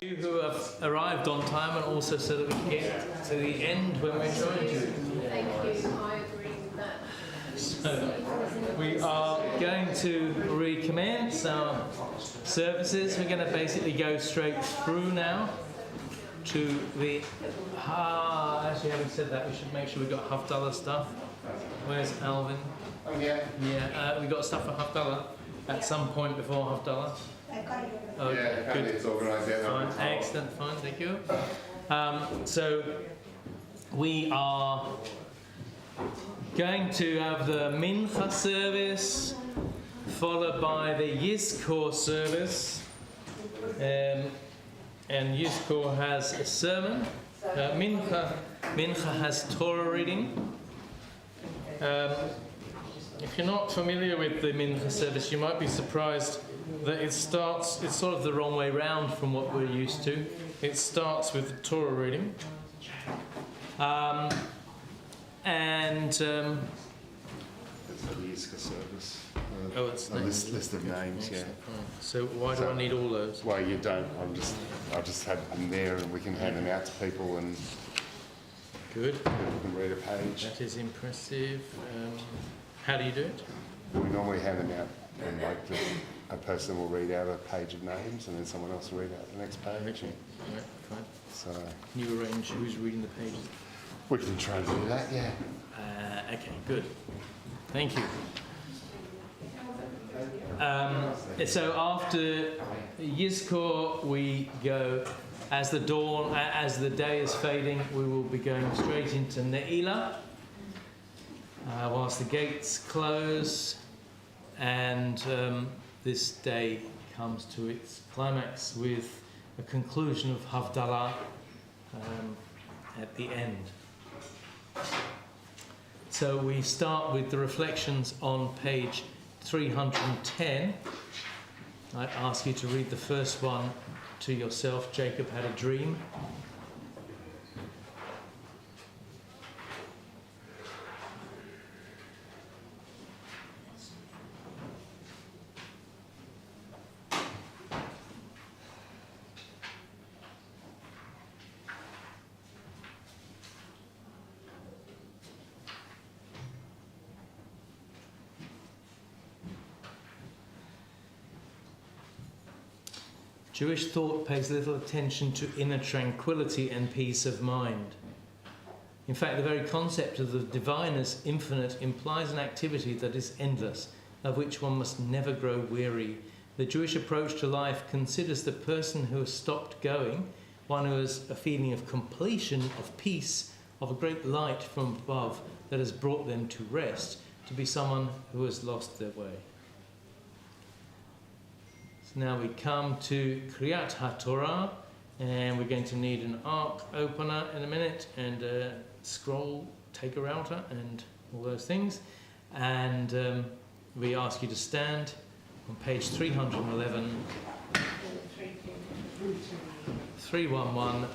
You who have arrived on time and also so that we can get to the end when we're trying to. Thank you, I agree with that. So, we are going to recommence our services. We're going to basically go straight through now to the... actually, having said that, we should make sure we've got Havdalah stuff. Where's Alvin? Oh, yeah. Yeah, we've got stuff for Havdalah at some point before Havdalah. Oh, yeah, good. It's organised. Fine, excellent, fine, thank you. So we are going to have the Minchah service, followed by the Yizko service. And Yizko has a sermon. Minchah has Torah reading. If you're not familiar with the Minchah service, you might be surprised that it's sort of the wrong way round from what we're used to. It starts with the Torah reading. It's a Yizko service. It's a list of names, yeah. So why do I need all those? Well, you don't. I just have them there, and we can hand them out to people, and good. People can read a page. That is impressive. How do you do it? We normally hand them out, and a person will read out a page of names, and then someone else will read out the next page. Okay. Right, fine. So can you arrange who's reading the pages? We can try and do that, yeah. Okay, good. Thank you. So after Yizko, we go as the day is fading. We will be going straight into Ne'ilah, whilst the gates close, and this day comes to its climax with a conclusion of Havdalah at the end. So we start with the reflections on page 310. I ask you to read the first one to yourself. Jacob had a dream. Jewish thought pays little attention to inner tranquility and peace of mind. In fact, the very concept of the divine as infinite implies an activity that is endless, of which one must never grow weary. The Jewish approach to life considers the person who has stopped going, one who has a feeling of completion, of peace, of a great light from above that has brought them to rest, to be someone who has lost their way. Now we come to Kriyat HaTorah, and we're going to need an ark opener in a minute, and a scroll taker outer, and all those things. And we ask you to stand on page 311, 311,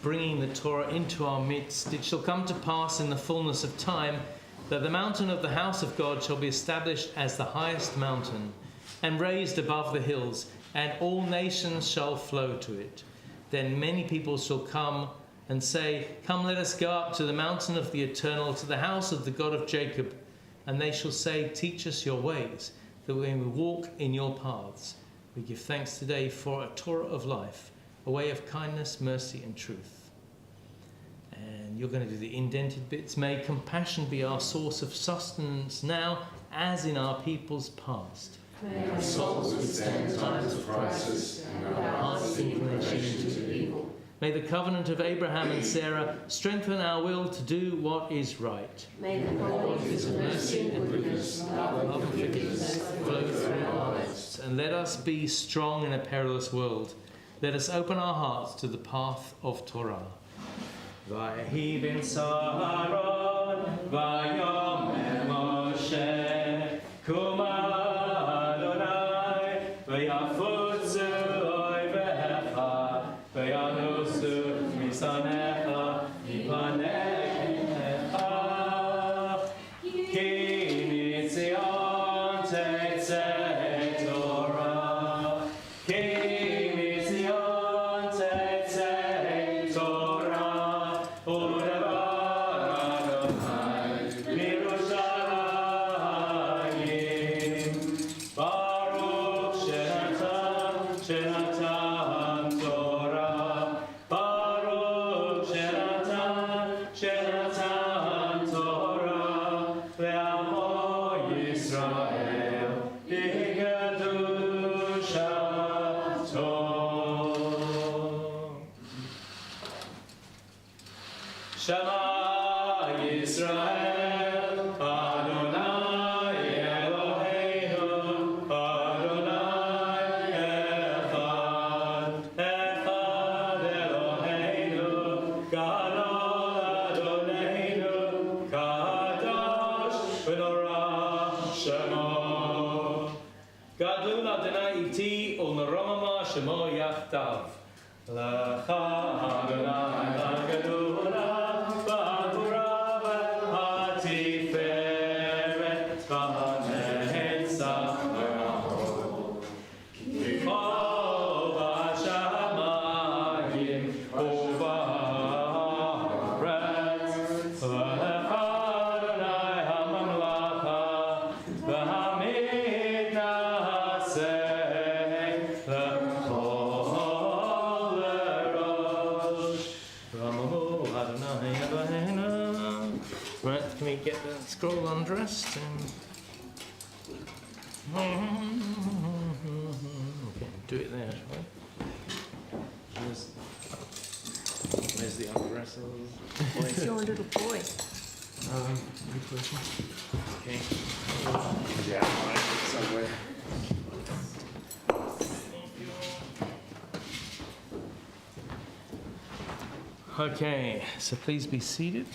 bringing the Torah into our midst. It shall come to pass in the fullness of time that the mountain of the house of God shall be established as the highest mountain, and raised above the hills, and all nations shall flow to it. Then many people shall come and say, Come, let us go up to the mountain of the eternal, to the house of the God of Jacob. And they shall say, Teach us your ways, that we may walk in your paths. We give thanks today for a Torah of life, a way of kindness, mercy, and truth. And you're going to do the indented bits. May compassion be our source of sustenance now, as in our people's past. May our souls withstand times of crisis, and our hearts inclination to evil. May the covenant of Abraham and Sarah strengthen our will to do what is right. May the qualities of mercy and goodness, love and forgiveness flow through our lives. And let us be strong in a perilous world. Let us open our hearts to the path of Torah. Vayehi ben Saharon, Vayomer Moshe, Kuma Vayafutzu oivecha, vayanusu misanecha, mipanecha. Ki mitzion tetzeh Torah, ki mitzion le'amo Yisrael b'kedushato. Shema Yisrael, Adonai Eloheinu, Adonai Echad, Echad Eloheinu, Gadol Adonenu, Kadosh v'norah Shemo. Gadol Adonai iti u'meromama Shemo yachtav. L'cha Adonai l'gedula v'agvura v'hatiferet v'hanetzach v'rachot. Kol v'shamayim u'v'haaretz v'lecha Adonai hamamlacha v'hamid na'aseh l'chol erosh. Ramamu Adonai Eloheinu. Right, can we get the scroll undressed? Okay, do it there, shall we? Where's the undresser? It's your little boy. Good question. Okay. Yeah, right, somewhere. Okay, so please be seated.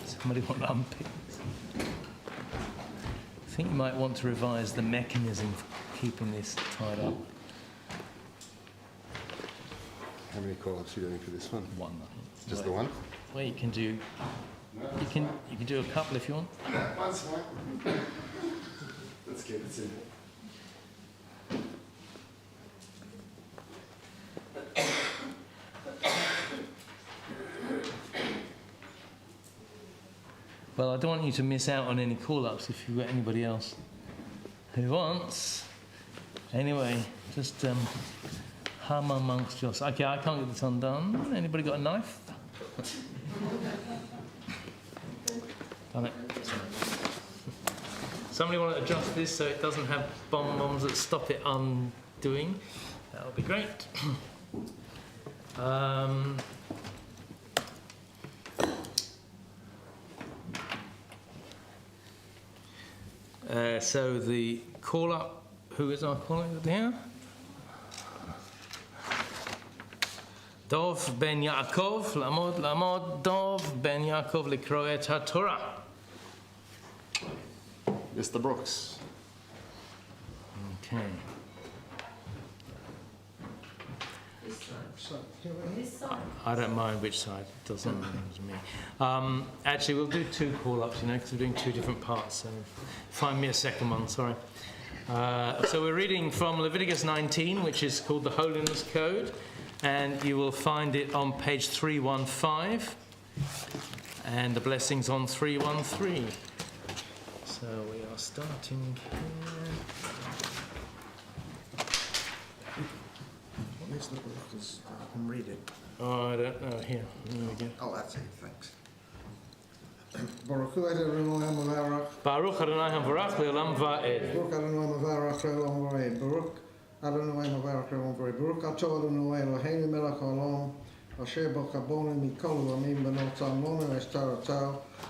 Somebody want to unpick this? I think you might want to revise the mechanism for keeping this tied up. How many call-ups are you doing for this one? One, I think. Just the one? Well, you can do. You can do a couple if you want. One's fine. Let's get it simple. Well, I don't want you to miss out on any call-ups if you've got anybody else who wants. Anyway, just hum amongst yourselves. Okay, I can't get this undone. Anybody got a knife? Done it. Somebody want to adjust this so it doesn't have bombs that stop it undoing? That would be great. So the call-up, who is our call-up there? Dov ben Yaakov, Lamod, Dov ben Yaakov likro et haTorah. Mr. Brooks. Okay. This side. I don't mind which side. It doesn't matter to me. Actually, we'll do two call-ups, because we're doing two different parts. So find me a second one. Sorry. So we're reading from Leviticus 19, which is called the Holiness Code, and you will find it on page 315, and the blessings on 313. So we are starting here. Where's the book? 'Cause I can read it. Oh, I don't know. Here we go. Oh, that's it, thanks. Baruch Adonai Mavarach. Baruch Adonai Havarach Le'olam Va'ed. Baruch Adonai Mavarach Le'olam Va'ed. Baruch Adonai Mavarach Le'olam Va'ed. Baruch Atah Adonai Eloheinu melech haolam. Asher b'kabonu mikol u'amim b'notam lonu es tarato.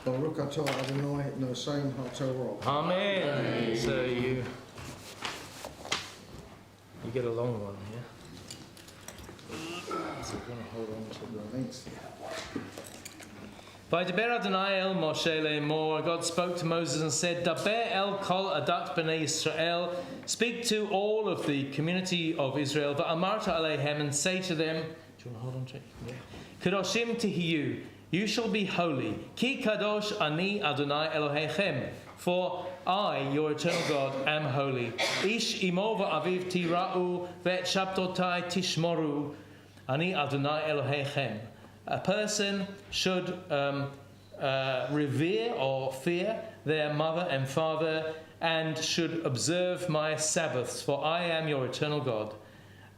Baruch Atah Adonai nosein ha'torah. Amen. So you get a long one here. So we're going to hold on to the. Thanks. Vaydaber Adonai el Moshe le'emor. God spoke to Moses and said, Daber el kol adat b'nei Yisrael. Speak to all of the community of Israel. Va'amarta aleihem, and say to them, do you want to hold on to it? Yeah. Kadoshim tihiyu. You shall be holy. Ki kadosh ani Adonai Elohechem. For I, your eternal God, am holy. Ish imo va'aviv tira'u ve'et shabtotai tishmoru. Ani Adonai Elohechem. A person should revere or fear their mother and father, and should observe my Sabbaths, for I am your eternal God.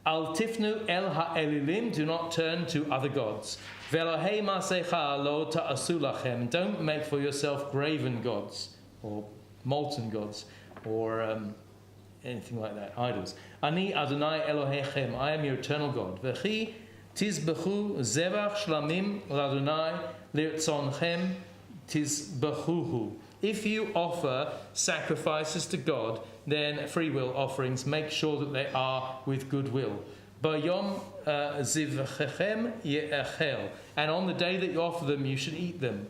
Al tifnu el ha'elilim, do not turn to other gods. Velohei masecha lo ta'asu lachem, don't make for yourself graven gods, or molten gods, or anything like that, idols. Ani Adonai Elohechem, I am your eternal God. V'chi tizbechu zevach shlamim l'Adonai li'tzonchem tizbechuhu. If you offer sacrifices to God, then free will offerings, make sure that they are with goodwill. Bayom zivchechem ye'echel, and on the day that you offer them, you should eat them,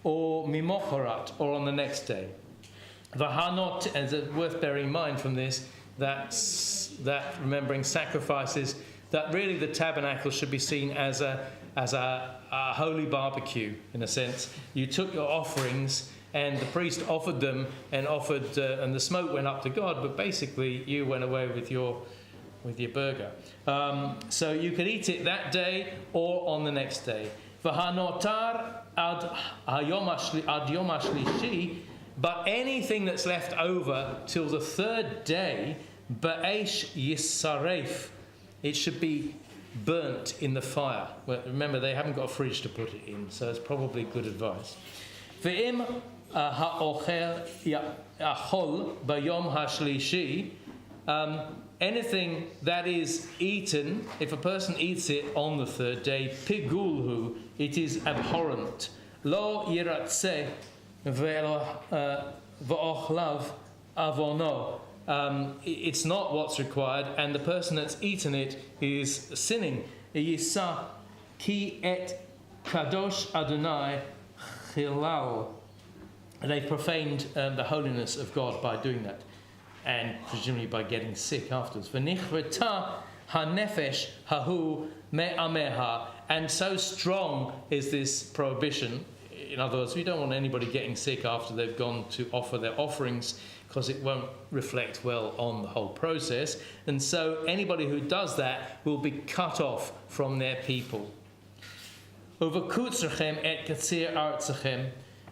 or mimocharat, or on the next day. Vahanot, and it's worth bearing in mind from this that remembering sacrifices, that really the tabernacle should be seen as a holy barbecue in a sense. You took your offerings, and the priest offered them and and the smoke went up to God, but basically you went away with your burger. So you could eat it that day or on the next day. V'hanotar ad yom hashlishi, but anything that's left over till the third day, ba'esh yisaref, it should be burnt in the fire. Well, remember, they haven't got a fridge to put it in, so it's probably good advice. Ve'im ha'ochel yachol bayom hashlishi, anything that is eaten, if a person eats it on the third day, pigulhu, it is abhorrent. Lo yiratzeh ve'ochlav avono. It's not what's required, and the person that's eaten it is sinning. Yisa ki et kadosh Adonai chilal. They've profaned the holiness of God by doing that, and presumably by getting sick afterwards. V'nichreta hanefesh hahu me'ameha, and so strong is this prohibition. In other words, we don't want anybody getting sick after they've gone to offer their offerings, because it won't reflect well on the whole process. And so anybody who does that will be cut off from their people.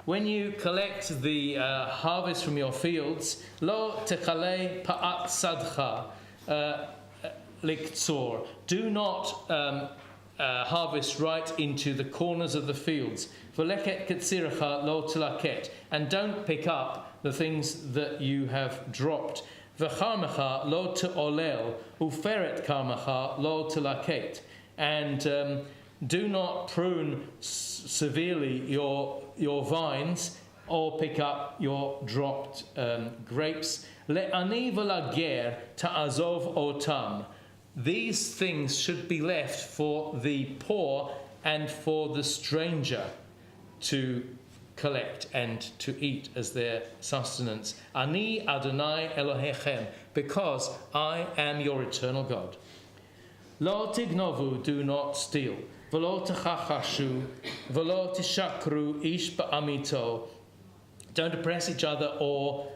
When you collect the harvest from your fields, lo techale pa'at sadcha liktzor. Do not harvest right into the corners of the fields. V'leket ketziracha lo telaket, and don't pick up the things that you have dropped. V'charmecha lo te'olel, uferet karmecha lo telaket, and do not prune severely your vines or pick up your dropped grapes. Le'ani v'lager ta'azov otam. These things should be left for the poor and for the stranger to collect and to eat as their sustenance. Ani Adonai Elohechem, because I am your eternal God. Lo tignovu, do not steal. V'lo techachashu, v'lo tishakru ish ba'amito. Don't oppress each other or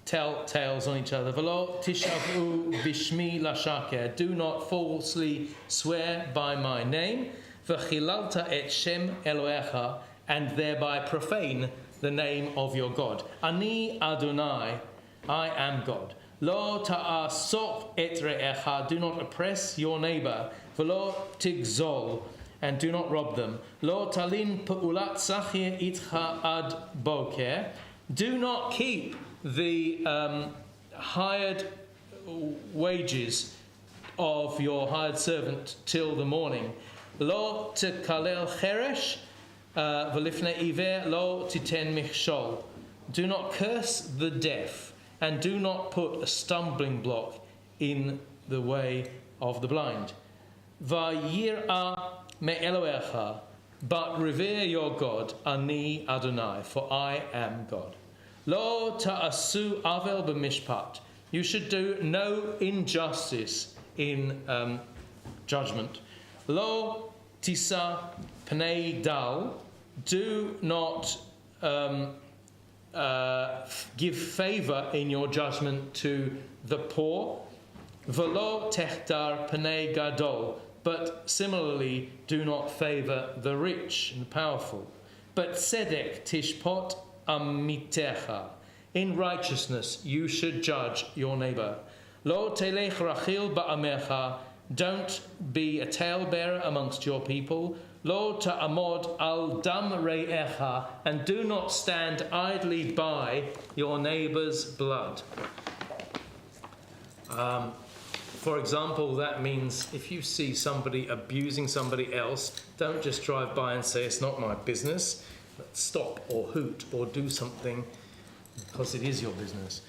tell tales on each other. V'lo tishavu bishmi lashaker, do not falsely swear by my name. V'chilalta et shem Elohecha, and thereby profane the name of your God. Ani Adonai, I am God. Lo ta'asok et re'echa, do not oppress your neighbor. V'lo tigzol, and do not rob them. Lo talin pa'ulat sachir itcha ad boker, do not keep the hired wages of your hired servant till the morning. Lo tekalel cheresh, v'lifnei iver lo titen michshol. Do not curse the deaf, and do not put a stumbling block in the way of the blind. Vayir'a me'elohecha, but revere your God, Ani Adonai, for I am God. Lo ta'asu avel b'mishpat, you should do no injustice in judgment. Lo tisa pnei dal, do not give favour in your judgment to the poor. V'lo techtar pnei gadol, but similarly do not favour the rich and powerful. But tzedek tishpot amitecha, in righteousness you should judge your neighbour. Lo telech rachil ba'amecha. Don't be a talebearer amongst your people. Lo ta'amod al dam re'echa. And do not stand idly by your neighbour's blood. For example, that means if you see somebody abusing somebody else, don't just drive by and say, it's not my business. But stop or hoot or do something because it is your business.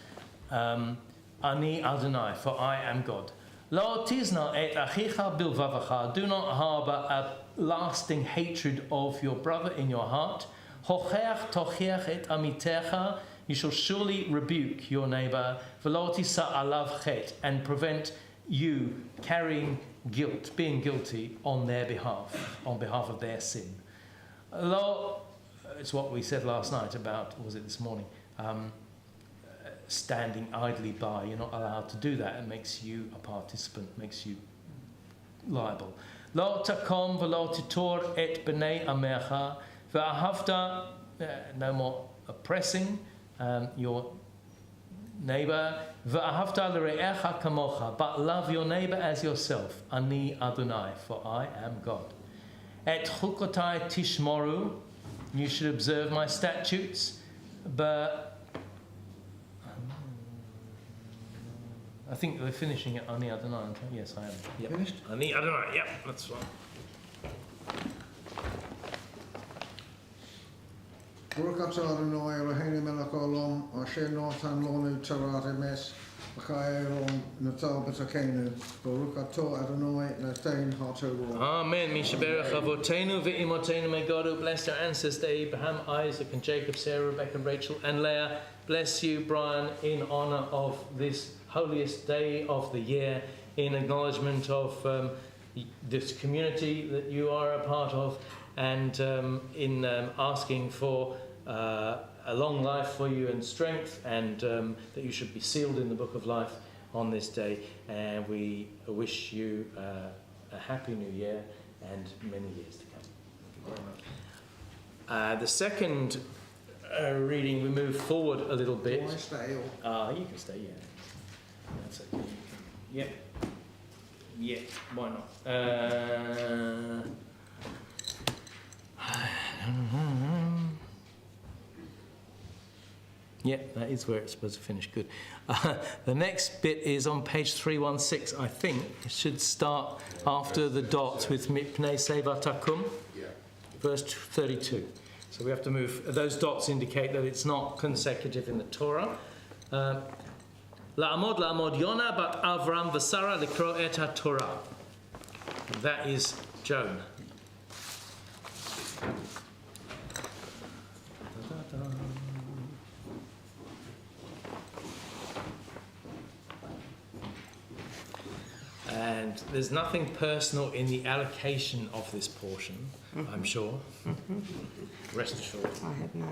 Ani Adonai, for I am God. Lo tizna et achicha bilvavacha. Do not harbour a lasting hatred of your brother in your heart. Hocheach tochiach et amitecha. You shall surely rebuke your neighbour. V'lo tisa alav chet, and prevent you carrying guilt, being guilty on their behalf, on behalf of their sin. Lo, it's what we said last night about, or was it this morning? Standing idly by. You're not allowed to do that. It makes you a participant, makes you liable. Lo takom v'lo titor et b'nei amecha v'ahavta. No more oppressing your neighbor. V'ahavta l're'echa kamocha. But love your neighbor as yourself. Ani Adonai, for I am God. Et chukotai tishmoru. You should observe my statutes. But I think we're finishing it Ani Adonai. Yes, I am. Yep. Finished? Ani Adonai. Yep, that's right. Baruch atah Adonai Eloheinu melech haolam, asher natan lanu Torah emes, v'chai elom natal b'tzakenu. Baruch atah Adonai natein haTorah. Amen. Mishaberach avotenu ve'imotenu. May God who blessed our ancestors Abraham, Isaac, and Jacob, Sarah, Rebecca, Rachel, and Leah, bless you, Brian, in honour of this holiest day of the year, in acknowledgement of this community that you are a part of, and in asking for a long life for you and strength, and that you should be sealed in the book of life on this day. And we wish you a happy new year and many years to come. Thank you very much. The second reading, we move forward a little bit. Do I stay or? You can stay, yeah. That's okay. Yep. Yeah, why not? Yeah, that is where it's supposed to finish. Good. The next bit is on page 316, I think. It should start after the dot with Mipnei Seva Takum, verse 32. So we have to move. Those dots indicate that it's not consecutive in the Torah. La'amod la'amod Yona bat Avram v'Sara likro et ha-Torah. That is Joan. And there's nothing personal in the allocation of this portion, I'm sure. Rest assured. I have no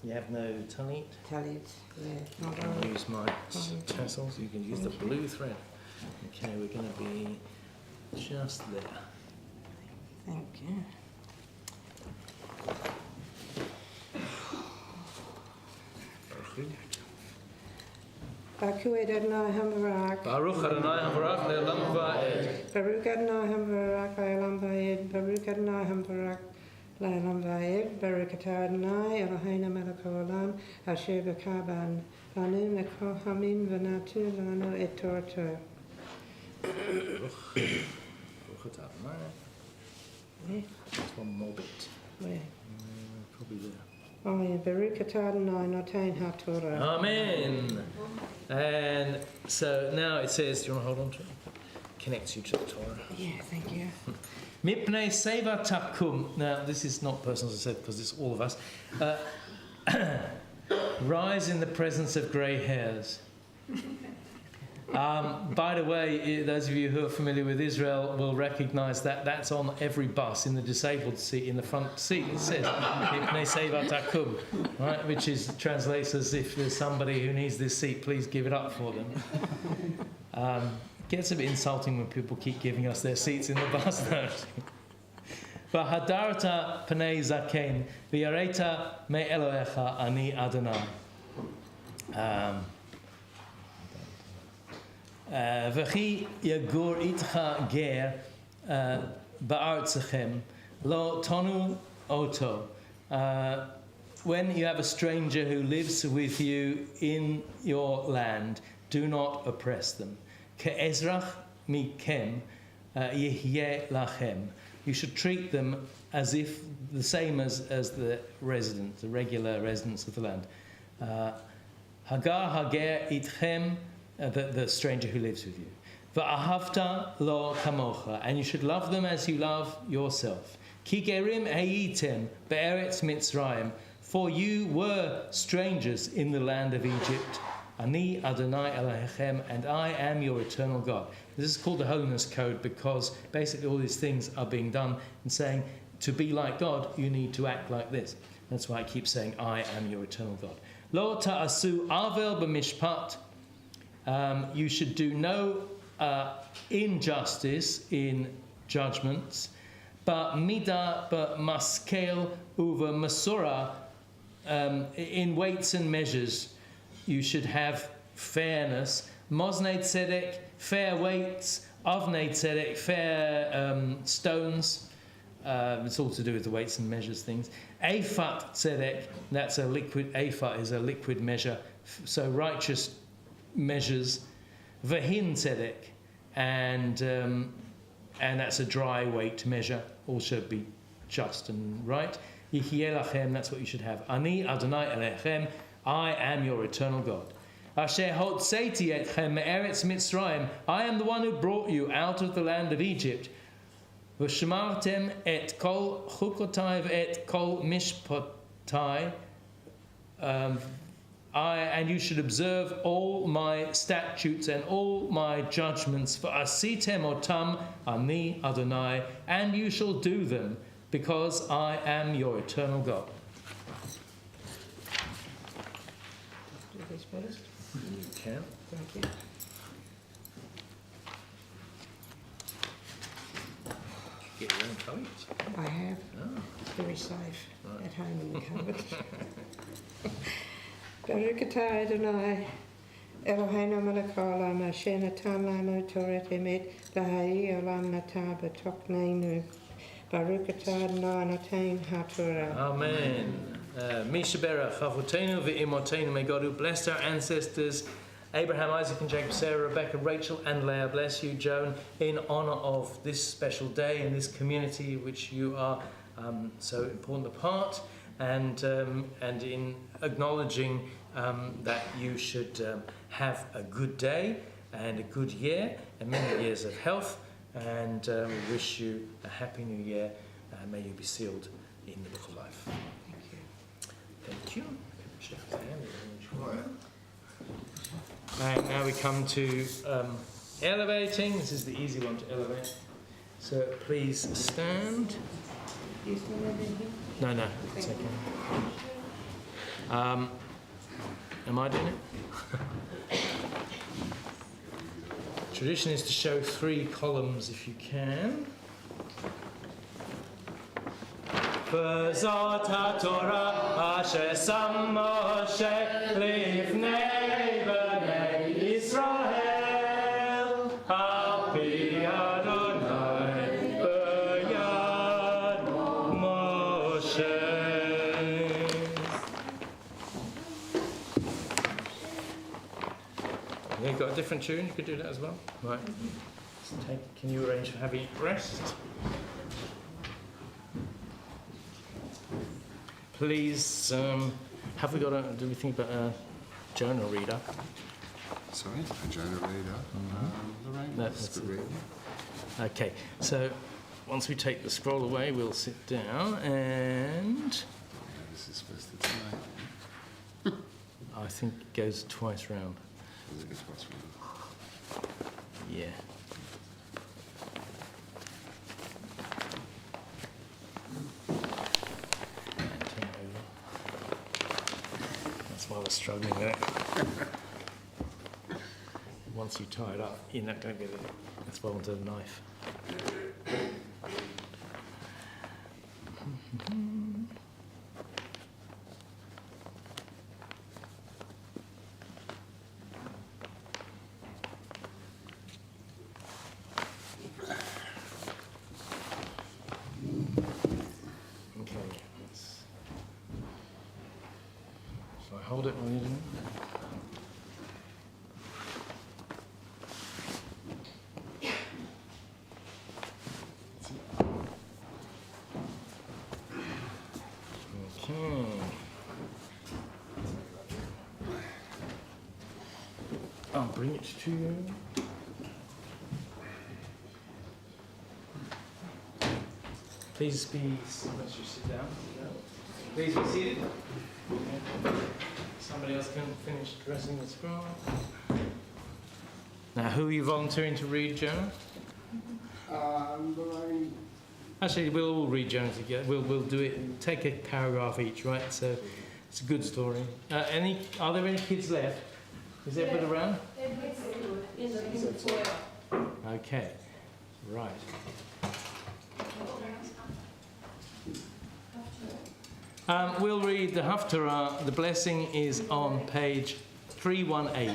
You have no talit? talit. Yeah, not I on. can use my tassels. You can use the blue thread. Okay, we're going to be just there. Thank you. Baruch Adonai Hambarak. Baruch Adonai Havarach le'olam va'ed. Baruch Adonai Hambarak le'olam va'ed. Baruch Adonai Hambarak le'olam va'ed. Baruch atah Adonai Eloheinu melech haolam asher b'kaban lanu mekohamim v'natu lanu et Torah. Baruch atah Adonai. Yeah. Just one more bit. Where? Probably there. Oh yeah, Baruch atah Adonai notein ha-Torah. Amen. And so now it says, do you want to hold on to it? Connects you to the Torah. Yeah, thank you. Mipnei seva takum. Now, this is not personal, as I said, because it's all of us. Rise in the presence of grey hairs. By the way, those of you who are familiar with Israel will recognise that that's on every bus in the disabled seat, in the front seat. It says Mipnei seva takum, right? Which translates as if there's somebody who needs this seat, please give it up for them. Gets a bit insulting when people keep giving us their seats in the bus. V'hadarta pnei zaken v'yareta me Elohecha ani Adonai. V'chi yagur itcha ger ba'artzachem lo tonu oto. When you have a stranger who lives with you in your land, do not oppress them. Ke'ezrach mikem yihyeh lachem. You should treat them as if the same as the residents, the regular residents of the land. Hagar hager itchem, the stranger who lives with you. Va'ahavta lo kamocha, and you should love them as you love yourself. Ki gerim hayitem be'eretz Mitzrayim, for you were strangers in the land of Egypt. Ani Adonai Elohechem, and I am your eternal God. This is called the Holiness Code because basically all these things are being done and saying to be like God, you need to act like this. That's why I keep saying, I am your eternal God. Lo ta'asu avel b'mishpat. You should do no injustice in judgments, but midah, but maskel uva masura, in weights and measures. You should have fairness. Moznei tzedek, fair weights. Avnei tzedek, fair stones. It's all to do with the weights and measures things. Eifat tzedek, that's a liquid. Eifat is a liquid measure. So righteous measures. Vahin tzedek, and that's a dry weight measure. All should be just and right. Yihyeh lachem, that's what you should have. Ani Adonai Elohechem, I am your eternal God. Asher hotzeiti etchem me'eretz Mitzrayim, I am the one who brought you out of the land of Egypt. V'shemartem et kol chukotai et kol mishpatai, and you should observe all my statutes and all my judgments. For asitem otam ani Adonai, and you shall do them, because I am your eternal God. Do this first. You can. Thank you. Get your own colours. I have. Oh. It's very safe Right. at home in the cupboard. Baruch atah Adonai Eloheinu melech haolam asher natan lanu Torat emet v'hayi olam natah b'tokneinu. Baruch atah Adonai noten haTorah. Amen. Mishaberach, Avotenu v'imotenu. May God who blessed our ancestors, Abraham, Isaac and Jacob, Sarah, Rebecca, Rachel and Leah, bless you, Joan, in honour of this special day in this community which you are so important a part, and in acknowledging that you should have a good day and a good year and many years of health, and we wish you a happy new year, and may you be sealed in the book of life. Thank you. Shake his hand. And now we come to elevating. This is the easy one to elevate. So please stand. You still have anything? No, it's okay. Am I doing it? Tradition is to show 3 columns if you can. V'zot haTorah asher sam Moshe lifnei bnei Yisrael al pi Adonai b'yad Moshe. You've got a different tune, you could do that as well. Right. Can you arrange for having rest? Please, have we got a, do we think about a journal reader? Sorry, a journal reader. Lorraine, That's good reading. Okay, so once we take the scroll away, we'll sit down and Yeah, this is supposed to tonight. I think it goes twice round. Does it go twice round? Yeah. And turn it over. That's why we're struggling with it. Once you tie it up, you're not going to get it. That's why I wanted a knife. hold it while you're doing it. Okay. I'll bring it to you. Please be, let's just sit down. Please be seated. Somebody else can finish dressing the scroll. Now, who are you volunteering to read, Jonah? Actually, we'll all read Jonah together. We'll do it, take a paragraph each, right? So it's a good story. Are there any kids left? Is everybody around? In the foyer. Okay, right. We'll read the Haftarah. The blessing is on page 318.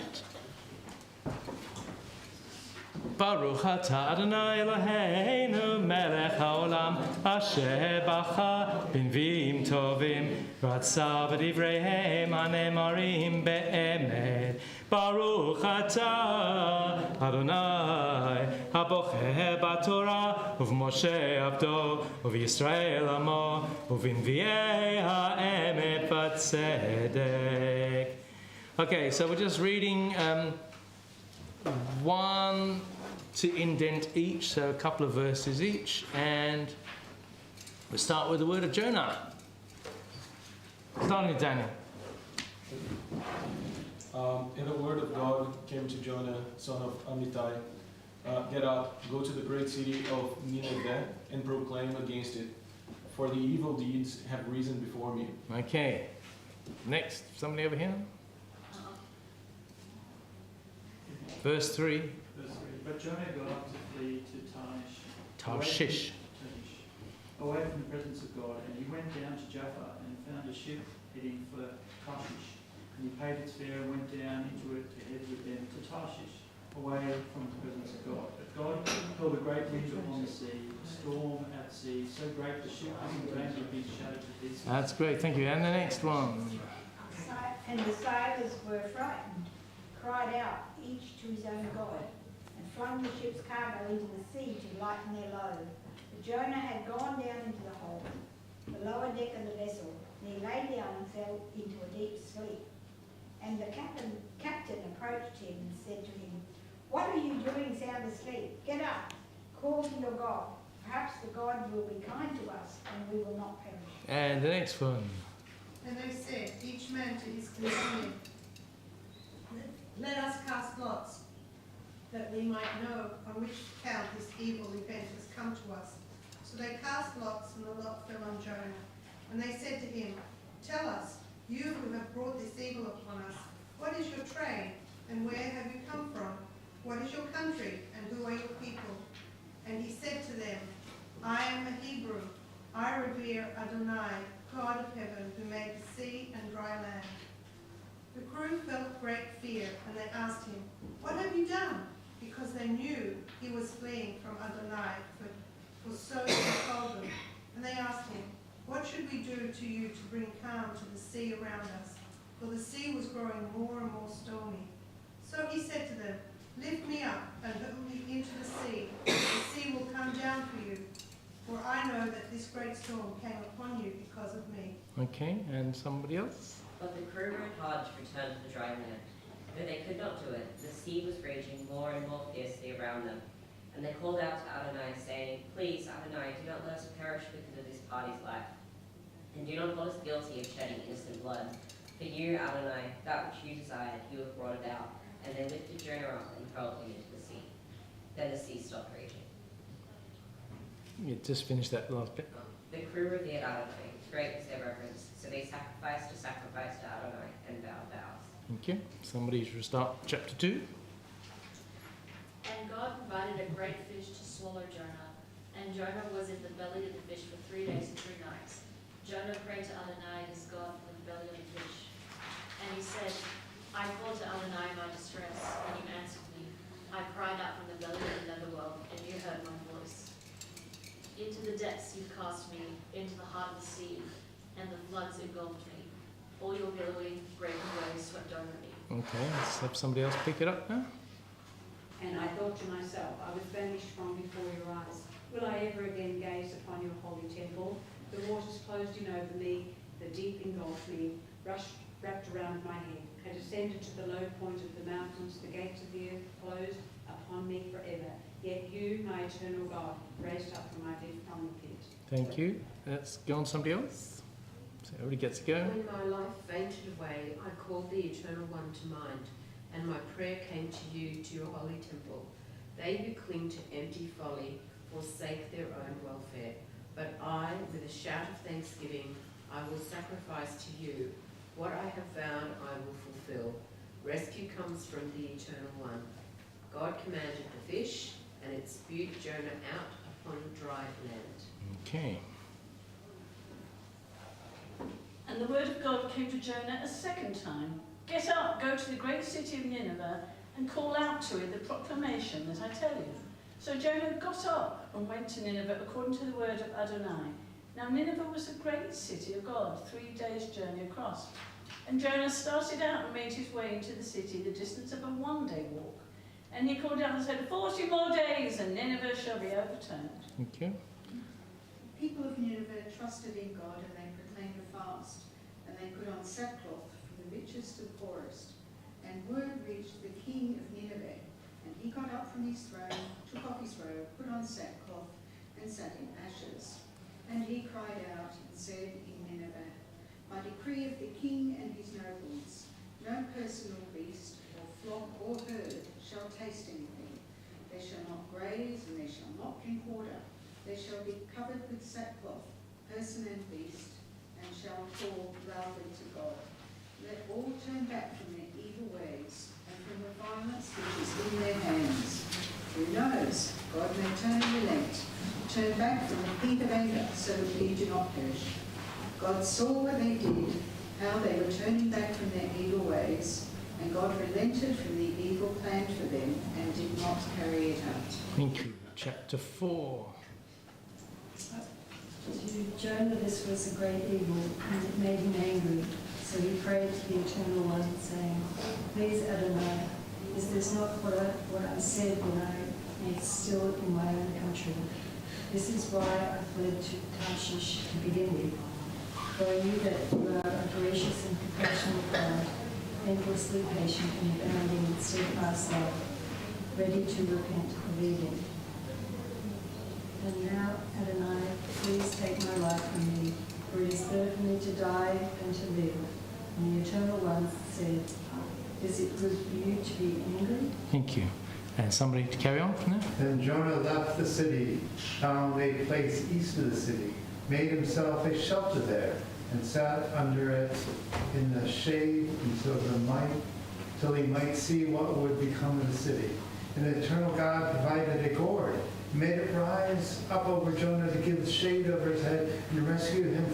Baruch atah Adonai Eloheinu melech haolam asher bacha b'nviim tovim ratza v'divreihem hanemarim be'emet. Baruch atah Adonai habocher b'Torah uv'Moshe abdo uv'Yisrael amo uv'nviei ha'emet b'tzedek. Okay, so we're just reading one to indent each, so a couple of verses each, and we'll start with the word of Jonah. Starting with Daniel. And the word of God came to Jonah, son of Amittai. Get up, go to the great city of Nineveh, and proclaim against it, for the evil deeds have risen before me. Okay. Next, somebody over here. Verse 3. But Jonah got up to flee to Tarshish. away from the presence of God, and he went down to Jaffa and found a ship heading for Tarshish. And he paid its fare and went down into it to head with them to Tarshish, away from the presence of God. But God held a great wind upon the sea, a storm at sea, so great the ship was in danger of being shattered to pieces. That's great, thank you. And the next one. And the sailors were frightened, cried out, each to his own god, and flung the ship's cargo into the sea to lighten their load. But Jonah had gone down into the hold, the lower deck of the vessel, and he lay down and fell into a deep sleep. And the captain approached him and said to him, "What are you doing sound asleep? Get up, call to your God. Perhaps the God will be kind to us, and we will not perish." And the next one. And they said, each man to his companion, "Let us cast lots, that we might know on which account this evil event has come to us." So they cast lots, and the lot fell on Jonah. And they said to him, "Tell us, you who have brought this evil upon us, what is your trade, and where have you come from? What is your country, and who are your people?" And he said to them, "I am a Hebrew. I revere Adonai, God of heaven, who made the sea and dry land." The crew felt great fear, and they asked him, "What have you done?" Because they knew he was fleeing from Adonai, for so he told them. And they asked him, "What should we do to you to bring calm to the sea around us?" For the sea was growing more and more stormy. So he said to them, "Lift me up and hurl me into the sea. The sea will come down for you. For I know that this great storm came upon you because of me." Okay, and somebody else? But the crew rowed hard to return to the dry land. Though they could not do it, the sea was raging more and more fiercely around them. And they called out to Adonai, saying, "Please, Adonai, do not let us perish because of this party's life. And do not hold us guilty of shedding innocent blood. For you, Adonai, that which you desired, you have brought about." And they lifted Jonah up and hurled him into the sea. Then the sea stopped raging. You just finished that last bit. The crew revered Adonai. Great was their reverence. So they sacrificed a sacrifice to Adonai and vowed vows. Thank you. Somebody should start chapter 2. And God provided a great fish to swallow Jonah. And Jonah was in the belly of the fish for 3 days and 3 nights. Jonah prayed to Adonai, his God, from the belly of the fish. And he said, "I called to Adonai my distress, and you answered me. I cried out from the belly of the netherworld, and you heard my voice. Into the depths you cast me, into the heart of the sea, and the floods engulfed me. all your billowing, breaking waves swept over me. Okay, let's have somebody else pick it up now. And I thought to myself, I was banished from before your eyes. Will I ever again gaze upon your holy temple? The waters closed in over me, the deep engulfed me, wrapped around my head. I descended to the low point of the mountains, the gates of the earth closed upon me forever. Yet you, my eternal God, raised up from my death from the pit. Thank you. Let's go on to somebody else. So everybody gets to go. When my life fainted away, I called the Eternal One to mind, and my prayer came to you, to your holy temple. They who cling to empty folly forsake their own welfare. But I, with a shout of thanksgiving, I will sacrifice to you. What I have vowed, I will fulfill. Rescue comes from the Eternal One. God commanded the fish, and it spewed Jonah out upon dry land. Okay. And the word of God came to Jonah a second time. Get up, go to the great city of Nineveh, and call out to it the proclamation that I tell you. So Jonah got up and went to Nineveh according to the word of Adonai. Now Nineveh was a great city of God, 3 days' journey across. And Jonah started out and made his way into the city, the distance of a 1-day walk. And he called out and said, 40 more days, and Nineveh shall be overturned. Thank you. The people of Nineveh trusted in God, and they proclaimed a fast, and they put on sackcloth from the richest to the poorest. And word reached the king of Nineveh, and he got up from his throne, took off his robe, put on sackcloth, and sat in ashes. And he cried out and said in Nineveh, by decree of the king and his nobles, no person or beast, or flock or herd shall taste anything. They shall not graze, and they shall not drink water. They shall be covered with sackcloth, person and beast, and shall call loudly to God. Let all turn back from their evil ways, and from the violence which is in their hands. Who knows? God may turn and relent, turn back from the heat of anger, so that we do not perish. God saw what they did, how they were turning back from their evil ways, and God relented from the evil planned for them and did not carry it out. Thank you. Chapter 4. To Jonah this was a great evil, and it made him angry. So he prayed to the Eternal One, saying, Please, Adonai, is this not what I said when I made still in my own country? This is why I fled to Tarshish to begin with. For I knew that you are a gracious and compassionate God, endlessly patient and abounding in steadfast love, ready to repent of evil. And now, Adonai, please take my life from me, for it is better for me to die than to live. And the Eternal One said, Is it good for you to be angry? Thank you. And somebody to carry on from there? Then Jonah left the city, found a place east of the city, made himself a shelter there, and sat under it in the shade till he might see what would become of the city. And the eternal God provided a gourd, made it rise up over Jonah to give shade over his head and rescue him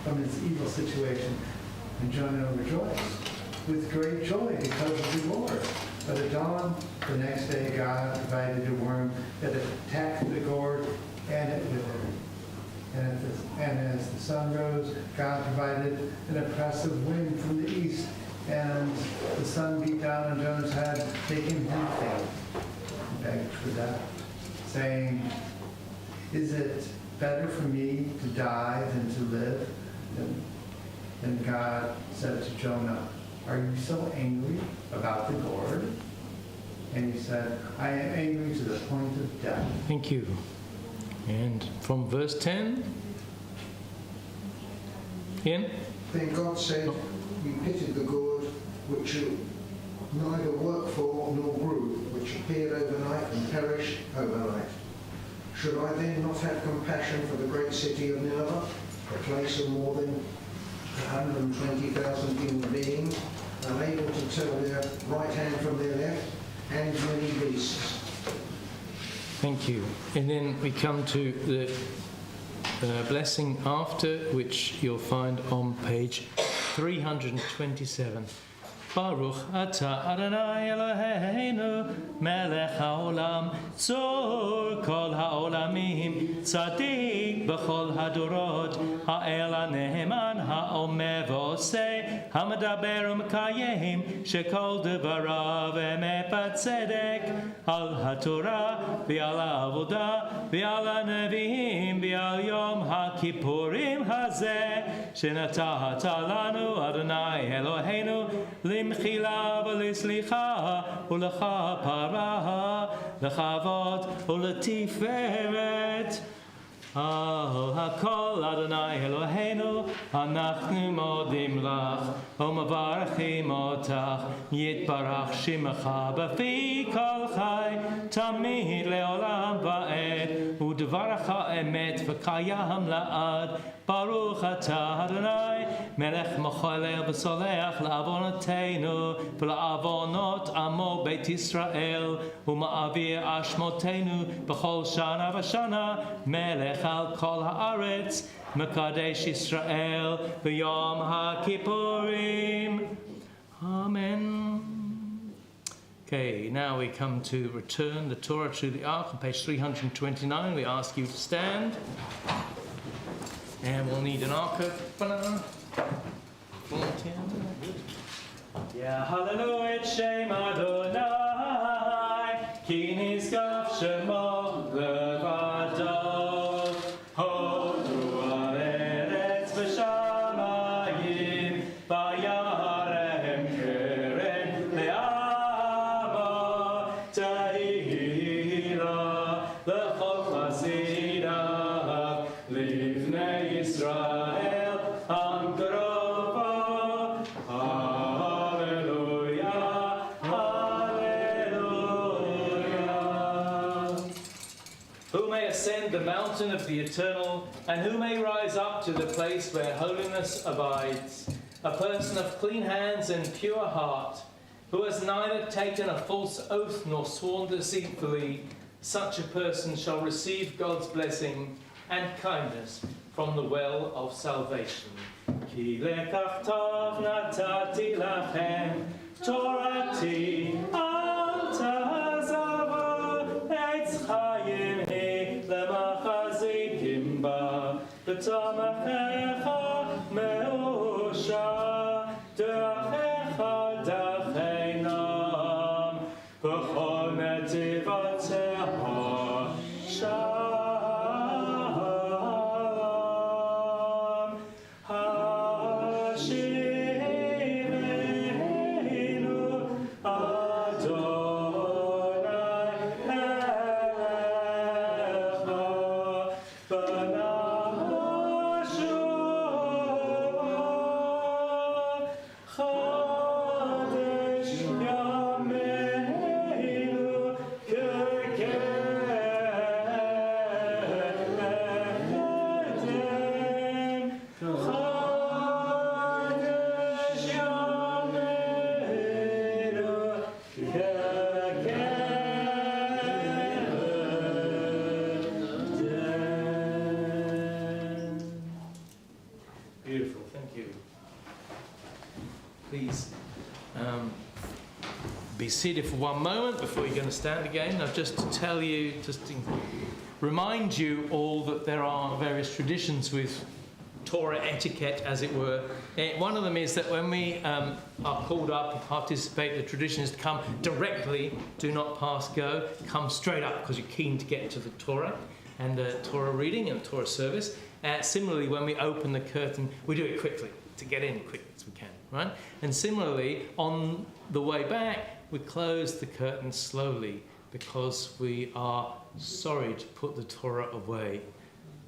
from his evil situation. And Jonah rejoiced with great joy because of the Lord. But at dawn the next day, God provided a worm that attacked the gourd, and it withered. And as the sun rose, God provided an oppressive wind from the east, and the sun beat down on Jonah's head, making him faint. He begged for death, saying, Is it better for me to die than to live? Then God said to Jonah, Are you so angry about the gourd? And he said, I am angry to the point of death. Thank you. And from verse 10, Ian? Then God said, You pitied the gourd which you neither worked for nor grew, which appeared overnight and perished overnight. Should I then not have compassion for the great city of Nineveh, a place of more than 120,000 human beings, unable to tell their right hand from their left, and many beasts? Thank you. And then we come to the blessing after, which you'll find on page 327. Baruch Ata Adonai Eloheinu Melech HaOlam Tzor Kol HaOlamim Tzadik B'chol HaDorot Ha'el HaNeheman HaOmer V'oseh HaMedaber u'Mekayim Shekol Devarav Emet B'Tzedek Al HaTorah V'al HaAvodah V'al HaNevi'im V'al Yom HaKippurim Hazeh Shenatah Lanu Adonai Eloheinu Limchila v'lislicha u'lecha parah lechavod u'letiferet Al hakol Adonai Eloheinu Anachnu modim lach U'mavarachim otach Yitbarach shimecha B'fi kol chai Tamid le'olam va'ed U'dvarach ha'emet V'kayam la'ad Baruch atah Adonai Melech mochalel v'soleach La'avonoteinu V'la'avonot amo Beit Yisrael U'ma'avir ashmotenu B'chol shana v'shana Melech al kol haaretz Mekadesh Yisrael B'yom HaKippurim. Amen. Okay, now we come to return the Torah to the Ark on page 329. We ask you to stand. And we'll need an Ark opener. Volunteer. Yeah, hallelujah, Shem Adonai. Ki nizkaf shemo levado. The mountain of the eternal, and who may rise up to the place where holiness abides? A person of clean hands and pure heart, who has neither taken a false oath nor sworn deceitfully. Such a person shall receive God's blessing and kindness from the well of salvation. Ki lekach tov natati lachem Torati al ta'azava etz chayim Lemachazim ba b'tamachecha me'usha de'achecha da'cheinam v'chol netivatecha shalom hashivenu Beautiful, thank you. Please be seated for one moment before you're going to stand again. Now, just to tell you, just to remind you all that there are various traditions with Torah etiquette, as it were. One of them is that when we are called up to participate, the tradition is to come directly, do not pass go, come straight up because you're keen to get to the Torah and the Torah reading and the Torah service. Similarly, when we open the curtain, we do it quickly to get in quick as we can, right? And similarly, on the way back, we close the curtain slowly because we are sorry to put the Torah away.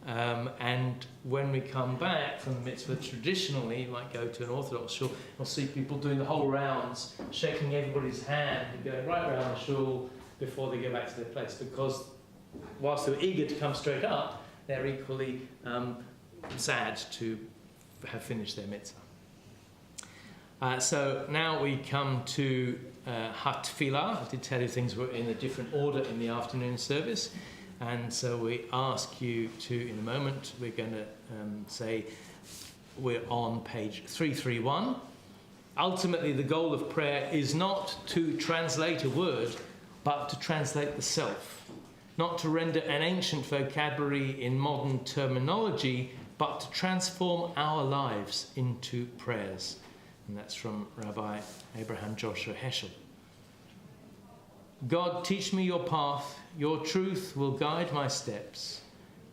And when we come back from the mitzvah, traditionally, you might go to an Orthodox shul, you'll see people doing the whole rounds, shaking everybody's hand and going right around the shul before they go back to their place, because whilst they're eager to come straight up, they're equally sad to have finished their mitzvah. So now we come to Hatfilah. I did tell you things were in a different order in the afternoon service. And so we ask you to, in a moment, we're going to say we're on page 331. Ultimately, the goal of prayer is not to translate a word, but to translate the self. Not to render an ancient vocabulary in modern terminology, but to transform our lives into prayers. And that's from Rabbi Abraham Joshua Heschel. God, teach me your path. Your truth will guide my steps.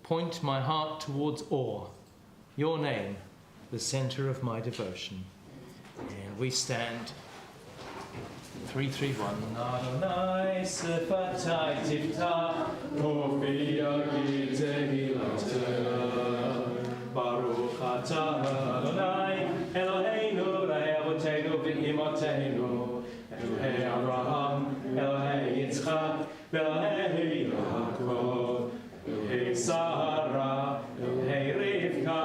Point my heart towards Or, your name, the centre of my devotion. And we stand 3-3-1. Adonai sefatai tiftach, kofi yagid tehilotah. Baruch atah Adonai, Eloheinu le'avoteinu ve'imoteinu, Elohei Abraham, Elohei Yitzchak, Elohei Yaakov, Elohei Sarah, Elohei Rivka,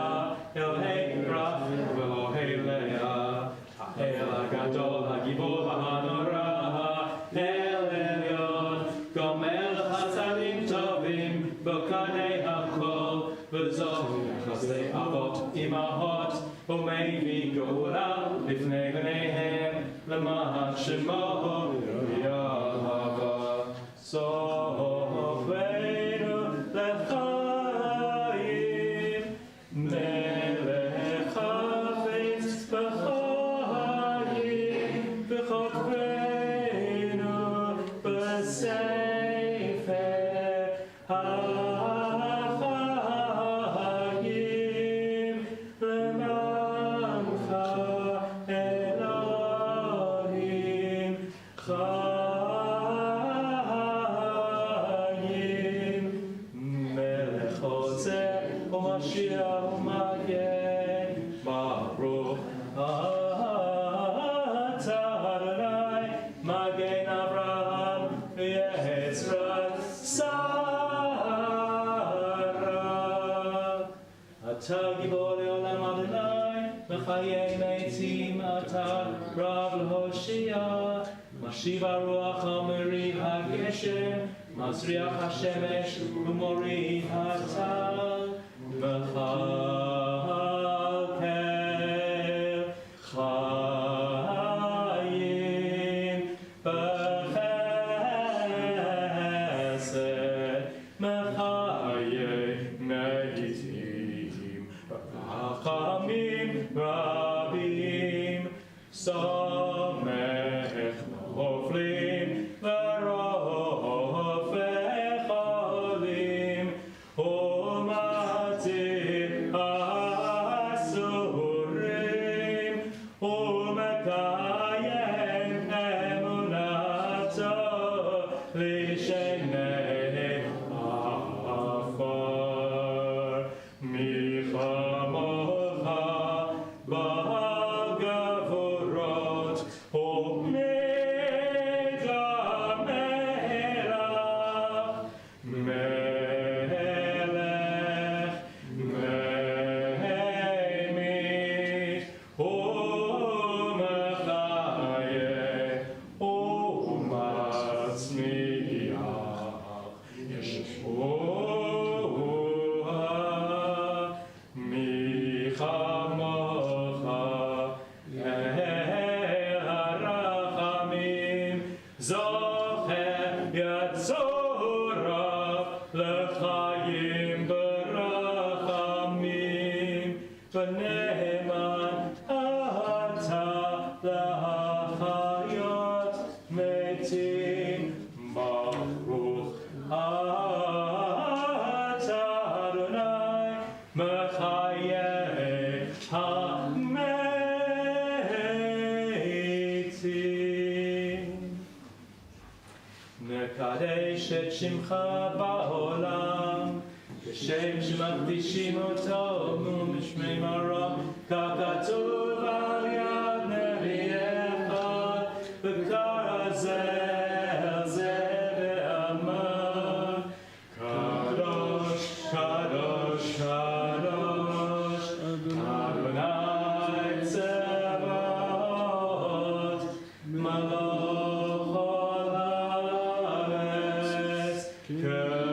Elohei Rachel, Elohei Leah, El HaGadol, HaGibor HaNorah, El Elyon, Gomel Chasadim Tovim, Bokanei HaKol, V'zov Chasdei Avot Imahot, Umevi Geula, Lifnei B'neihem, L'ma'at Shemo Yahava, Sofeinu L'chaim, Melech Hafetz B'chayim, B'chokveinu B'sefer HaChayim, L'mancha Elohim Chayim, Melech Hozer u'Mashiach u'Magen, Baruch atah Adonai, Magen Avraham v'Yezra'el Sarah. Atah Gibor le'olam Adonai, Mechayei Meitim atah Rav l'Hoshia, Mashiv HaRuach u'Meriv HaGeshem, Mazriach HaShemesh u'Moriv HaTal, Mechalkel Chayim b'chesed, Mechayei Meitim Rachamim Rabim, Samech Noflim V'rofech Olim, Umatir Asurim, Umekayem Emunato L'Shenei Afar, Milchamocha B'Gavurot U'Mid HaMelach, Melech Meimich U'Mechayeh U'Matzmiach, Yeshua Michamocha El HaRachamim, Zocher Yatzorav L'Chaim B'Rachamim, V'Ne'eman atah L'Chayot Metim, Baruch atah Adonai, Mechayei HaMeitim. Nekadesh et Shimcha ba'olam, כשם שמקדישים אותו ומשמי מרום, ככתוב על יד נביאך, וקרא זה אל זה ואמר, קדוש, קדוש, קדוש, אדוני צבאות, מלוך כל הארץ, כבודו.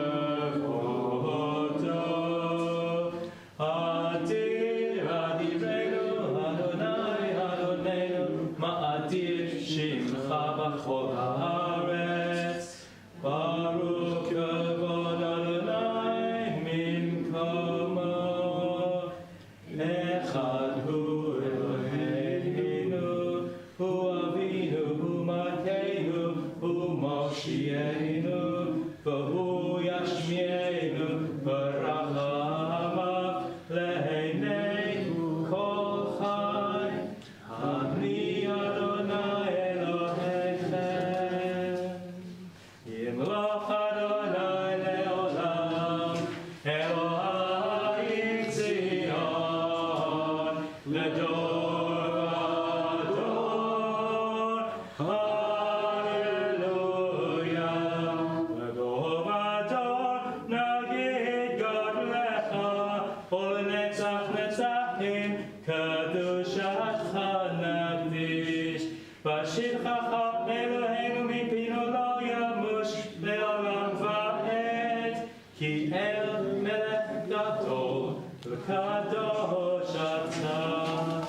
Kadosh Atah.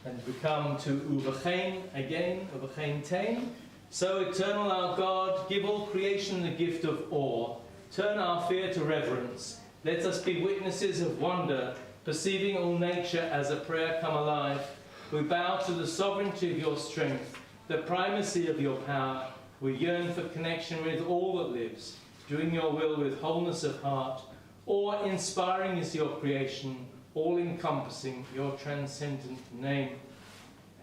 And we come to Uvachain again, Uvachain Tain. So, eternal our God, give all creation the gift of awe. Turn our fear to reverence. Let us be witnesses of wonder, perceiving all nature as a prayer come alive. We bow to the sovereignty of your strength, the primacy of your power. We yearn for connection with all that lives, doing your will with wholeness of heart. Awe-inspiring is your creation, all-encompassing your transcendent name.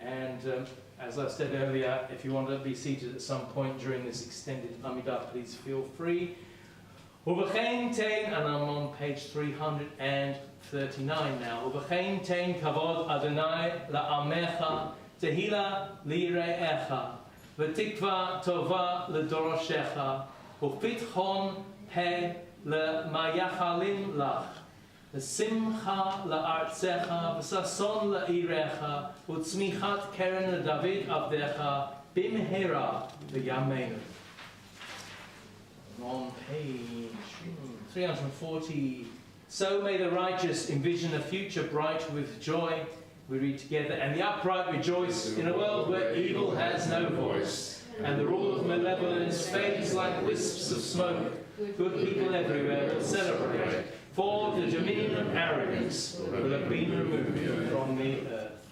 And as I said earlier, if you want to be seated at some point during this extended Amidah, please feel free. Uvachain Tain, and I'm on page 339 now. Uvachain Tain kavod Adonai la'amecha, tehila li're'echa, v'tikva tova l'doroshecha, ופתחון פה למייחלים לך, ושמחה לארצך, וששון לעירך, וצמיחת קרן לדוד עבדך, במהרה בימינו. On page 340. So may the righteous envision a future bright with joy. We read together, and the upright rejoice in a world where evil has no voice. And the rule of malevolence fades like wisps of smoke. Good people everywhere will celebrate, for the dominion of arrogance will have been removed from the earth.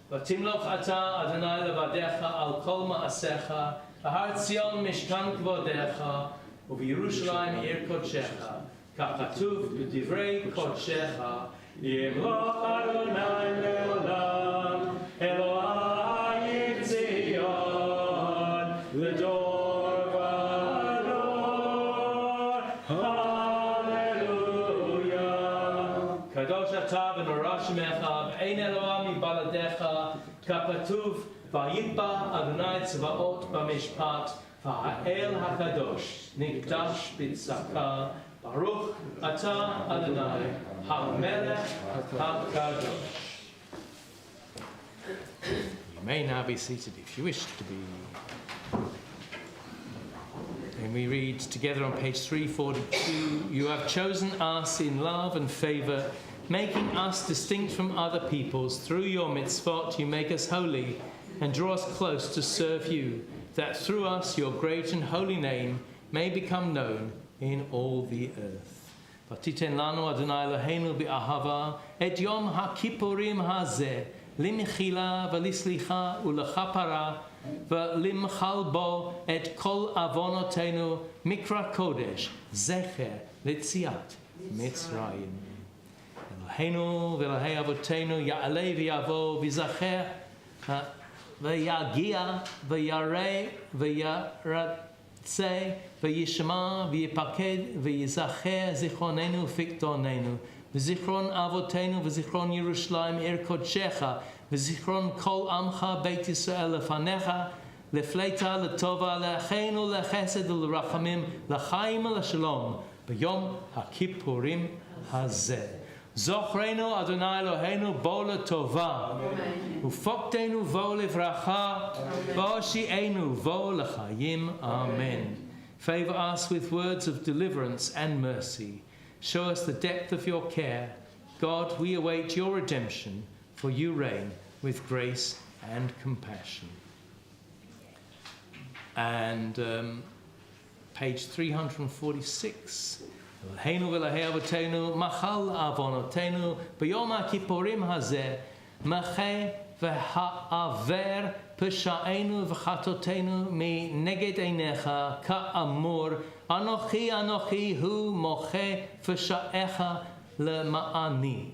V'timloch ata Adonai levadecha al kol ma'asecha, v'har Tzion mishkan kvodecha, u'v'Yerushalayim ir kodshecha, kachatuv b'divrei kodshecha, yimloch Adonai le'olam, Elohai Tzion, l'dor v'ador, hallelujah. Kadosh atah v'norah shemecha, v'ein Eloah mibaladecha, kachatuv v'yitba Adonai tzvaot b'mishpat, v'ha'el hakadosh nikdash b'tzaka, baruch atah Adonai ha'melech hakadosh. You may now be seated if you wish to be. And we read together on page 342, you have chosen us in love and favour, making us distinct from other peoples. Through your mitzvot you make us holy and draw us close to serve you, that through us your great and holy name may become known in all the earth. Vatiten lanu Adonai Eloheinu bi'ahava et Yom HaKippurim hazeh limchila v'lislicha u'lechapara v'limchal bo et kol avonotenu mikra kodesh zecher litziat Mitzrayim. Eloheinu v'Elahei avotenu ya'alei v'yavo v'zacher v'yagia v'yarei v'yaratzeh v'yishma v'yipaked v'yizacher zichronenu ufiktonenu v'zichron avotenu v'zichron Yerushalayim ir kodshecha v'zichron kol amcha Beit Yisrael lefanecha lefleita letova le'acheinu le'chesed u'lerachamim l'chaim u'l'shalom b'yom HaKippurim hazeh. Zochrenu Adonai Eloheinu bo l'tova u'foktenu vo livracha v'oshi'enu vo l'chayim. Amen. Favour us with words of deliverance and mercy. Show us the depth of your care. God, we await your redemption, for you reign with grace and compassion. And page 346. Eloheinu v'Elahei avotenu machal avonotenu b'yom HaKippurim hazeh macheh v'ha'aver pesha'enu v'chatotenu mi neged einecha ka'amur anochi anochi hu moche v'sha'echa le'ma'ani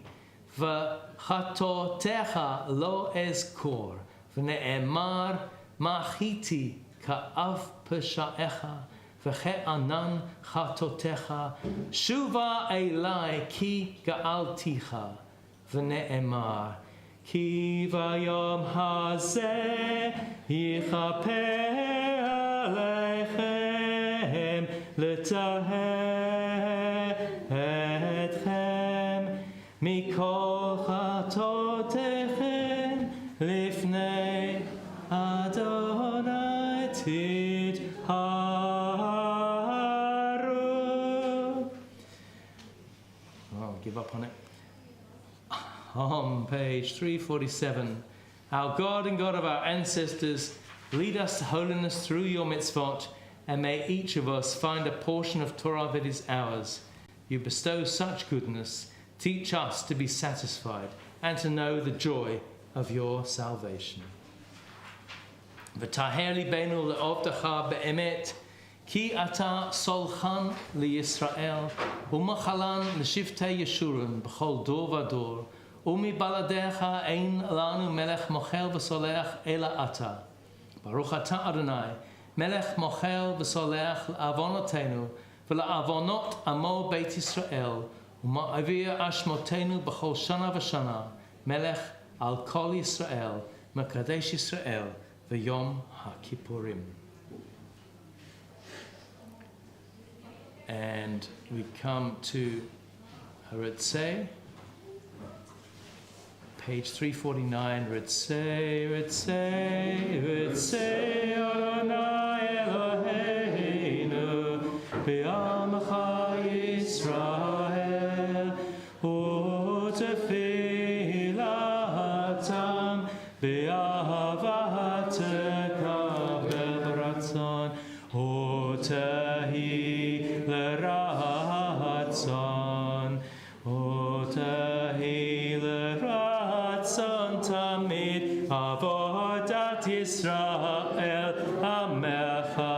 v'chatotecha lo ezkor v'ne'emar machiti ka'av pesha'echa v'che'anan chatotecha shuva elai ki ga'alticha v'ne'emar ki vayom hazeh yichaper aleichem l'taheh etchem mikol chatotechem lifnei Adonai tidharu. I'll give up on it. On page 347. Our God and God of our ancestors, lead us to holiness through your mitzvot, and may each of us find a portion of Torah that is ours. You bestow such goodness. Teach us to be satisfied and to know the joy of your salvation. V'taher libenu le'ovdecha be'emet, ki ata solchan liYisrael, u'machalan l'shiftei Yeshurun b'chol dor v'dor, u'mibaladecha ein lanu melech mochel v'solech ela ata. Baruch ata Adonai, melech mochel v'solech l'avonotenu, v'la'avonot amo Beit Yisrael, u'ma'avir ashmotenu b'chol shana v'shana, melech al kol Yisrael, mekadesh Yisrael, v'yom HaKippurim. And we come to Haritzeh, page 349. Haritzeh, Haritzeh, Haritzeh, Adonai Eloheinu, b'yamcha Yisrael, u'tefilatam b'ahavat tekabel b'ratzon, u'tehi l'ratzon, u'tehi l'ratzon tamid avodat Yisrael amecha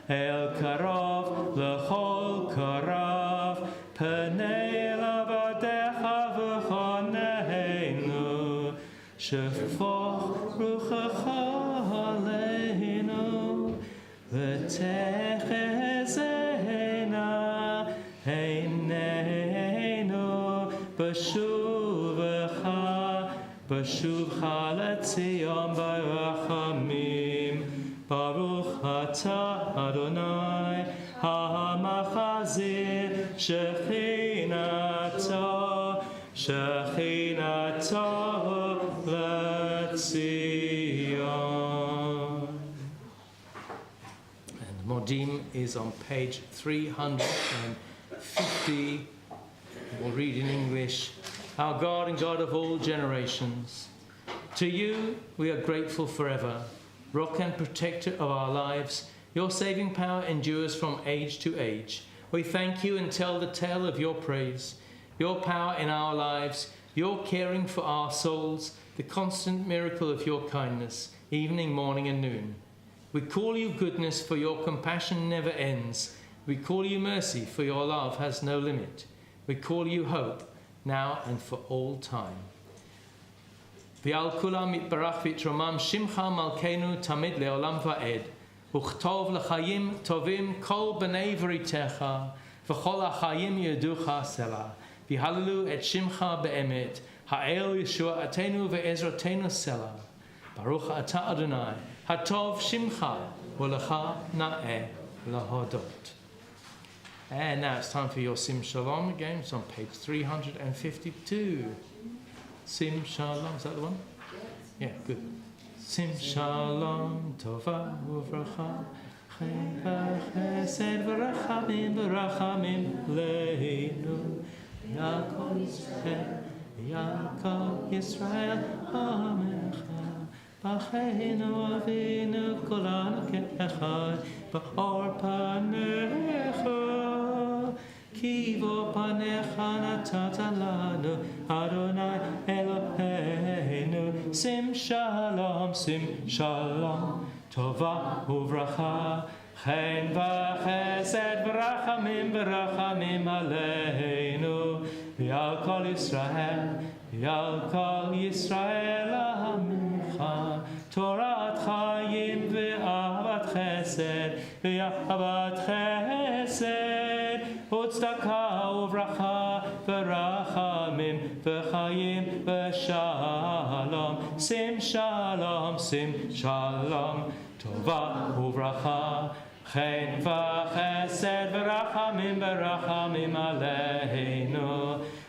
el karov l'chol karav pnei lavadecha v'choneinu shefoch ruchacha aleinu v'techezena eineinu b'shuvcha letzion b'rachamim. Baruch atah Adonai ha'machazir shechinato letzion. And Modim is on page 350. We'll read in English. Our God and God of all generations, to you we are grateful forever, rock and protector of our lives. Your saving power endures from age to age. We thank you and tell the tale of your praise, your power in our lives, your caring for our souls, the constant miracle of your kindness, evening, morning and noon. We call you goodness, for your compassion never ends. We call you mercy, for your love has no limit. We call you hope, now and for all time. V'al kulam mitbarach v'tromam shimcha malkeinu tamid leolam va'ed, uchtov l'chayim tovim kol b'nei v'ritecha, v'chol ha'chayim yeducha selah, v'halalu et shimcha be'emet, ha'el Yeshua atenu ve'ezrotenu selah. Baruch ata Adonai, hatov shimcha, v'lecha na'eh lahodot. And now it's time for your Sim Shalom again. It's on page 352. Sim Shalom, is that the one? Yeah, good. Sim Shalom, Tova Uvracha, Chen V'Chesed V'Rachamim V'Rachamim Leinu, Ya'kol Yisrael Hamecha, B'Cheinu Avinu Kolanu Ke'echad, B'Or Panecha, Kivo Panecha Natata Lanu, Adonai Eloheinu, Sim Shalom, Sim Shalom, Tova Uvracha, Chen V'Chesed V'Rachamim V'Rachamim Aleinu, V'Al Kol Yisrael Amecha, Torat Chayim V'Avat Chesed, V'Avat Chesed, Utzedaka Uvracha, V'Rachamim V'Chayim V'Shalom, Sim Shalom, Sim Shalom, Tova Uvracha, Chen V'Chesed V'Rachamim V'Rachamim Aleinu,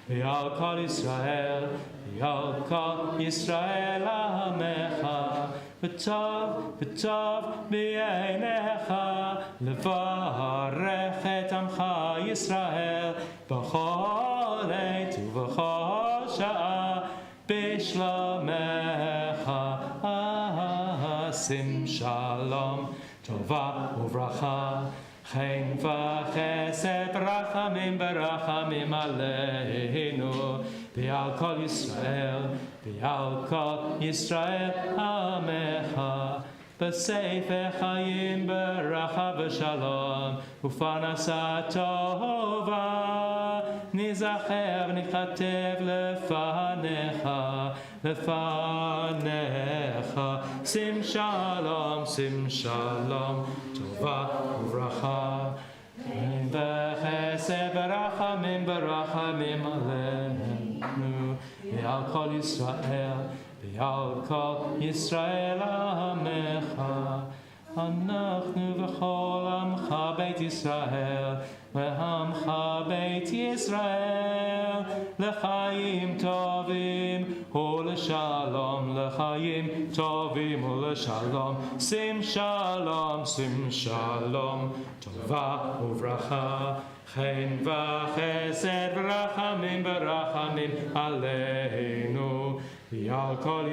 V'Al Kol Yisrael Amecha, V'tov b'einecha, Levarech et Amcha Yisrael, B'chol עת ובכל שעה בשלומך שים שלום טובה וברכה חן וחסד רחמים ברחמים עלינו ועל כל ישראל עמך בספר חיים ברכה ושלום ופרנסה טובה נזכר ונכתב לפניך שים שלום טובה וברכה וחסד ברחמים עלינו ועל כל ישראל עמך אנחנו וכל עמך בית ישראל ועמך בית ישראל לחיים טובים ולשלום לחיים טובים ולשלום שים שלום טובה וברכה חן וחסד ברחמים עלינו ועל כל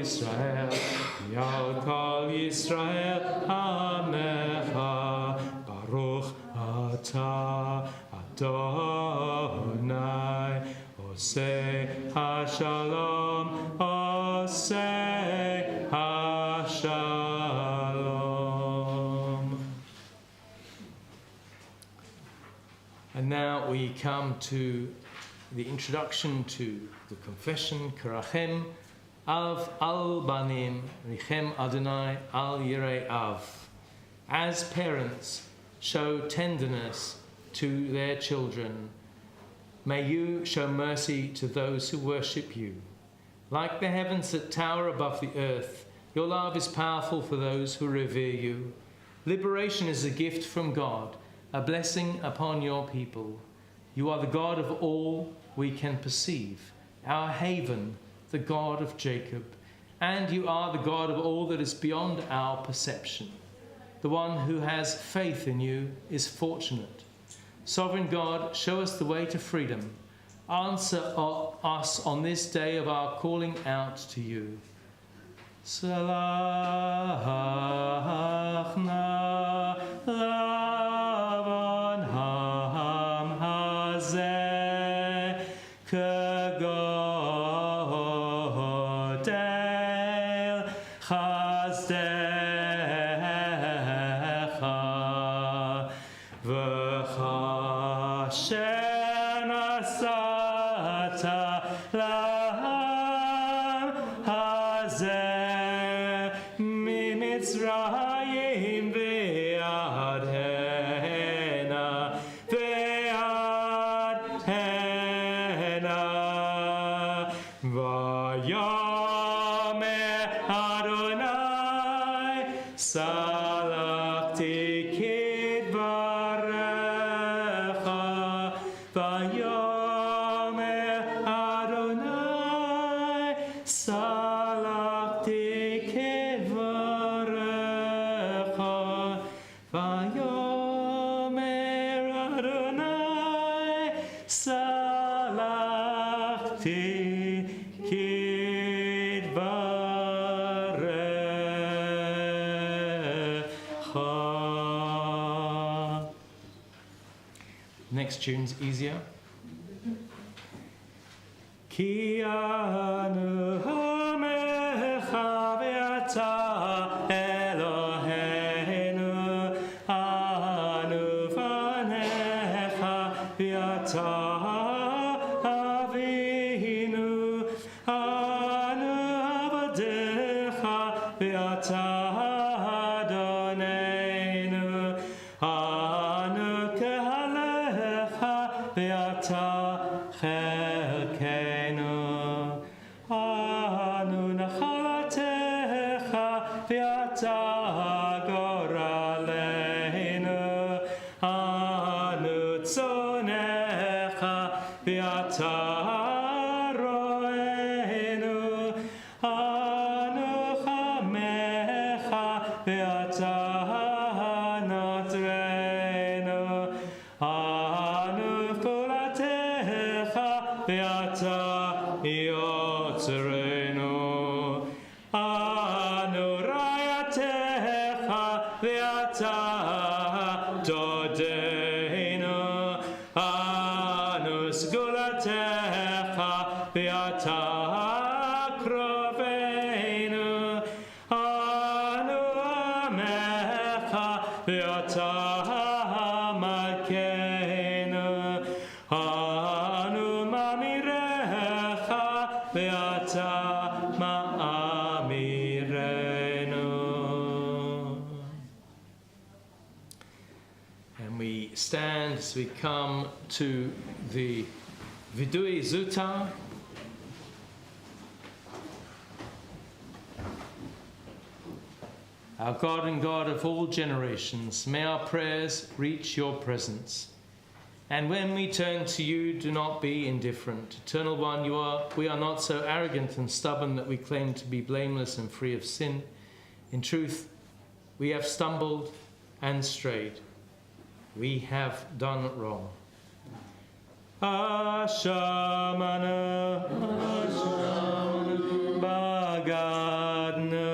ישראל עמך ברוך אתה אדוני עושה השלום And now we come to the introduction to the confession, Karachem Av al Banim, Richem Adonai al Yirei Av. As parents show tenderness to their children, may you show mercy to those who worship you. Like the heavens that tower above the earth, your love is powerful for those who revere you. Liberation is a gift from God, a blessing upon your people. You are the God of all we can perceive, our haven, the God of Jacob, and you are the God of all that is beyond our perception. The one who has faith in you is fortunate. Sovereign God, show us the way to freedom. Answer us on this day of our calling out to you. Salach na lavon ham hazeh kagodel chazdecha v'chasher nasata lahem hazeh mimitzrayim ve'ad hena vayomer Adonai salachti kidvarecha vayomer Adonai salachti kidvarecha vayomer Adonai salachti kidvarecha. Next tune's easier. Ki anu hamecha ve'ata Eloheinu anu vanecha ve'ata avinu anu avadecha ve'ata Adoneinu anu kehalecha ve'ata chelkeinu anu nachalatecha ve'ata goraleinu anu tzonecha ve'ata roeinu anu chamecha ve'ata notreinu anu kolatecha ve'ata yotzerenu. Anu rayatecha ve'ata dodeinu. Anu sgulatecha ve'ata kroveinu. Anu amecha ve'ata malkeinu. Anu mamirecha ve'ata ma'amirenu. And we stand as we come to the Vidui Zuta. Our God and God of all generations, may our prayers reach your presence. And when we turn to you, do not be indifferent. Eternal One, we are not so arrogant and stubborn that we claim to be blameless and free of sin. In truth, we have stumbled and strayed. We have done wrong. Ashamana, Ashamana, Bagadna,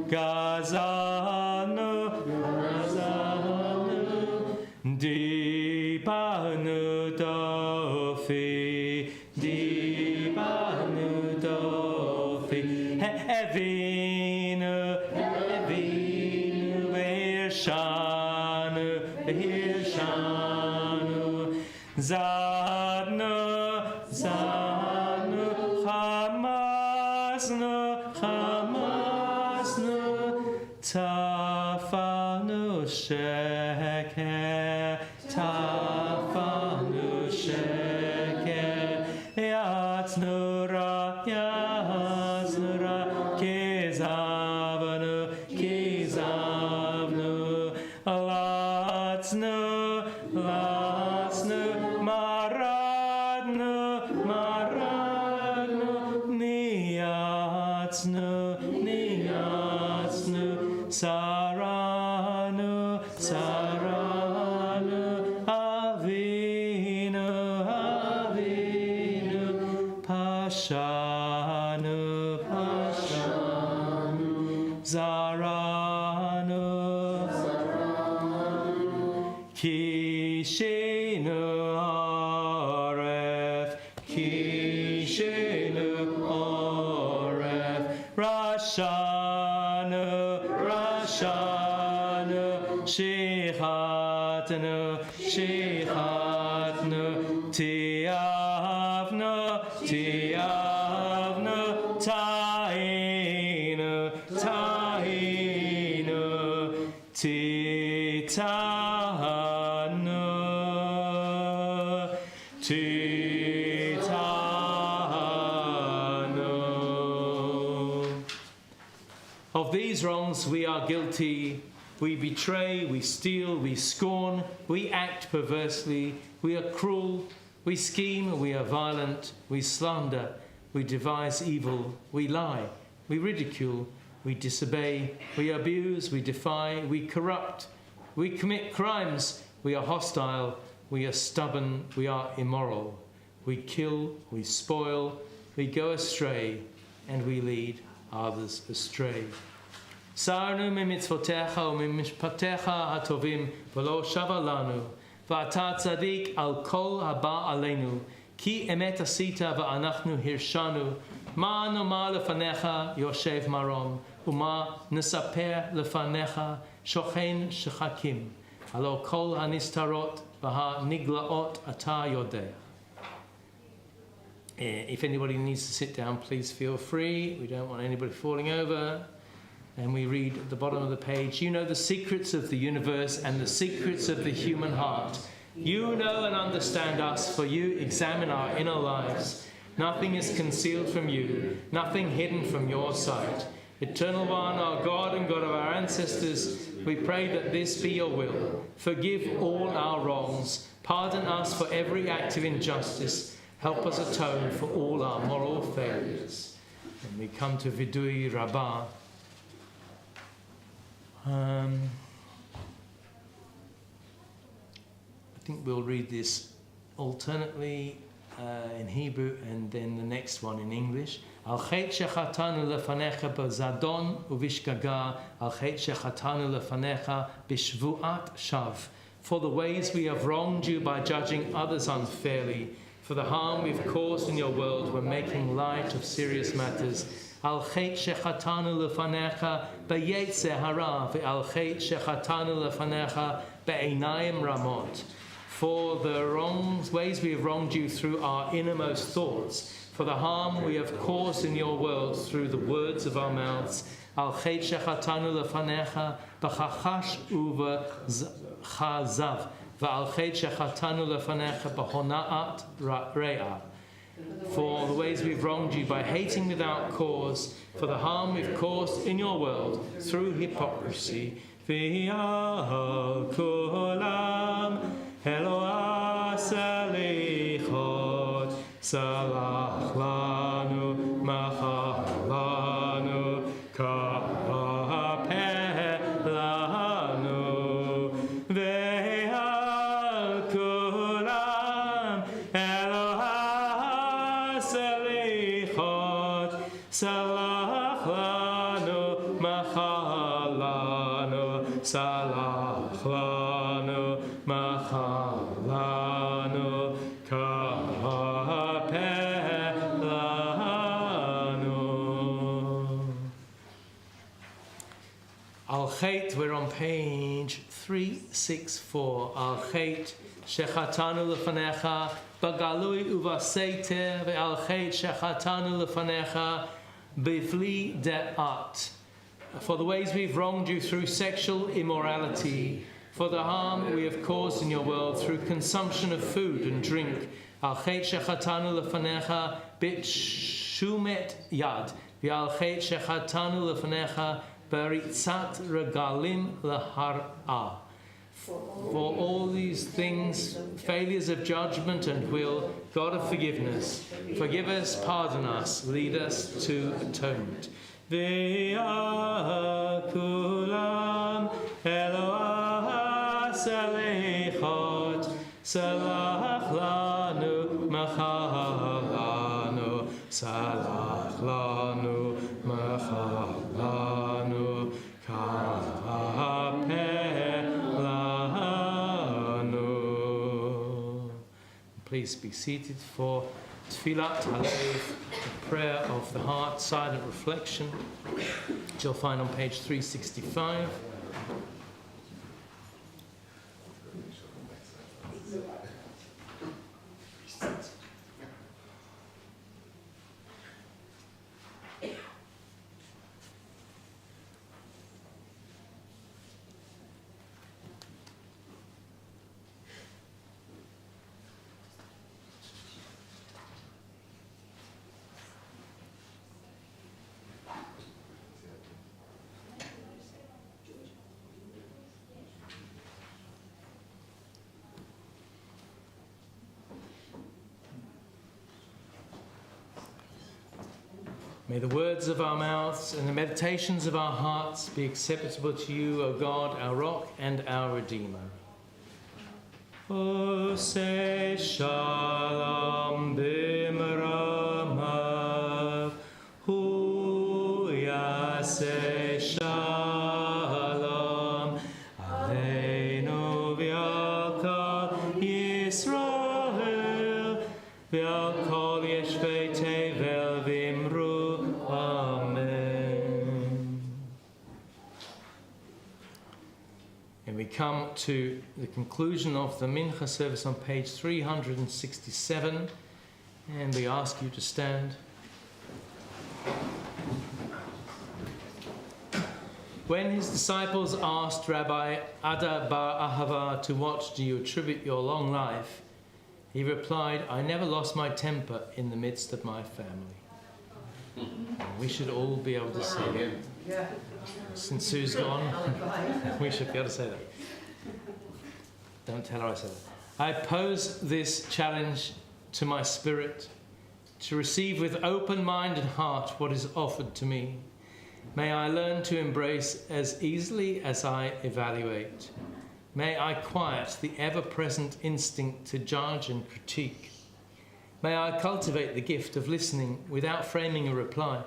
Gazana, Dipanu Dofi, Dipanu Dofi, Evinu, Evinu, Virshanu, Virshanu, Zadnu, Zadnu, Hamasnu, Hamasnu, Tafanu Sheker, Tafanu Sheker, Yatznura, Yatznura, Kizavanu, Kizavnu, Latznu, Latznu, Maradnu, Maradnu, Niyatznu, Niyatznu, Saranu, Saranu, Avinu, Avinu, Pashanu, Pashanu, Zaranu, Zaranu, Kishinu Oref, Kishinu Oref, Rashanu, Rashanu, Shechatnu, Shechatnu, Tiavnu, Tiavnu, Tainu, Tainu, Titanu, Titanu. Of these wrongs we are guilty. We betray, we steal, we scorn, we act perversely, we are cruel, we scheme, we are violent, we slander, we devise evil, we lie, we ridicule, we disobey, we abuse, we defy, we corrupt, we commit crimes, we are hostile, we are stubborn, we are immoral, we kill, we spoil, we go astray, and we lead others astray. Sarnu mimitzvotecha umimishpatecha hatovim v'lo shava lanu v'ata tzadik al kol haba aleinu ki emet asita v'anachnu hirshanu ma noma lefanecha yoshev marom uma nesaper lefanecha shochen shechakim alo kol hanistarot v'ha niglaot ata yodeh. If anybody needs to sit down, please feel free. We don't want anybody falling over. And we read at the bottom of the page, you know the secrets of the universe and the secrets of the human heart. You know and understand us, for you examine our inner lives. Nothing is concealed from you, nothing hidden from your sight. Eternal One, our God and God of our ancestors, we pray that this be your will. Forgive all our wrongs. Pardon us for every act of injustice. Help us atone for all our moral failures. And we come to Vidui Rabbah. I think we'll read this alternately in Hebrew and then the next one in English. Al chet shechatanu lefanecha b'zadon uvishgaga, al chet shechatanu lefanecha b'shvuat shav. For the ways we have wronged you by judging others unfairly, for the harm we've caused in your world when making light of serious matters. Al chet shechatanu lefanecha b'yetzer hara, ve'al chet shechatanu lefanecha be'einayim ramot. For the ways we have wronged you through our innermost thoughts, for the harm we have caused in your world through the words of our mouths. Al chet shechatanu lefanecha b'chachash uvechazav, v'al chet shechatanu lefanecha b'hona'at re'ah. For the ways we've wronged you by hating without cause, for the harm we've caused in your world through hypocrisy. V'yal kulam Eloah salichot, salach lanu, machal lanu, kapeh lanu, ve'al kulam Eloah salichot, salach lanu, machal lanu, salach lanu, Machalanu kapelanu. Al chet, we're on page 364. Al chet shechatanu lefanecha bagalui uvaseiter ve'al chet shechatanu lefanecha bivli de'at. For the ways we've wronged you through sexual immorality, for the harm we have caused in your world through consumption of food and drink. Al chet shechatanu lefanecha b'shumet yad, v'al chet shechatanu lefanecha b'ritzat regalim lehar'ah. For all these things, failures of judgment and will, God of forgiveness, forgive us, pardon us, lead us to atonement. Ve'al kulam Eloah salichot, salach lanu, machal lanu, salach lanu, machal lanu, kapeh lanu. Please be seated for Tfilat Halev, the prayer of the heart, silent reflection, which you'll find on page 365. May the words of our mouths and the meditations of our hearts be acceptable to you, O God, our rock and our Redeemer. Oseh shalom b'meramav, hu yaseh shalom aleinu v'al kol Yisrael v'al kol yeshvei tevel v'imru. And we come to the conclusion of the Mincha service on page 367, and we ask you to stand. When his disciples asked Rabbi Ada bar Ahava, to what do you attribute your long life, he replied, I never lost my temper in the midst of my family. We should all be able to say that. Yeah. Since Sue's gone, we should be able to say that. Don't tell her I said that. I pose this challenge to my spirit, to receive with open mind and heart what is offered to me. May I learn to embrace as easily as I evaluate. May I quiet the ever-present instinct to judge and critique. May I cultivate the gift of listening without framing a reply.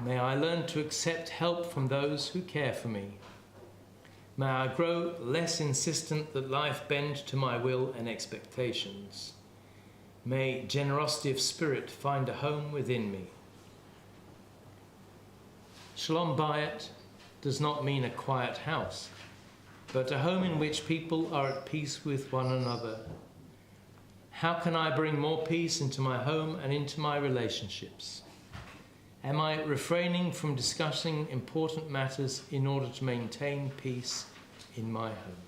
May I learn to accept help from those who care for me. May I grow less insistent that life bend to my will and expectations. May generosity of spirit find a home within me. Shalom Bayit does not mean a quiet house, but a home in which people are at peace with one another. How can I bring more peace into my home and into my relationships? Am I refraining from discussing important matters in order to maintain peace in my home?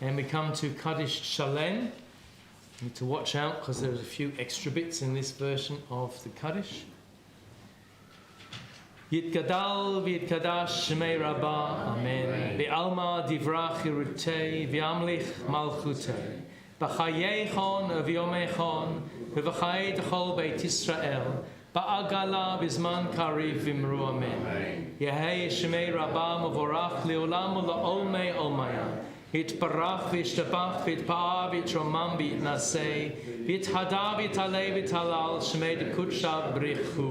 And we come to Kaddish Shalem. You need to watch out because there's a few extra bits in this version of the Kaddish. Yitgadal v'yitkadash shmei Rabbah, Amen. Be'alma divrach yirutei v'yamlich malchutei. B'chayeichon v'yomeichon v'v'chayei d'chol Beit Yisrael. Ba'agala v'zman kariv v'imru Amen. Yehei shmei Rabbah mevorach le'olam u'la'olmei olmaya. Yitbarach v'yishtabach v'yitpa'ah v'yitromam v'yitnasei. V'yithada v'yitalei v'yitalal shmei d'kutshav b'richu.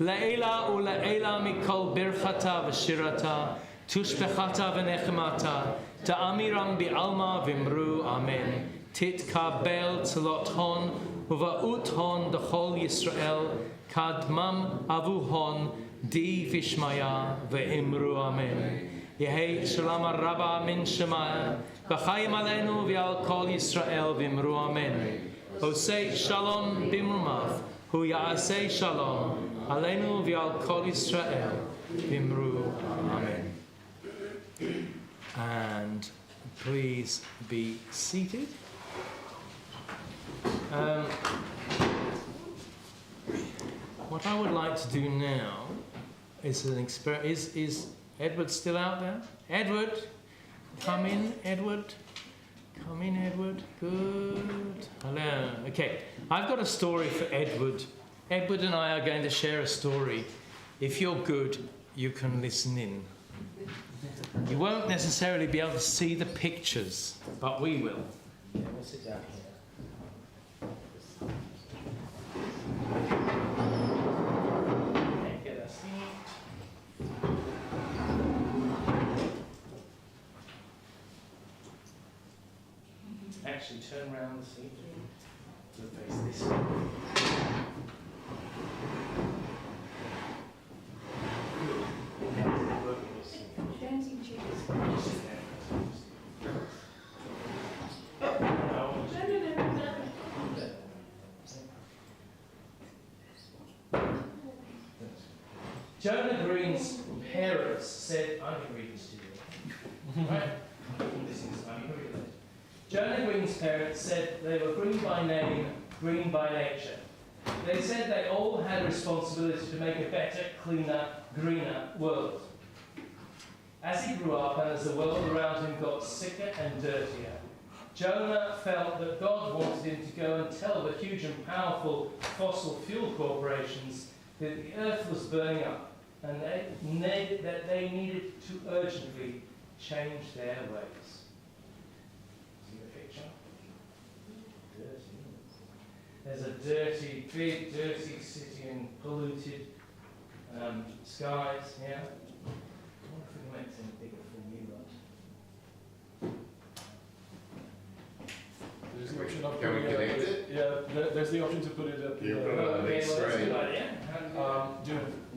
Le'ela u'le'ela mikol birchata v'shirata, tushbechata v'nechemata, ta'amiram bi'alma v'imru, Amen. Titkabel tzlot hon, uva'ut hon d'chol Yisrael, kadmam avu hon, di v'ishmaya v'imru, Amen. Yehei shalom araba min shemaya, v'chayim aleinu v'al kol Yisrael v'imru, Amen. Osei shalom bimrumav, hu ya'asei shalom, Aleinu v'al kol Yisrael v'imru, Amen. And please be seated. What I would like to do now is an experiment. Is Edward still out there? Edward, come in, Edward. Come in, Edward. Good. Hello. Okay, I've got a story for Edward. Edward and I are going to share a story. If you're good, you can listen in. You won't necessarily be able to see the pictures, but we will. Yeah, we'll sit down here. Okay, get a seat. Actually, turn around the seat to face this way. Jonah Green's parents said, I can read this to you. Right? Jonah Green's parents said they were green by name, green by nature. They said they all had responsibility to make a better, cleaner, greener world. As he grew up and as the world around him got sicker and dirtier, Jonah felt that God wanted him to go and tell the huge and powerful fossil fuel corporations that the earth was burning up and that they needed to urgently change their ways. See the picture? Dirty. There's a dirty, big, dirty city and polluted skies, yeah? I wonder if we can make something bigger for you lot. There's the option of Can we connect it? Yeah, there's the option to put it at the... You put it on the big screen. Do you want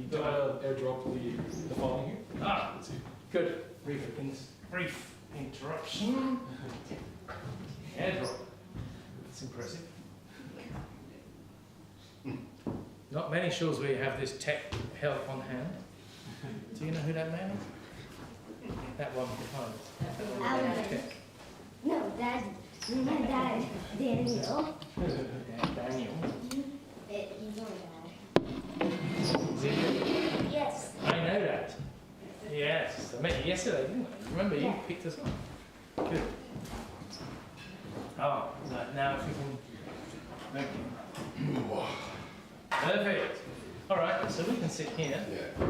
to airdrop the file here? Ah, good. Brief interruption. Airdrop. That's impressive. Not many shows where you have this tech help on hand. Do you know who that man is? That one behind. No, Dad. My dad, Daniel. Daniel. He's my dad. Yes. I know that. Yes. I met you yesterday, didn't I? Remember, you picked us up. Good. Oh, now if we can... Perfect. All right, so we can sit here. Yeah.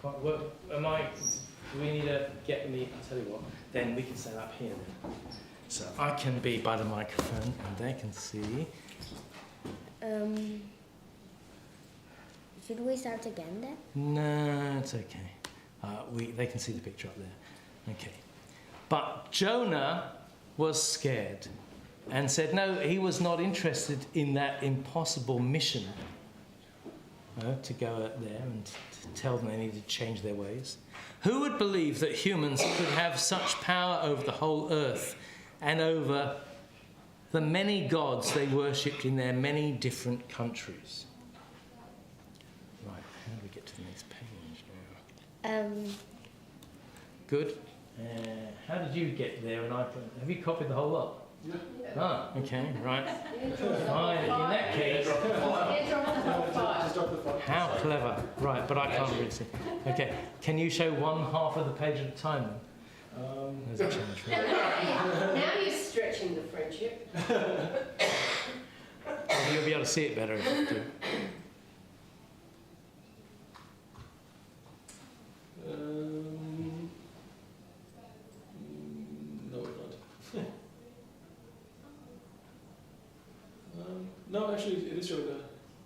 Well, do we need to get me? I'll tell you what. Then we can stand up here. Then. So I can be by the microphone, and they can see. Should we start again then? No, it's okay. They can see the picture up there. Okay. But Jonah was scared and said no, he was not interested in that impossible mission to go out there and to tell them they needed to change their ways. Who would believe that humans could have such power over the whole earth and over the many gods they worshipped in their many different countries? Right, how do we get to the next page now? Good. How did you get there? And have you copied the whole lot? Yeah. Ah, okay, right. Fine. In that case, how clever. Right, but I can't really see. Okay, can you show one half of the page at a time? There's a change. Now you're stretching the friendship. Well, you'll be able to see it better if you do. No, we're not. No, actually, it is showing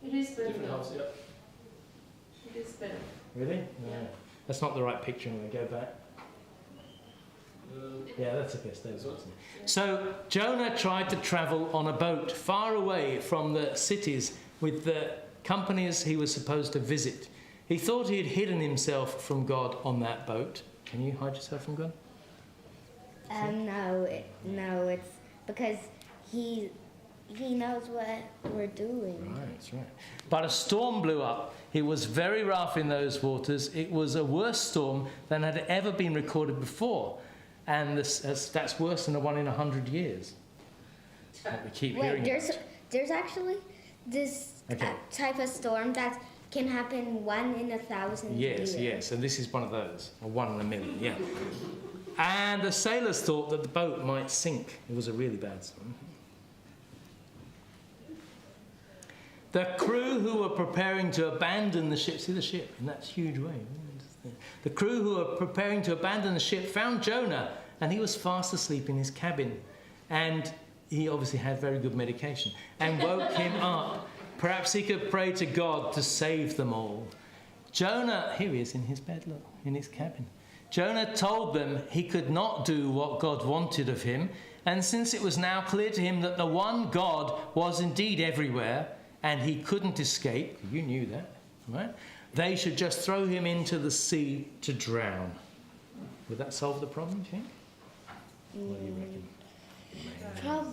It is better. different house, yeah. It is better. Really? No. That's not the right picture anyway. Go back. Yeah, that's the best. So Jonah tried to travel on a boat far away from the cities with the companies he was supposed to visit. He thought he had hidden himself from God on that boat. Can you hide yourself from God? No, it's because he knows what we're doing. Right, that's right. But a storm blew up. It was very rough in those waters. It was a worse storm than had ever been recorded before. And that's worse than the one in 100 years. We keep hearing there's actually this type of storm that can happen 1 in 1,000 years. Yes, and this is one of those, or 1 in a million, yeah. And the sailors thought that the boat might sink. It was a really bad storm. The crew who were preparing to abandon the ship, see the ship in that huge wave. The crew who were preparing to abandon the ship found Jonah, and he was fast asleep in his cabin. And he obviously had very good medication, and woke him up. Perhaps he could pray to God to save them all. Jonah, here he is in his bed, look, in his cabin. Jonah told them he could not do what God wanted of him, and since it was now clear to him that the one God was indeed everywhere, and he couldn't escape, you knew that, right? They should just throw him into the sea to drown. Would that solve the problem, do you think? What do you reckon?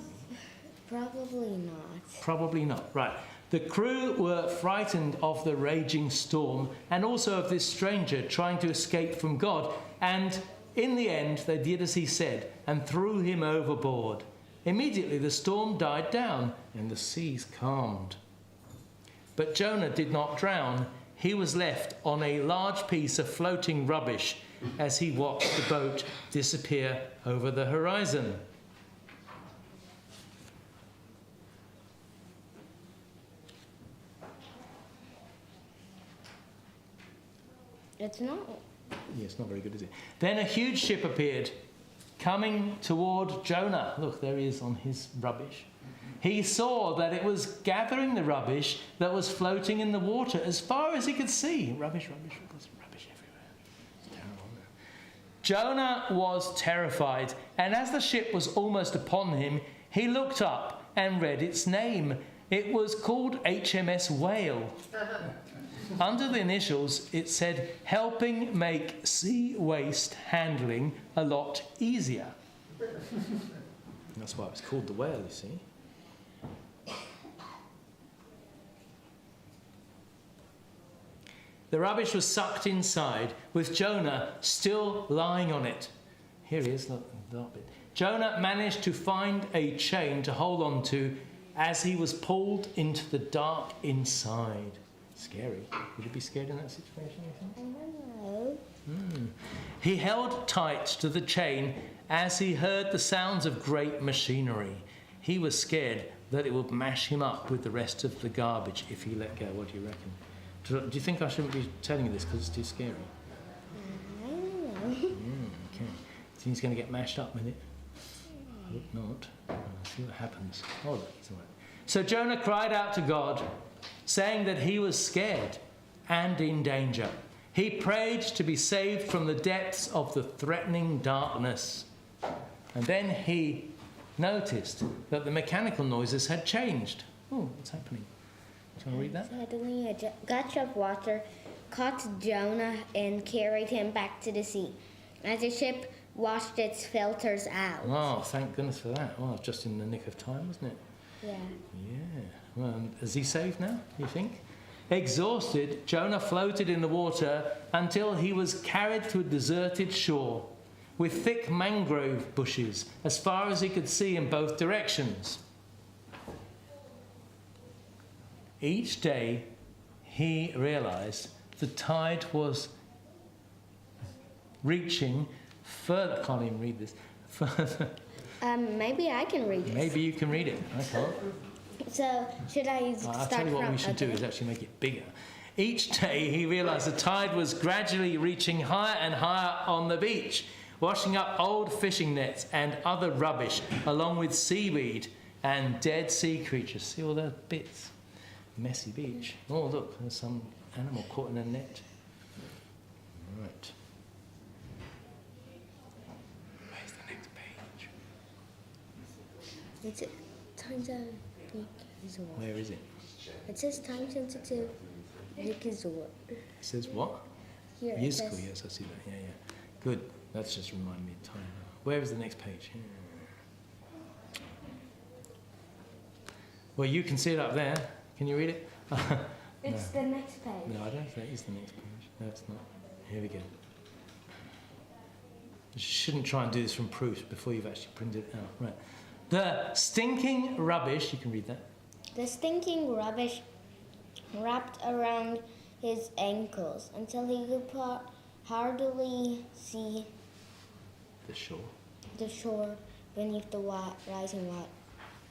Probably not. Probably not, right. The crew were frightened of the raging storm and also of this stranger trying to escape from God. And in the end, they did as he said and threw him overboard. Immediately, the storm died down and the seas calmed. But Jonah did not drown. He was left on a large piece of floating rubbish as he watched the boat disappear over the horizon. It's not. Yeah, it's not very good, is it? Then a huge ship appeared, coming toward Jonah. Look, there he is on his rubbish. He saw that it was gathering the rubbish that was floating in the water as far as he could see. Rubbish everywhere. It's terrible, isn't it? Jonah was terrified, and as the ship was almost upon him, he looked up and read its name. It was called HMS Whale. Under the initials, it said, helping make sea waste handling a lot easier. That's why it was called the Whale, you see. The rubbish was sucked inside, with Jonah still lying on it. Here he is, look, that bit. Jonah managed to find a chain to hold on to as he was pulled into the dark inside. Scary. Would you be scared in that situation, you think? I don't know. He held tight to the chain as he heard the sounds of great machinery. He was scared that it would mash him up with the rest of the garbage if he let go. What do you reckon? Do you think I shouldn't be telling you this because it's too scary? Okay. So he's going to get mashed up with it. I hope not. I'll see what happens. Oh, look, it's all right. So Jonah cried out to God, saying that he was scared and in danger. He prayed to be saved from the depths of the threatening darkness. And then he noticed that the mechanical noises had changed. Oh, what's happening? Do you want to read that? Suddenly a gush of water caught Jonah and carried him back to the sea, as the ship washed its filters out. Oh, thank goodness for that. Well, just in the nick of time, wasn't it? Yeah. Yeah. Well, is he saved now, you think? Exhausted, Jonah floated in the water until he was carried to a deserted shore with thick mangrove bushes as far as he could see in both directions. Each day, he realized the tide was reaching further. I can't even read this. Further. Maybe I can read this. Maybe you can read it. I can't. So, should I start I'll tell you what from... we should do is actually make it bigger. Each day he realised the tide was gradually reaching higher and higher on the beach, washing up old fishing nets and other rubbish, along with seaweed and dead sea creatures. See all those bits? Messy beach. Oh, look, there's some animal caught in a net. Right. Where's the next page? It's time sensitive. Where is it? It says time sensitive. Yizko. It says what? Here. It Yizko, says, yes, I see that. Yeah. Good. That's just reminding me of time. Where is the next page? Well, you can see it up there. Can you read it? It's the next page. No, I don't think it is the next page. No, it's not. Here we go. You shouldn't try and do this from proofs before you've actually printed it out. Right. The stinking rubbish, you can read that. The stinking rubbish wrapped around his ankles until he could hardly see The shore. the shore beneath the rising water.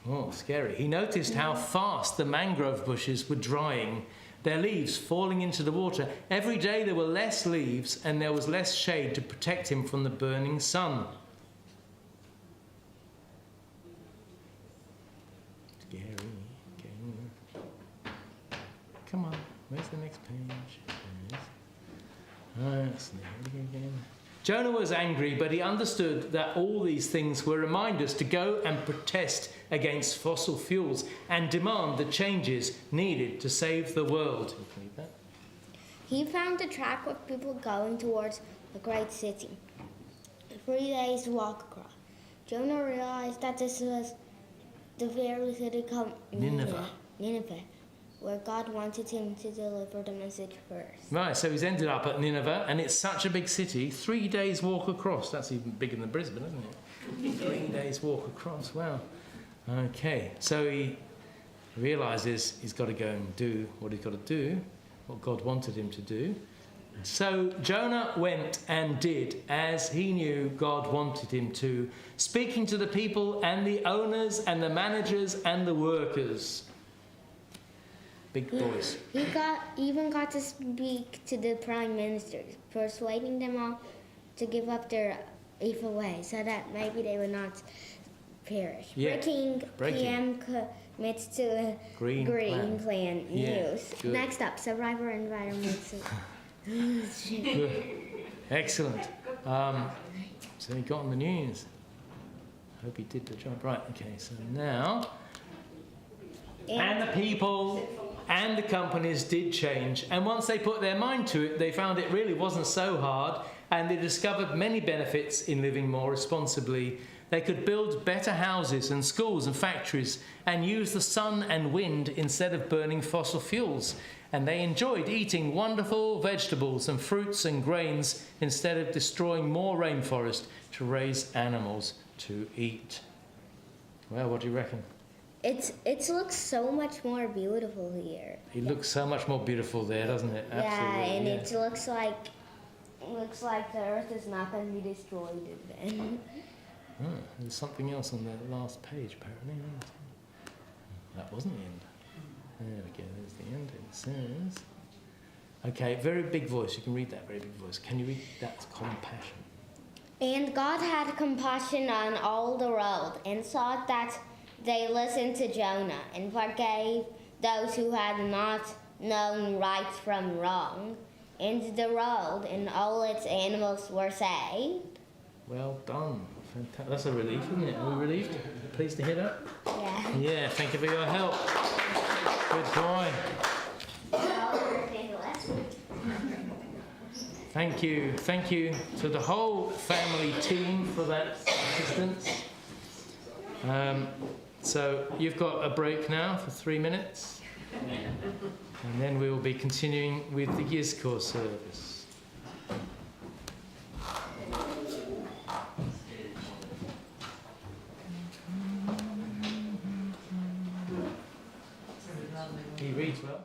Oh, scary. He noticed how fast the mangrove bushes were drying, their leaves falling into the water. Every day there were less leaves and there was less shade to protect him from the burning sun. Scary. Come on, where's the next page? There again. Jonah was angry, but he understood that all these things were reminders to go and protest against fossil fuels and demand the changes needed to save the world. You can read that. He found a track of people going towards the great city. 3 days walk across. Jonah realized that this was the very city called Nineveh, where God wanted him to deliver the message first. Right, so he's ended up at Nineveh, and it's such a big city. 3 days walk across. That's even bigger than Brisbane, isn't it? 3 days walk across. Wow. Okay, so he realises he's got to go and do what he's got to do, what God wanted him to do. So Jonah went and did as he knew God wanted him to, speaking to the people and the owners and the managers and the workers. Big boys. He even got to speak to the prime ministers, persuading them all to give up their evil ways so that maybe they would not perish. Yeah. Breaking PM commits to a green plan news. Good. Next up, Survivor Environmental. Good. Excellent. So he got on the news. I hope he did the job. Right, okay, so now... And the people and the companies did change. And once they put their mind to it, they found it really wasn't so hard. And they discovered many benefits in living more responsibly. They could build better houses and schools and factories and use the sun and wind instead of burning fossil fuels. And they enjoyed eating wonderful vegetables and fruits and grains instead of destroying more rainforest to raise animals to eat. Well, what do you reckon? It looks so much more beautiful here. It looks so much more beautiful there, doesn't it? Absolutely, yeah, and it looks like the Earth is not going to be destroyed then. There's something else on the last page, apparently. That wasn't the end. There we go, there's the end. It says... Okay, very big voice. You can read that very big voice. Can you read that? Compassion. And God had compassion on all the world, and saw that they listened to Jonah, and forgave those who had not known right from wrong. And the world and all its animals were saved. Well done. Fantastic. That's a relief, isn't it? Are we relieved? Pleased to hear that? Yeah. Yeah, thank you for your help. Good boy. Thank you. Thank you to the whole family team for that assistance. So you've got a break now for 3 minutes. And then we will be continuing with the Yizko service. He reads well.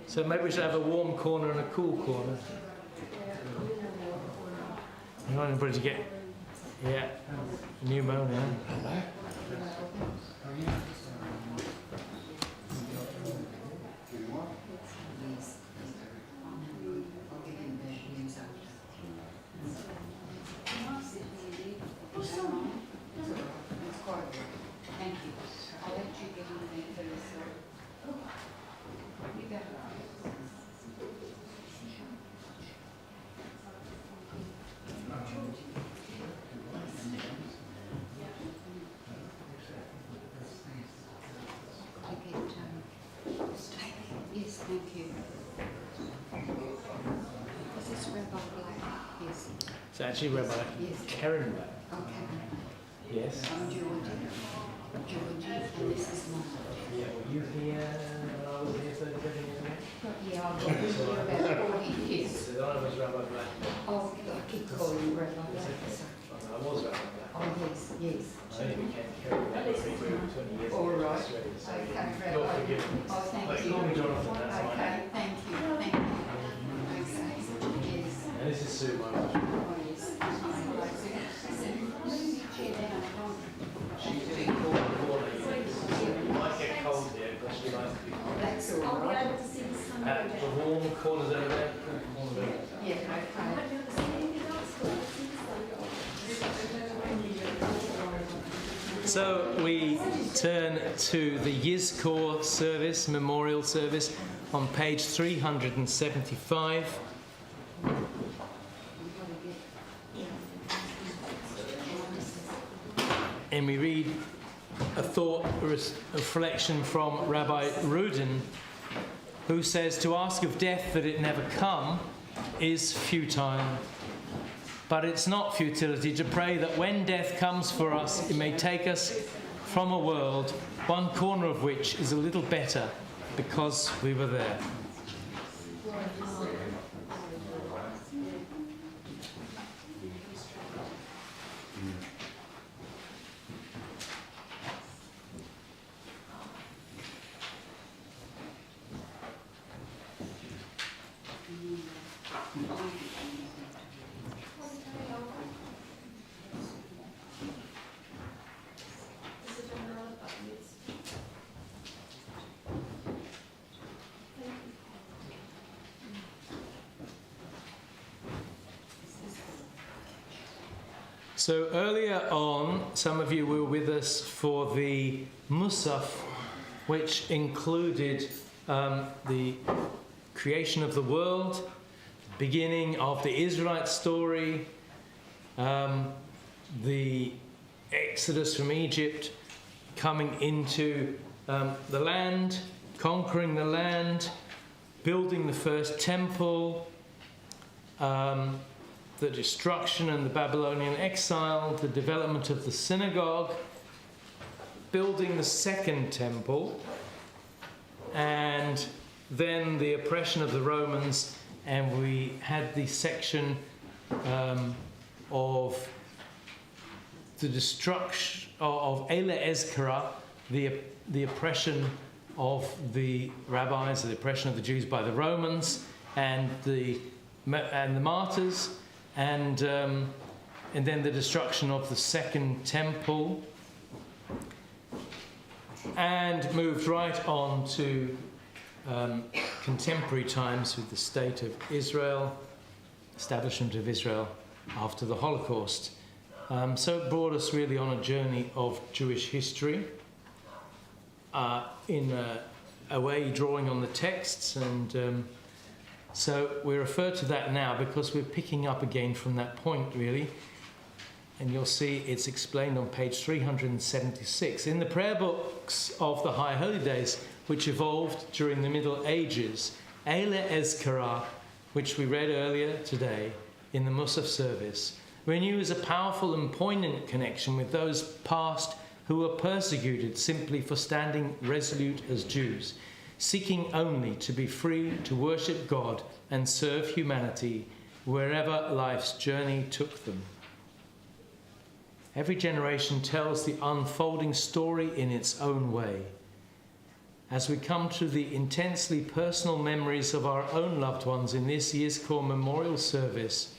So maybe we should have a warm corner and a cool corner. You want everybody to get, pneumonia. Thank you. I'll let you get in there first. You got it. Yes, thank you. This is Rabbi Black. Yes. It's actually Rabbi Karen Black. Okay. Yes. I'm Georgie. And this is Mom. Yeah, were you here when I was here 37 years ago? Yeah, I've been here about 40 years. So I was Rabbi Black. Oh, I keep calling you Rabbi Black. I was Rabbi Black. Oh, yes, yes. I only became Karen Black 20 years ago. All right. Australia, so Okay, you're Rabbi. forgiven. Oh, thank Like, you. call me Jonathan, that's my Okay, name. thank you. Thank you. Okay, yes. And this is Sue, my wife. Oh, yes. She's in cold water. You might get cold here because she likes to be cold. That's all I'll be right. able to see the sun. The warm corners over there, cool corners over there. Yeah, okay. So we turn to the Yizko service, memorial service, on page 375. And we read a thought, a reflection from Rabbi Rudin, who says, to ask of death that it never come is futile. But it's not futility to pray that when death comes for us, it may take us from a world, one corner of which is a little better because we were there. So earlier on, some of you were with us for the Musaf, which included the creation of the world, beginning of the Israelite story, the Exodus from Egypt, coming into the land, conquering the land, building the first temple, the destruction and the Babylonian exile, the development of the synagogue, building the second temple, and then the oppression of the Romans, and we had the section of the destruction of Ele Ezkara, the oppression of the rabbis, the oppression of the Jews by the Romans, and the martyrs, and then the destruction of the second temple, and moved right on to contemporary times with the state of Israel, establishment of Israel after the Holocaust. So it brought us really on a journey of Jewish history, in a way drawing on the texts, and so we refer to that now because we're picking up again from that point, really. And you'll see it's explained on page 376. In the prayer books of the High Holy Days, which evolved during the Middle Ages, Ele Ezkara, which we read earlier today in the Musaf service, renews a powerful and poignant connection with those past who were persecuted simply for standing resolute as Jews, seeking only to be free to worship God and serve humanity wherever life's journey took them. Every generation tells the unfolding story in its own way. As we come to the intensely personal memories of our own loved ones in this Yizko memorial service,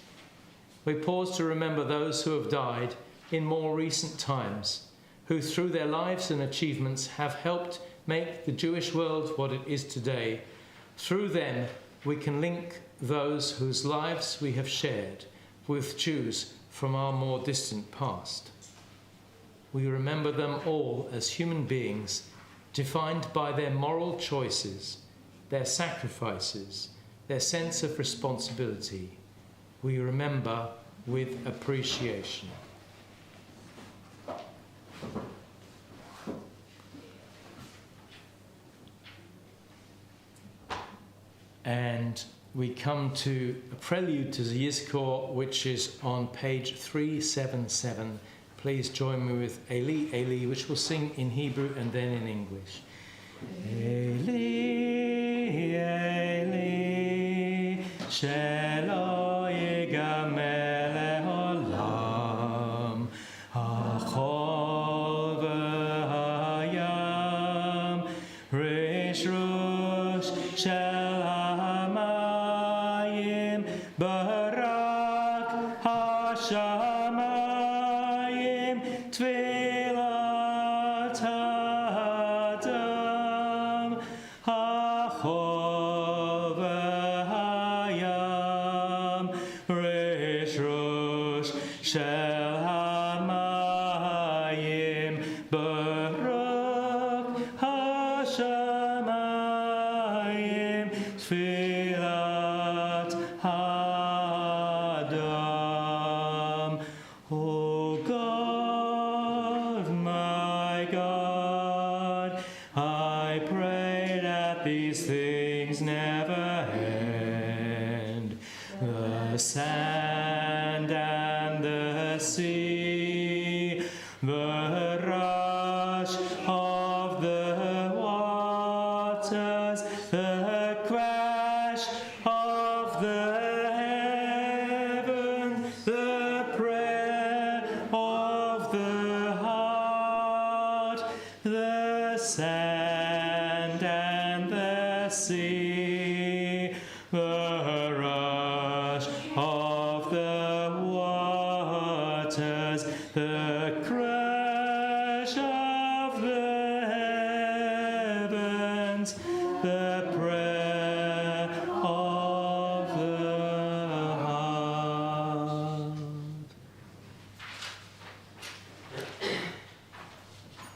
we pause to remember those who have died in more recent times, who through their lives and achievements have helped make the Jewish world what it is today. Through them, we can link those whose lives we have shared with Jews from our more distant past. We remember them all as human beings, defined by their moral choices, their sacrifices, their sense of responsibility. We remember with appreciation. And we come to a prelude to the Yizko, which is on page 377. Please join me with Eli, Eli, which we'll sing in Hebrew and then in English. Eli, Eli, shelo yigamer le'olam, hachol v'hayam, rish rush shel hamayim, barak hashamayim, tfilat ha'adam, hachol v'hayam, rish rush shel hamayim, barak hashamayim, tfilat ha'adam. O God, my God, I pray that these things never end. The sand and the sea, the rush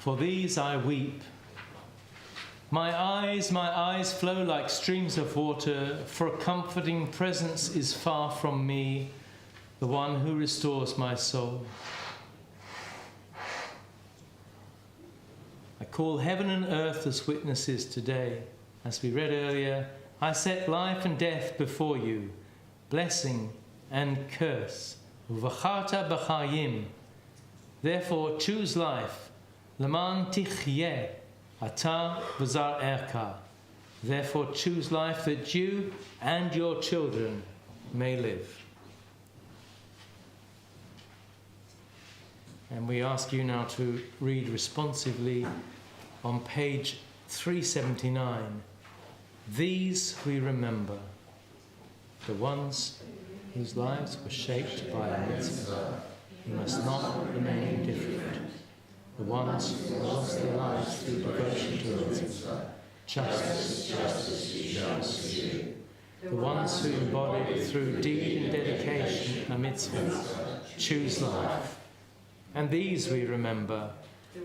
For these I weep. My eyes flow like streams of water, for a comforting presence is far from me, the one who restores my soul. I call heaven and earth as witnesses today. As we read earlier, I set life and death before you, blessing and curse. Uvacharta b'chayim. Therefore choose life. Leman tichyeh, ata v'zar erka. Therefore choose life that you and your children may live. And we ask you now to read responsively on page 379. These we remember, the ones whose lives were shaped by a mitzvah. You must not remain indifferent. The ones who lost their lives through devotion to a mitzvah. Justice. The ones who embodied through deed and dedication a mitzvah. Choose life. And these we remember,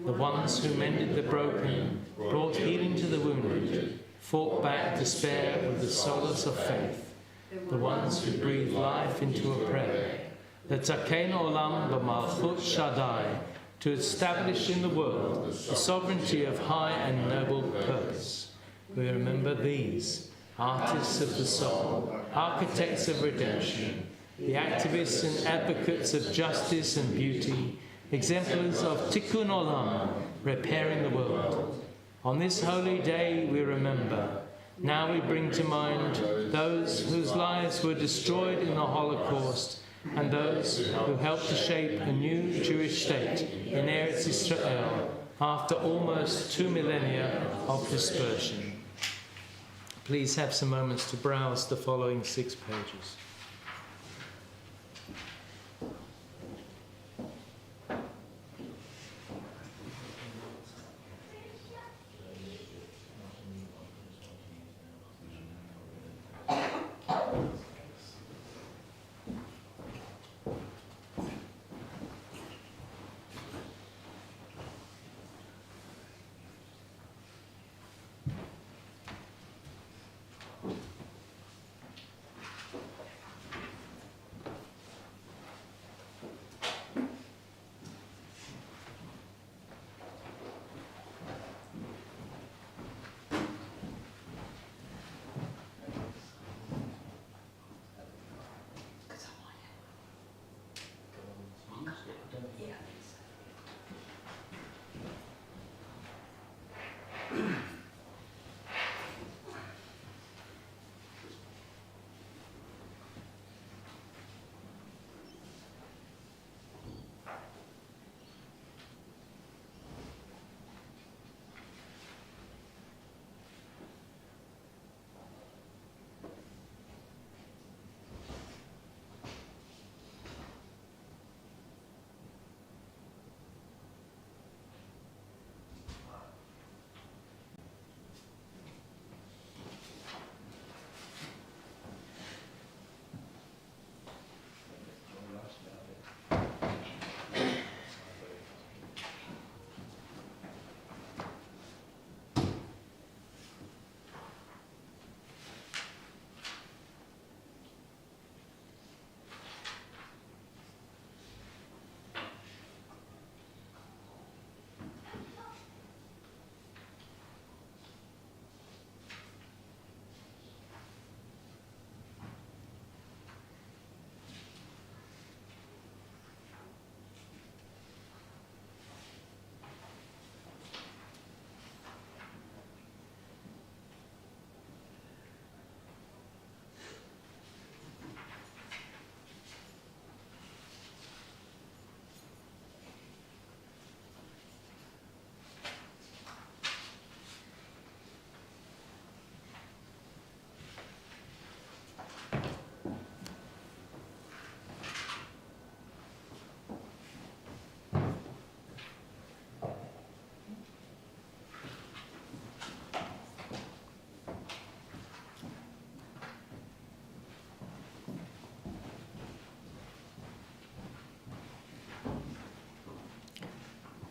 the ones who mended the broken, brought healing to the wounded, fought back despair with the solace of faith, the ones who breathed life into a prayer, the Taken Olam b'malchut Shaddai, to establish in the world the sovereignty of high and noble purpose. We remember these, artists of the soul, architects of redemption, the activists and advocates of justice and beauty, exemplars of Tikkun Olam, repairing the world. On this holy day we remember. Now we bring to mind those whose lives were destroyed in the Holocaust and those who helped to shape a new Jewish state in Eretz Israel after almost 2 millennia of dispersion. Please have some moments to browse the following 6 pages.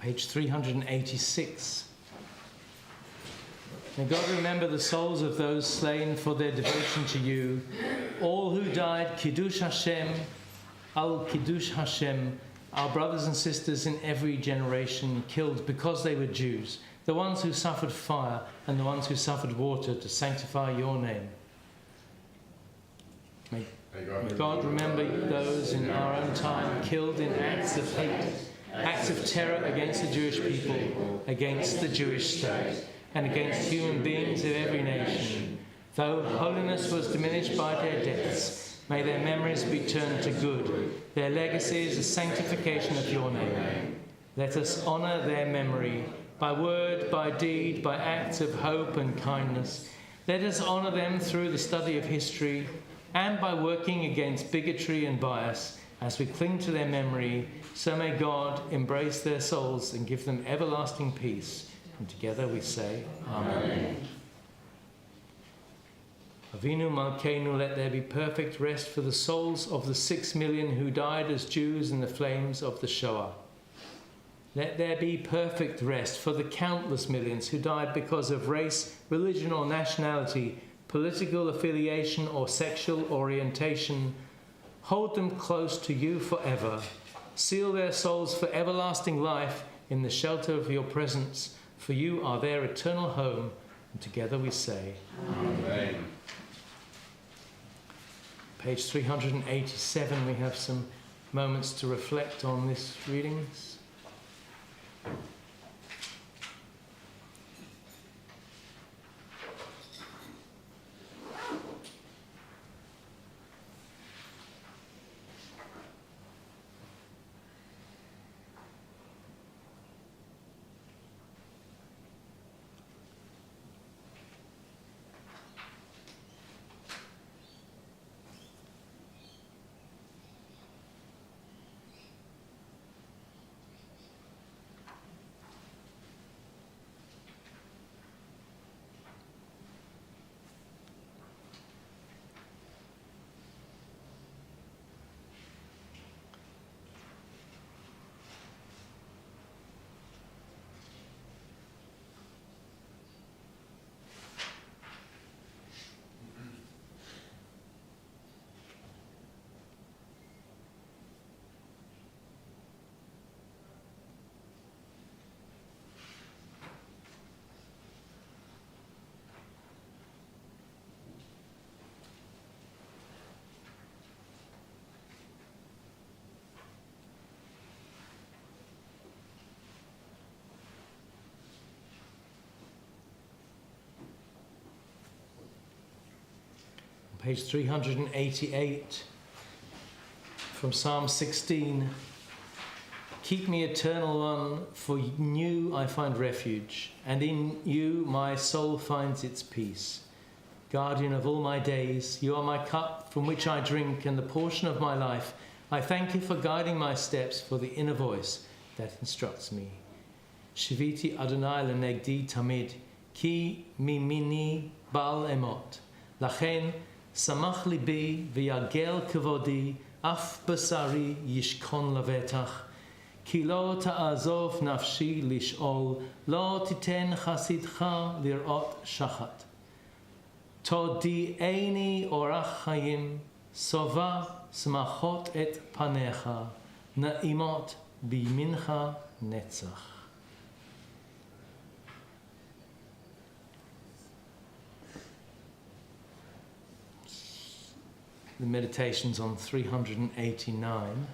Page 386. May God remember the souls of those slain for their devotion to you, all who died Kiddush Hashem, Al Kiddush Hashem, our brothers and sisters in every generation killed because they were Jews, the ones who suffered fire and the ones who suffered water to sanctify your name. May God remember those in our own time killed in acts of hate, acts of terror against the Jewish people, against the Jewish state, and against human beings of every nation. Though holiness was diminished by their deaths, may their memories be turned to good. Their legacy is the sanctification of your name. Let us honour their memory by word, by deed, by acts of hope and kindness. Let us honour them through the study of history and by working against bigotry and bias as we cling to their memory. So may God embrace their souls and give them everlasting peace. And together we say, Amen. Avinu Malkeinu, let there be perfect rest for the souls of the 6 million who died as Jews in the flames of the Shoah. Let there be perfect rest for the countless millions who died because of race, religion or nationality, political affiliation or sexual orientation. Hold them close to you forever. Seal their souls for everlasting life in the shelter of your presence, for you are their eternal home. And together we say, Amen. Page 387, we have some moments to reflect on this readings. Page 388 from Psalm 16. Keep me, Eternal One, for in you I find refuge, and in you my soul finds its peace. Guardian of all my days, you are my cup from which I drink, and the portion of my life. I thank you for guiding my steps, for the inner voice that instructs me. Shiviti Adonai lenegdi tamid, ki mimini bal emot. Lachen samach libi v'yagel kavodi, af basari yishkon levetach. Ki lo ta'azov nafshi lish'ol, lo titen chasidcha lir'ot shachat. Todi'eni orach chayim, sova smachot et panecha, na'imot bimincha netzach. The meditations on 389.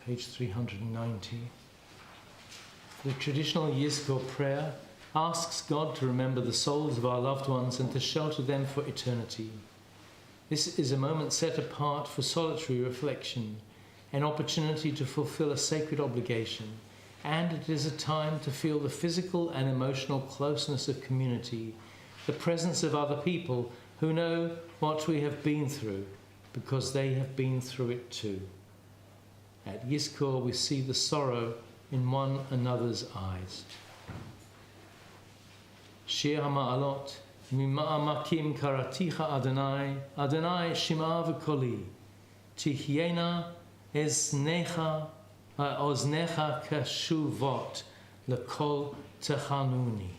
page 390. The traditional Yizko prayer asks God to remember the souls of our loved ones and to shelter them for eternity. This is a moment set apart for solitary reflection, an opportunity to fulfill a sacred obligation, and it is a time to feel the physical and emotional closeness of community, the presence of other people who know what we have been through, because they have been through it too. At Yizko we see the sorrow in one another's eyes. Shir HaMa'alot, Mima'amakim karaticha Adonai, Adonai shima v'koli, Tihyena oznecha kashuvot, L'kol techanuni.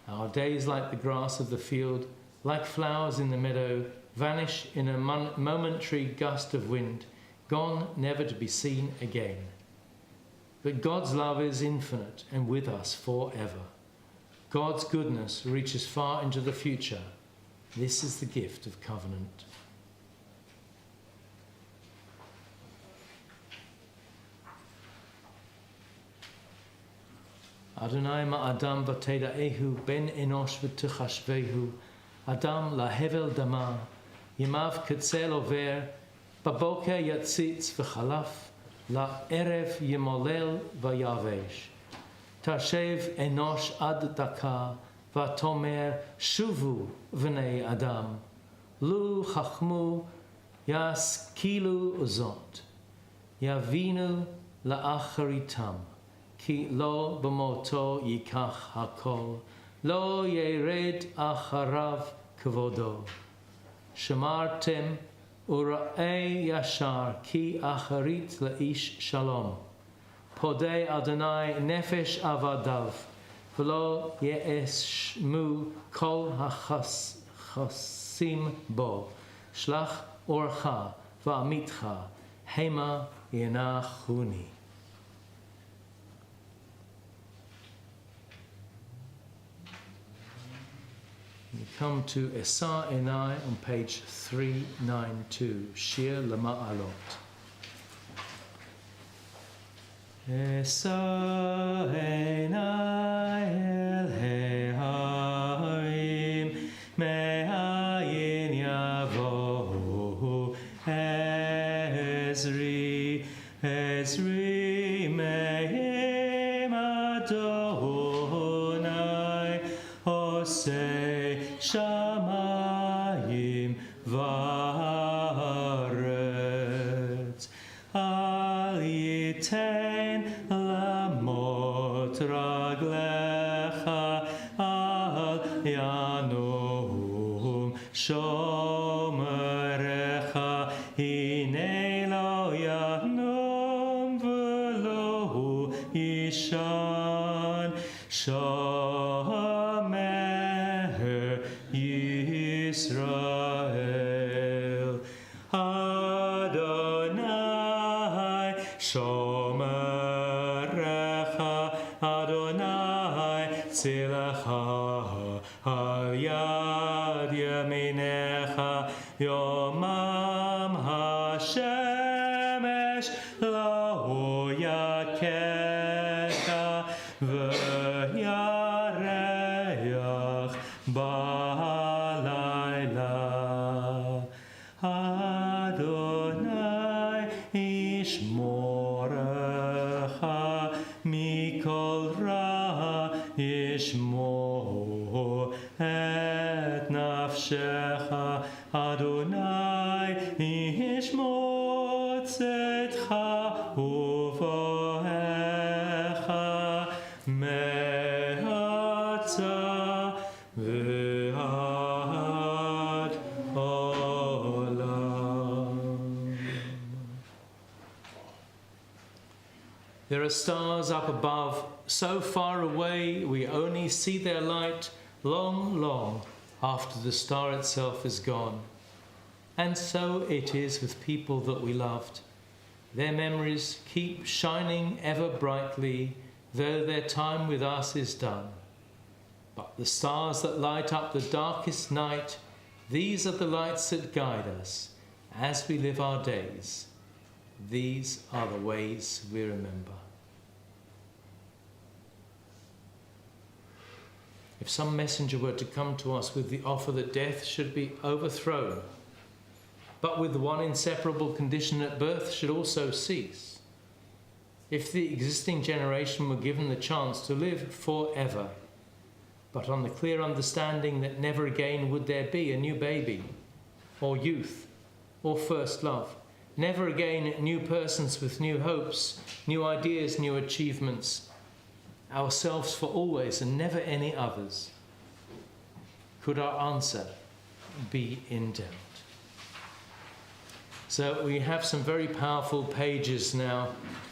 Our days, like the grass of the field, like flowers in the meadow, vanish in a momentary gust of wind, gone never to be seen again. But God's love is infinite and with us forever. God's goodness reaches far into the future. This is the gift of covenant. Adonai ma'adam v'teda'ehu ben enosh v'tuchashvehu, Adam lahevel dama, yimav ketzel over, baboker yatzitz v'chalaf, la'erev yimolel v'yavesh. Tashev enosh ad daka, v'tomer shuvu v'nei Adam, lu chachmu yaskilu uzot, yavinu la'acharitam. Ki lo b'moto yikach hakol, lo yered acharav kvodo. Shamartem ura'ei yashar, ki acharit la'ish shalom. Podei Adonai nefesh avadav, v'lo ye'eshmu kol hachasim bo. Shlach orcha v'amitcha, hema yenachuni. We come to Esa Enai on page 392, Shir Lama'alot. Esa Enai el Heharim, Me'ayin Yavohu, Ezri, Ezri, Me'im Adonai, Oseh, Shamayim v'aretz, al yiten lamot raglecha, al yanum shomerecha, hine lo yanum v'lo yishan, Yisrael, Adonai shomerecha, Adonai tzilecha, al yad yaminecha, yomam hashemesh lo yakecha, v'yareach ba'alayla. Adonai ishmorecha mikol ra, ishmor et nafshecha. Adonai ishmor tzedcha uvohecha me'atza v'ad olam. There are stars up above, so far away we only see their light long, long after the star itself is gone. And so it is with people that we loved. Their memories keep shining ever brightly, though their time with us is done. But the stars that light up the darkest night These are the lights that guide us as we live our days. These are the ways we remember. If some messenger were to come to us with the offer that death should be overthrown, but with the one inseparable condition that birth should also cease, if the existing generation were given the chance to live forever, but on the clear understanding that never again would there be a new baby, or youth, or first love, never again new persons with new hopes, new ideas, new achievements, ourselves for always and never any others, could our answer be in doubt? So we have some very powerful pages now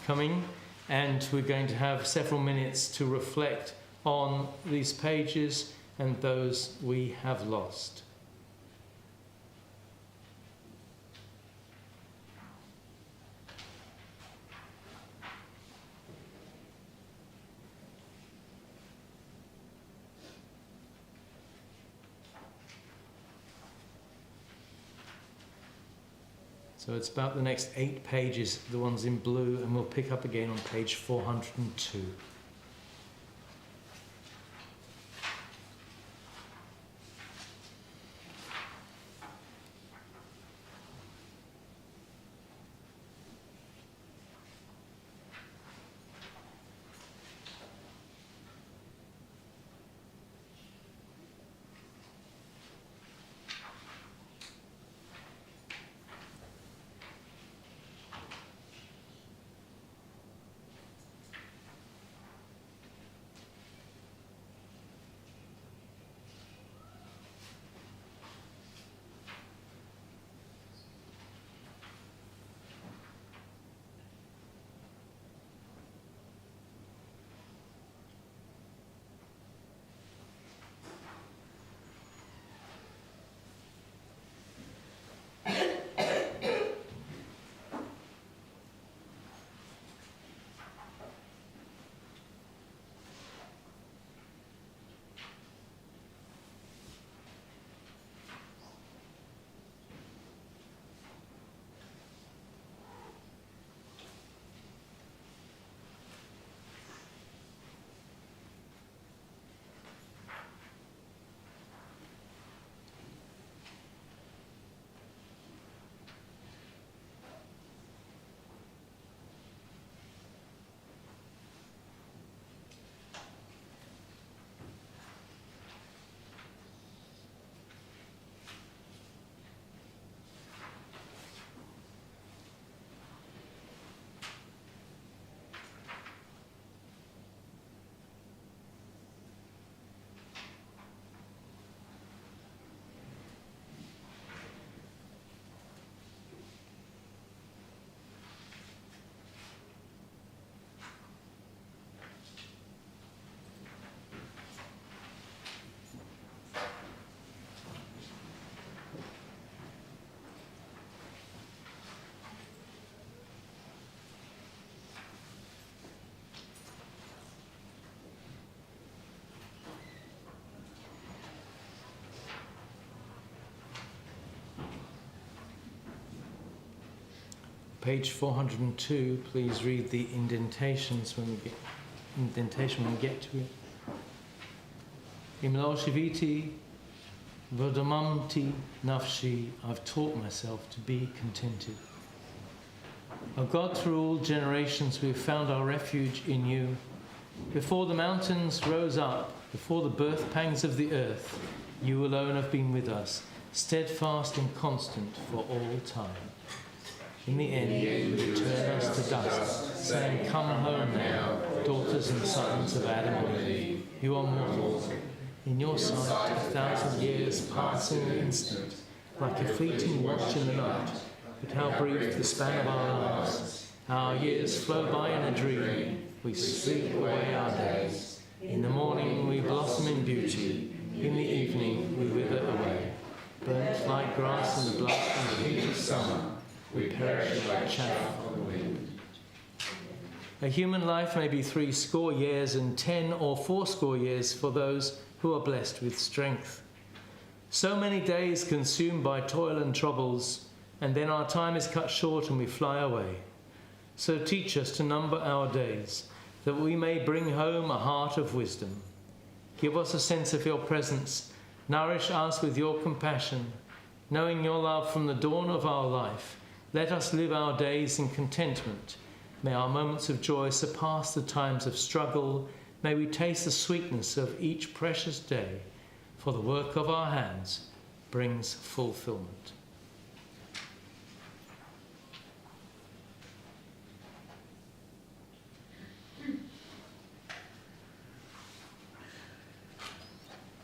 coming, and we're going to have several minutes to reflect on these pages and those we have lost. So it's about the next 8 pages, the ones in blue, and we'll pick up again on page 402. Page 402, please read the indentations when we get to it. Im lo shiviti v'damamti nafshi, I've taught myself to be contented. O God, through all generations we have found our refuge in you. Before the mountains rose up, before the birth pangs of the earth, you alone have been with us, steadfast and constant for all time. In the end, you return us to dust, saying, "Come home now, daughters and sons of Adam and Eve. You are mortal. In your sight, 1,000 years pass in an instant, like a fleeting watch in the night. But how brief the span of our lives. Our years flow by in a dream. We sleep away our days. In the morning we blossom in beauty. In the evening we wither away. Burnt like grass in the blast and heat of summer. We perish like chaff on the wind." A human life may be 60 years and 10 or 80 years for those who are blessed with strength. So many days consumed by toil and troubles, and then our time is cut short and we fly away. So teach us to number our days, that we may bring home a heart of wisdom. Give us a sense of your presence, nourish us with your compassion. Knowing your love from the dawn of our life, let us live our days in contentment. May our moments of joy surpass the times of struggle. May we taste the sweetness of each precious day, for the work of our hands brings fulfillment.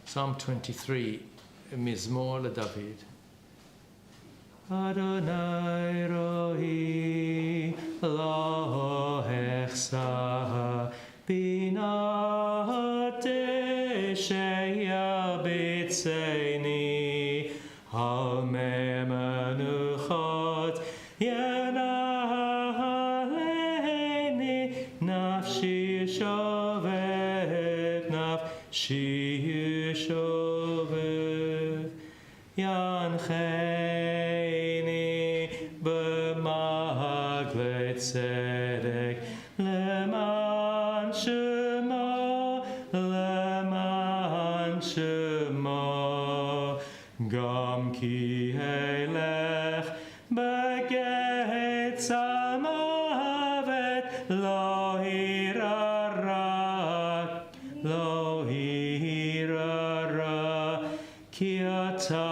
Psalm 23, Mizmor LeDavid. Adonai rohi lo echsa bina tesheya b'tzeini al me'menuchot yanaleni nafshi shovet nafshi shovet yancheni b'magle tzedek leman shema gam ki helech b'get salmavet lo hirara ki ata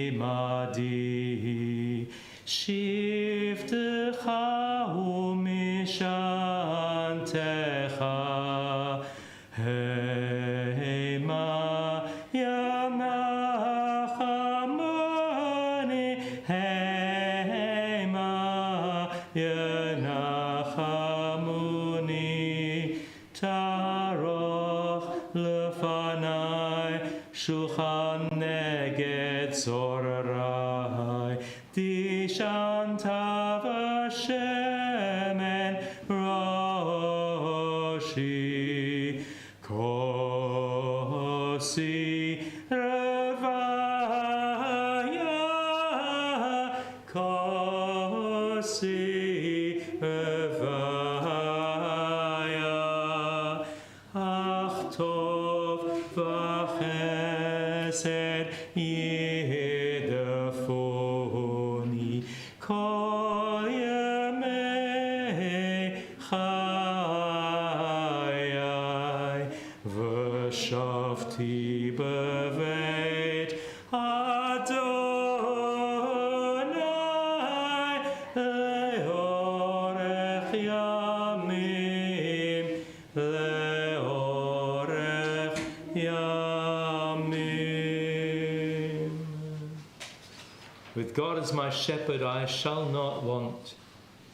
imadi shivtecha umishantecha hema yanachamoni hema yanachamoni taroch lefanai shulchan neged zorarai dishantav Hashemen roshi kosi revaya kosi revaya achtov v'chesed yedafoni kol yemei chayai v'shavti b'veit Adonai leorech yamim leorech yamim. With God as my shepherd, I shall not want.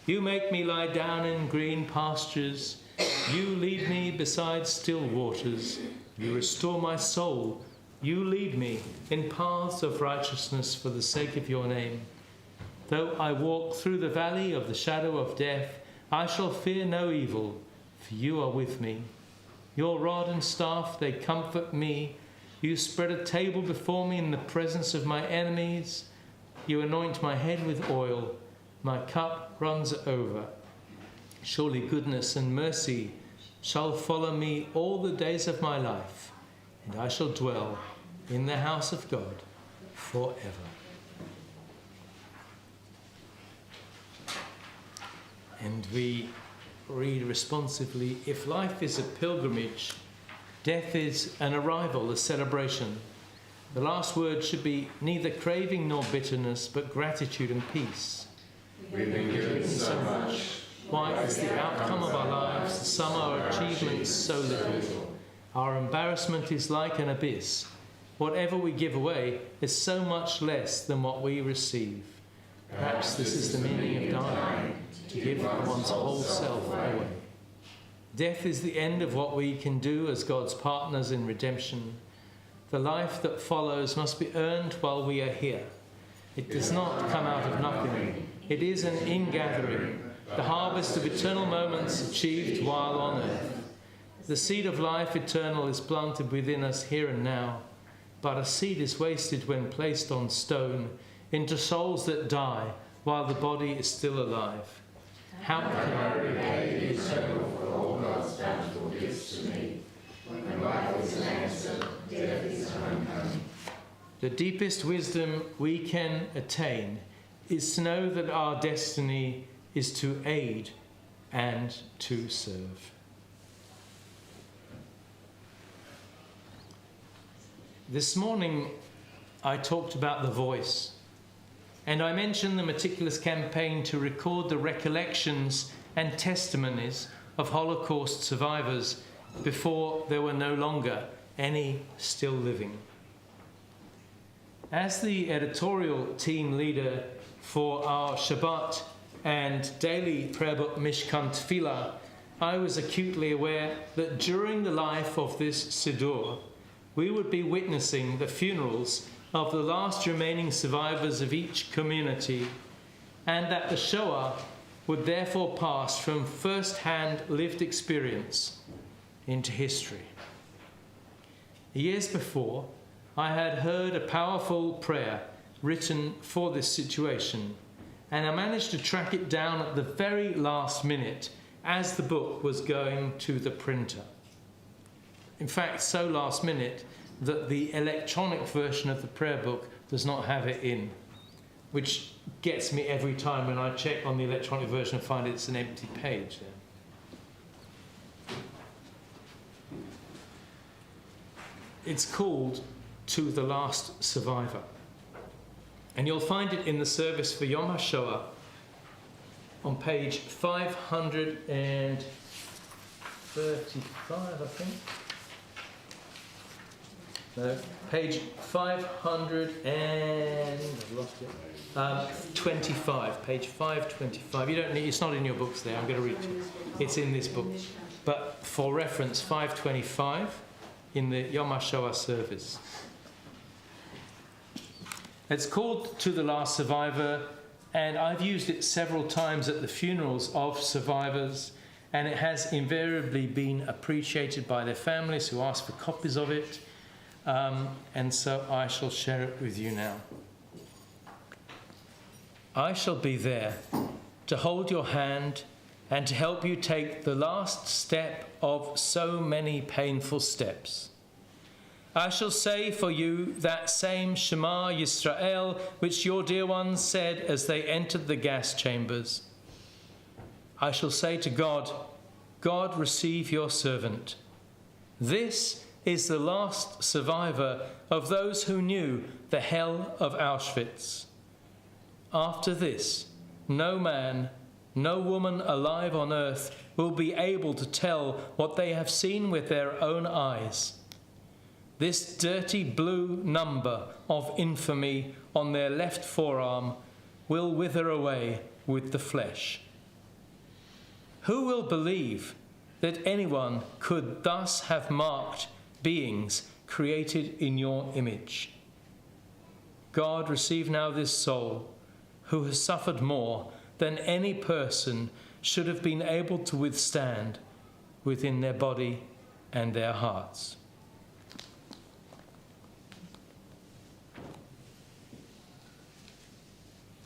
You make me lie down in green pastures. You lead me beside still waters. You restore my soul. You lead me in paths of righteousness for the sake of your name. Though I walk through the valley of the shadow of death, I shall fear no evil, for you are with me. Your rod and staff, they comfort me. You spread a table before me in the presence of my enemies. You anoint my head with oil. My cup runs over. Surely goodness and mercy shall follow me all the days of my life, and I shall dwell in the house of God forever. And we read responsively, if life is a pilgrimage, death is an arrival, a celebration. The last word should be neither craving nor bitterness, but gratitude and peace. We've been given so much. Why is the outcome of our lives, some our achievements so little? Our embarrassment is like an abyss. Whatever we give away is so much less than what we receive. Perhaps this is the meaning of dying, to give one's whole self away. Death is the end of what we can do as God's partners in redemption. The life that follows must be earned while we are here. It does not come out of nothing. It is an ingathering, the harvest of eternal moments achieved while on earth. The seed of life eternal is planted within us here and now, but a seed is wasted when placed on stone into souls that die while the body is still alive. How can I repay the eternal for all God's bountiful gifts to me? When life is an answer, death is a homecoming. The deepest wisdom we can attain is to know that our destiny is to aid and to serve. This morning I talked about the voice, and I mentioned the meticulous campaign to record the recollections and testimonies of Holocaust survivors before there were no longer any still living. As the editorial team leader for our Shabbat and daily prayer book Mishkan Tefillah, I was acutely aware that during the life of this Siddur, we would be witnessing the funerals of the last remaining survivors of each community, and that the Shoah would therefore pass from first-hand lived experience into history. Years before, I had heard a powerful prayer written for this situation, and I managed to track it down at the very last minute as the book was going to the printer. In fact, so last minute that the electronic version of the prayer book does not have it in, which gets me every time when I check on the electronic version and find it's an empty page there. It's called To the Last Survivor, and you'll find it in the service for Yom HaShoah on page 535, I think. No, page 525, page 525. You don't need, it's not in your books there, I'm going to read it. It's in this book. But for reference, 525 in the Yom HaShoah service. It's called To the Last Survivor, and I've used it several times at the funerals of survivors, and it has invariably been appreciated by their families who ask for copies of it. And so I shall share it with you now. I shall be there to hold your hand and to help you take the last step of so many painful steps. I shall say for you that same Shema Yisrael which your dear ones said as they entered the gas chambers. I shall say to God, God, receive your servant. This is the last survivor of those who knew the hell of Auschwitz. After this, no man, no woman alive on earth will be able to tell what they have seen with their own eyes. This dirty blue number of infamy on their left forearm will wither away with the flesh. Who will believe that anyone could thus have marked beings created in your image? God, receive now this soul who has suffered more than any person should have been able to withstand within their body and their hearts.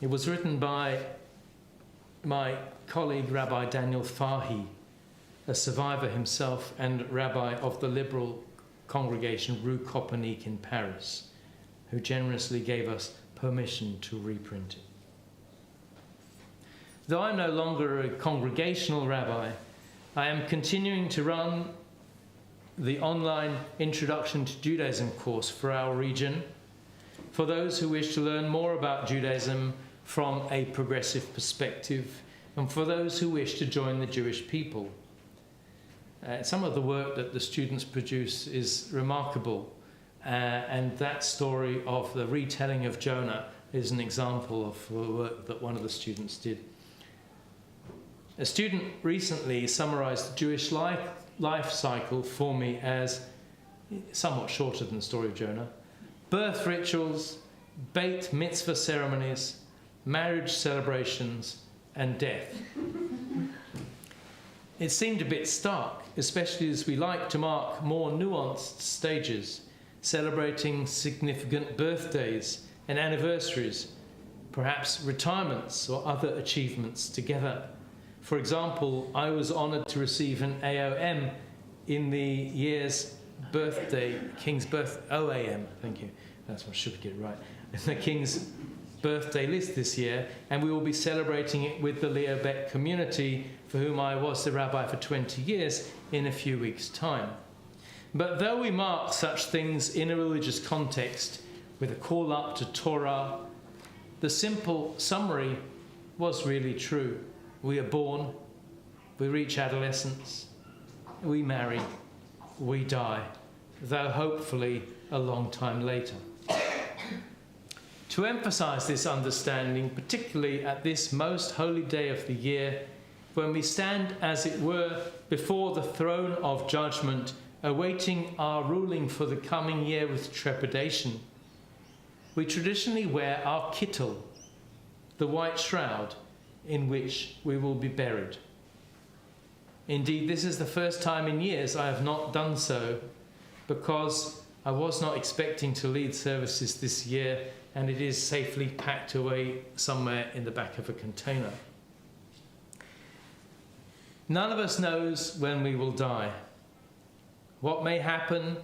It was written by my colleague Rabbi Daniel Fahy, a survivor himself and rabbi of the liberal congregation Rue Copernic in Paris, who generously gave us permission to reprint it. Though I'm no longer a congregational rabbi, I am continuing to run the online Introduction to Judaism course for our region, for those who wish to learn more about Judaism from a progressive perspective, and for those who wish to join the Jewish people. Some of the work that the students produce is remarkable, and that story of the retelling of Jonah is an example of the work that one of the students did. A student recently summarized the Jewish life cycle for me as somewhat shorter than the story of Jonah: birth rituals, Beit Mitzvah ceremonies, marriage celebrations, and death. It seemed a bit stark, especially as we like to mark more nuanced stages, celebrating significant birthdays and anniversaries, perhaps retirements or other achievements together. For example, I was honoured to receive an AOM in the year's birthday, King's birth, OAM, thank you, that's what I should get it right, the King's birthday list this year, and we will be celebrating it with the Leo Beck community, for whom I was the rabbi for 20 years, in a few weeks' time. But though we mark such things in a religious context, with a call up to Torah, the simple summary was really true. We are born, we reach adolescence, we marry, we die, though hopefully a long time later. To emphasize this understanding, particularly at this most holy day of the year, when we stand, as it were, before the throne of judgment, awaiting our ruling for the coming year with trepidation, we traditionally wear our kittel, the white shroud in which we will be buried. Indeed, this is the first time in years I have not done so, because I was not expecting to lead services this year, and it is safely packed away somewhere in the back of a container. None of us knows when we will die. What may happen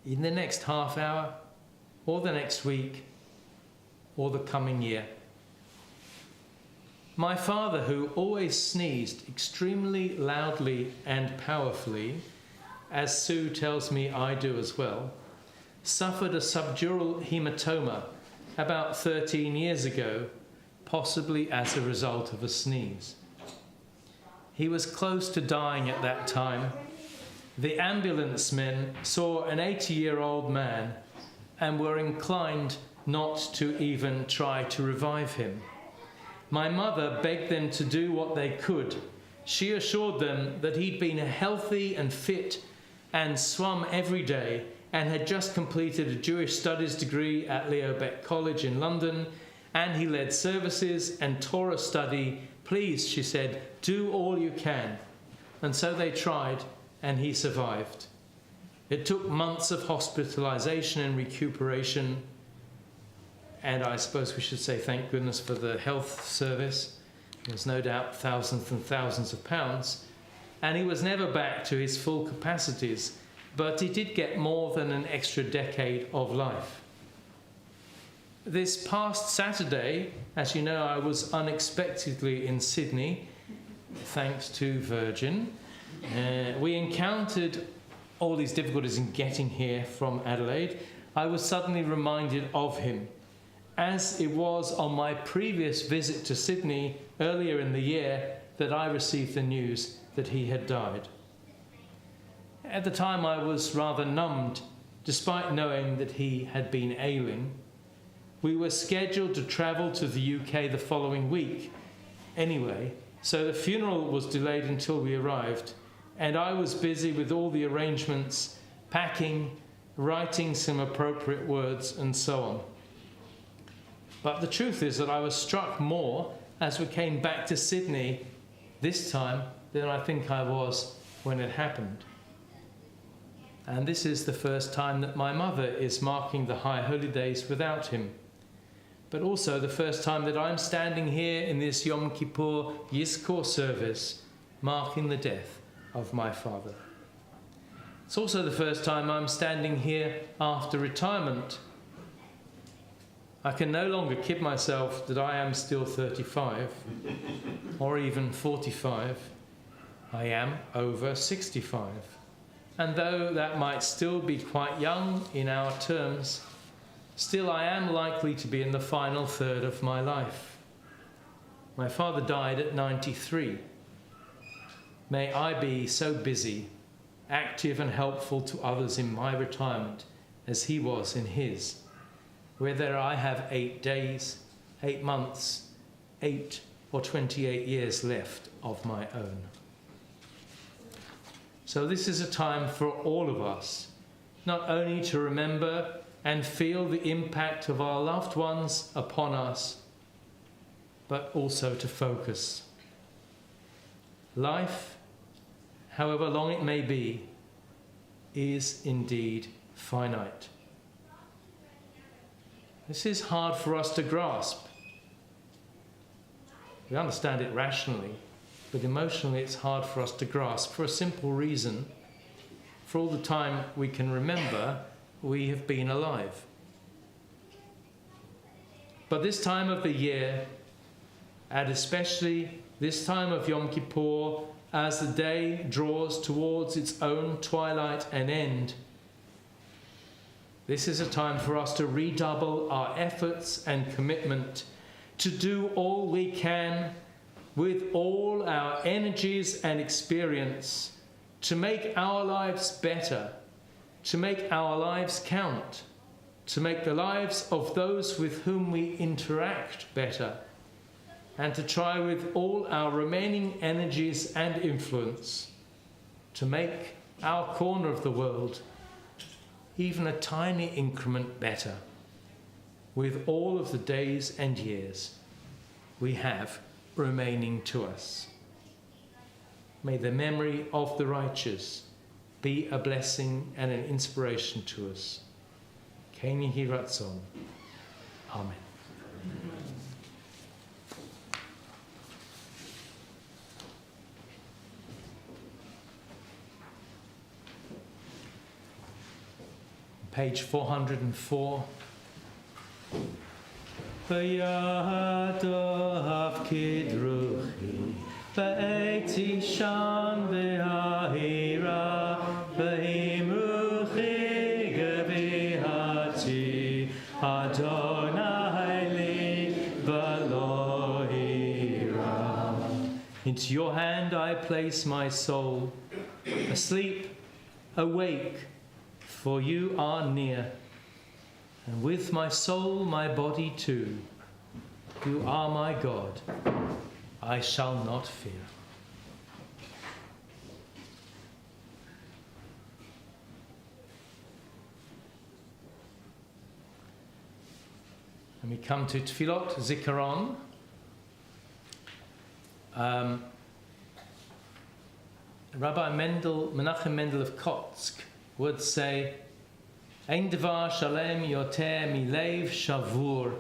in the next half hour, or the next week, or the coming year. My father, who always sneezed extremely loudly and powerfully, as Sue tells me I do as well, suffered a subdural hematoma about 13 years ago, possibly as a result of a sneeze. He was close to dying at that time. The ambulance men saw an 80-year-old man and were inclined not to even try to revive him. My mother begged them to do what they could. She assured them that he'd been healthy and fit and swum every day, and had just completed a Jewish studies degree at Beit Or in London, and he led services and Torah study. Please, she said, do all you can. And so they tried, and he survived. It took months of hospitalization and recuperation, and I suppose we should say thank goodness for the health service. There's no doubt thousands and thousands of pounds, and he was never back to his full capacities, but he did get more than an extra decade of life. This past Saturday, as you know, I was unexpectedly in Sydney, thanks to Virgin. We encountered all these difficulties in getting here from Adelaide. I was suddenly reminded of him, as it was on my previous visit to Sydney earlier in the year that I received the news that he had died. At the time I was rather numbed, despite knowing that he had been ailing. We were scheduled to travel to the UK the following week anyway, so the funeral was delayed until we arrived, and I was busy with all the arrangements, packing, writing some appropriate words, and so on. But the truth is that I was struck more as we came back to Sydney this time than I think I was when it happened. And this is the first time that my mother is marking the High Holy Days without him, but also the first time that I'm standing here in this Yom Kippur Yizko service, marking the death of my father. It's also the first time I'm standing here after retirement. I can no longer kid myself that I am still 35 or even 45. I am over 65. And though that might still be quite young in our terms, still I am likely to be in the final third of my life. My father died at 93. May I be so busy, active and helpful to others in my retirement as he was in his, whether I have 8 days, 8 months, 8 or 28 years left of my own. So this is a time for all of us, not only to remember and feel the impact of our loved ones upon us, but also to focus. Life however long it may be, is indeed finite. This is hard for us to grasp. We understand it rationally, but emotionally it's hard for us to grasp for a simple reason. For all the time we can remember, we have been alive. But this time of the year, and especially this time of Yom Kippur, as the day draws towards its own twilight and end, this is a time for us to redouble our efforts and commitment to do all we can with all our energies and experience to make our lives better, to make our lives count, to make the lives of those with whom we interact better, and to try with all our remaining energies and influence to make our corner of the world even a tiny increment better with all of the days and years we have remaining to us. May the memory of the righteous be a blessing and an inspiration to us. Ken Yehi Ratzon. Amen. Page 404. V'yadav kidruchi v'eiti shan v'ha'ira v'himruchi gevihati Adonai li v'lo hira. Into your hand I place my soul, asleep, awake, for you are near, and with my soul, my body too. You are my God, I shall not fear. And we come to Tfilot Zikaron. Rabbi Menachem Mendel of Kotsk would say, Ein devar shalem yoter milev shavur.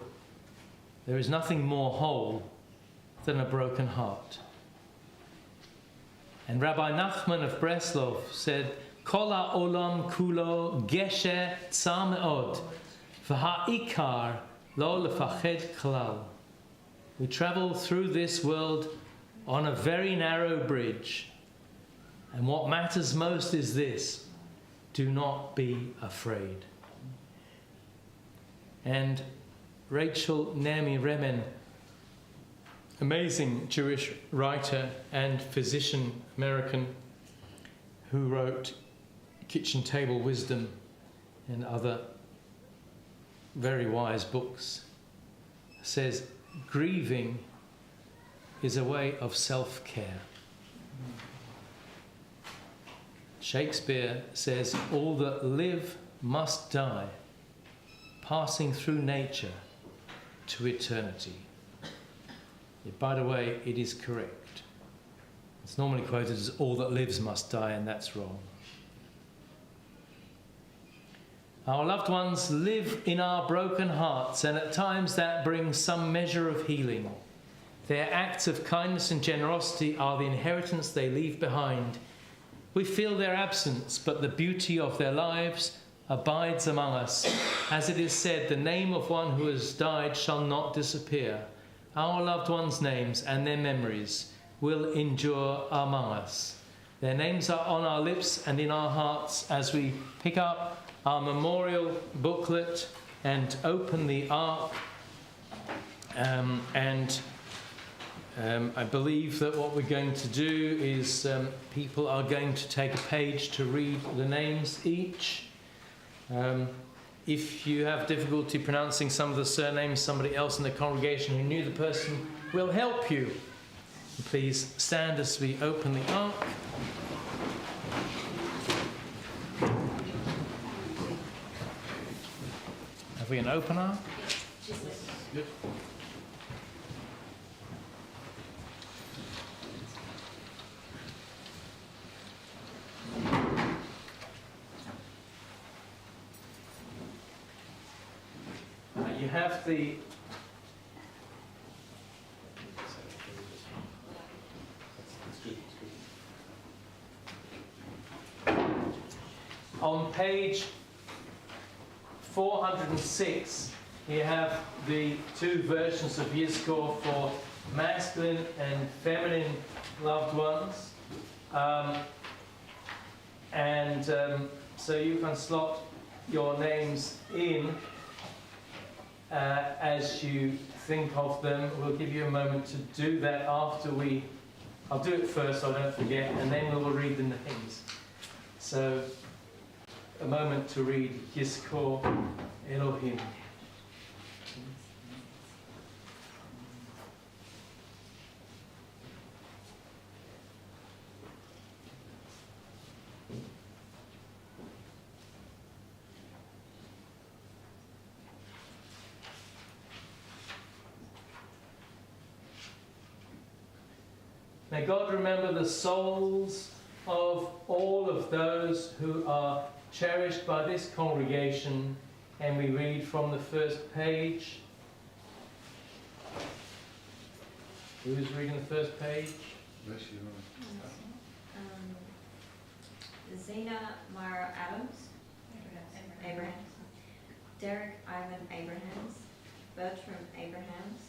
There is nothing more whole than a broken heart. And Rabbi Nachman of Breslov said, Kol ha'olam kulo gesher tzar me'od, v'ha'ikar lo lefached klal. We travel through this world on a very narrow bridge. And what matters most is this: do not be afraid. And Rachel Naomi Remen, amazing Jewish writer and physician, American, who wrote Kitchen Table Wisdom and other very wise books, says grieving is a way of self-care. Shakespeare says, all that live must die, passing through nature to eternity. By the way, it is correct. It's normally quoted as all that lives must die, and that's wrong. Our loved ones live in our broken hearts, and at times that brings some measure of healing. Their acts of kindness and generosity are the inheritance they leave behind. We feel their absence, but the beauty of their lives abides among us. As it is said, the name of one who has died shall not disappear. Our loved ones' names and their memories will endure among us. Their names are on our lips and in our hearts as we pick up our memorial booklet and open the ark. I believe that what we're going to do is people are going to take a page to read the names each. If you have difficulty pronouncing some of the surnames, somebody else in the congregation who knew the person will help you. Please stand as we open the ark. Have we an open ark? Good. have the on page 406, you have the two versions of Yizko for masculine and feminine loved ones. So you can slot your names in as you think of them. We'll give you a moment to do that after I'll do it first so I don't forget, and then we will read the names. So a moment to read Yizko Elohim. May God remember the souls of all of those who are cherished by this congregation, and we read from the first page. Who is reading the first page? Zena Myra Adams, Abrahams, Derek Ivan Abrahams, Bertram Abrahams,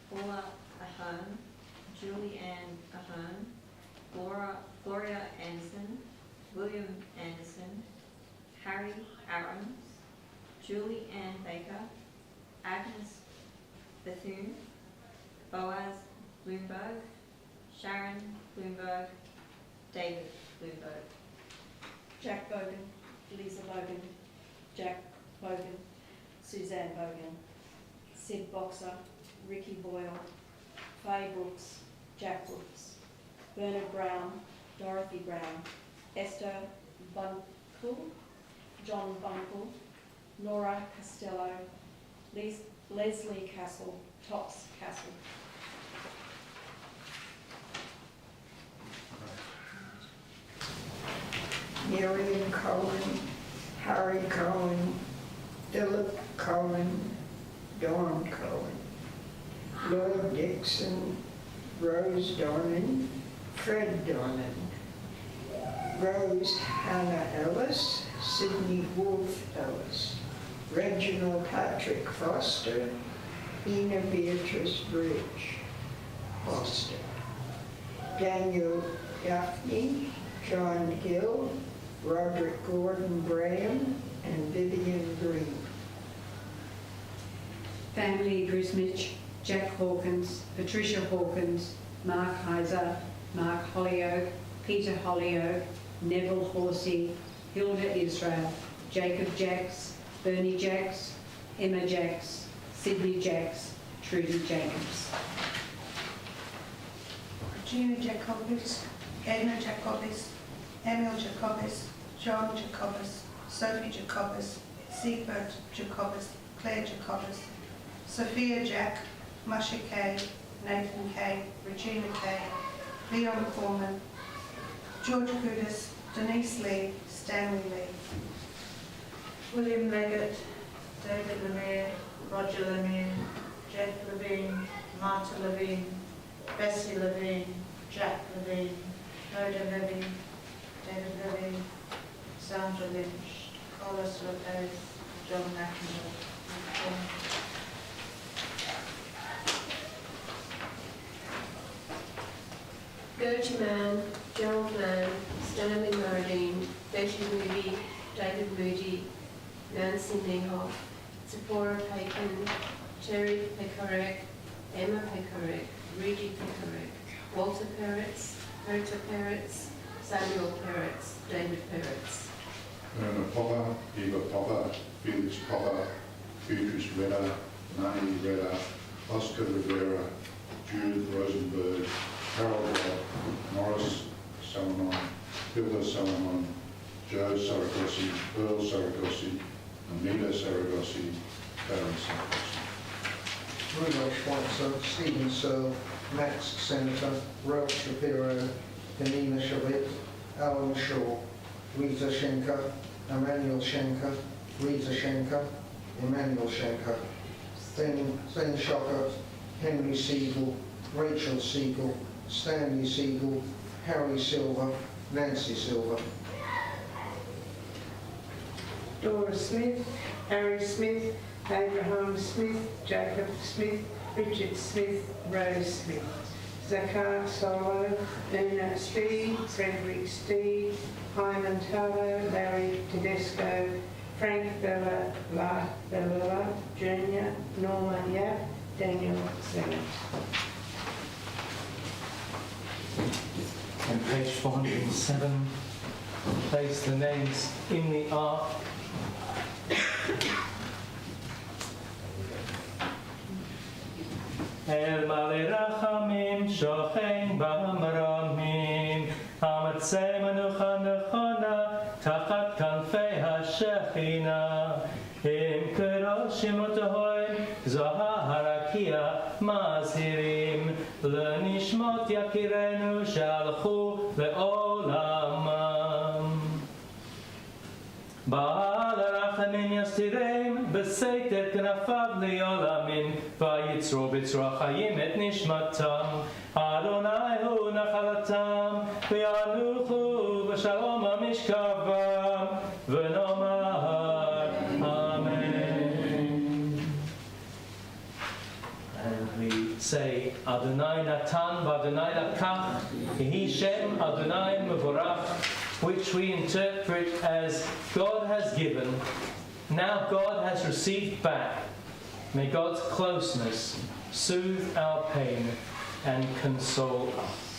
Paula Ahern, Julie Ann Ahern, Gloria Anderson, William Anderson, Harry Aarons, Julie Ann Baker, Agnes Bethune, Boaz Bloomberg, Sharon Bloomberg, David Bloomberg. Jack Bogan, Lisa Bogan, Jack Bogan, Suzanne Bogan, Sid Boxer, Ricky Boyle, Faye Brooks, Jack Brooks, Bernard Brown, Dorothy Brown, Esther Bunkle, John Bunkle, Nora Costello, Leslie Castle, Tops Castle. Miriam Cohen, Harry Cohen, Philip Cohen, Dawn Cohen, Lloyd Dixon, Rose Dornan, Fred Dornan, Rose Hannah Ellis, Sydney Wolfe Ellis, Reginald Patrick Foster, Ina Beatrice Bridge Foster, Daniel Gaffney, John Gill, Roderick Gordon Graham, and Vivian Green. Family Grismich, Jack Hawkins, Patricia Hawkins, Mark Heiser, Mark Hollyoak, Peter Hollyoak, Neville Horsey, Hilda Israel, Jacob Jacks, Bernie Jacks, Emma Jacks, Sydney Jacks, Trudy Jacobs. Regina Jacobis, Edna Jacobis, Emil Jacobis, John Jacobis, Sophie Jacobis, Siegbert Jacobis, Claire Jacobis, Sophia Jack, Masha Kay, Nathan Kay, Regina Kay, Leon Corman, George Kudis, Denise Lee, Stanley Lee. William Leggett, David Lemire, Roger Lemire, Jeff Levine, Marta Levine, Bessie Levine, Jack Levine, Rhoda Levine, David Levine, Sandra Lynch, Carlos Lopez, John McIntyre. Gertie Mann, Gerald Mann, Stanley Murdine, Betty Moody, David Moody, Nancy Niehoff, Zipporah Payton, Terry Pekarek, Emma Pekarek, Rudy Pekarek, Walter Peretz, Herta Peretz, Samuel Peretz, David Peretz. Irma Popper, Eva Popper, Felix Popper, Beatrice Redder, Nani Redder, Oscar Rivera, Judith Rosenberg, Harold Robb, Morris Salomon, Hilda Salomon, Joe Saragosi, Earl Saragosi, Anita Saragosi, Karen Saragosi. Rudolph Schweitzer, Stephen Searle, Max Senator, Ralph Shapiro, Janina Shavit, Alan Shaw, Rita Schenker, Emmanuel Schenker, Rita Schenker, Emmanuel Schenker. Ben Shockert, Henry Siegel, Rachel Siegel, Stanley Siegel, Harry Silver, Nancy Silver. Dora Smith, Harry Smith, Abraham Smith, Jacob Smith, Richard Smith, Rose Smith. Zakar Solo, Una Speed, Frederick Steed, Hyman Tarlo, Larry Tedesco, Frank Bella Jr., Norman Yap, Daniel Sennett. And page 407, place the names in the ark. El male rachamim shochen b'hamramim hamatzei menucha nechona tachat kanfei hashechina im keroshim otohoim zoha harakia mazhirim lenishmot yakirenu shalchu leolamam Baal הרחמים יסתירם בסתר כנפיו לעולמים ויצרו בצרור חיים את נשמתם אדוני הוא נחלתם וינוחו בשלום המשכבם ונאמר Amen. And we say Adonai Natan v'Adonai Lakach Yehi Shem Adonai Mevorach, which we interpret as God has given, now God has received back. May God's closeness soothe our pain and console us.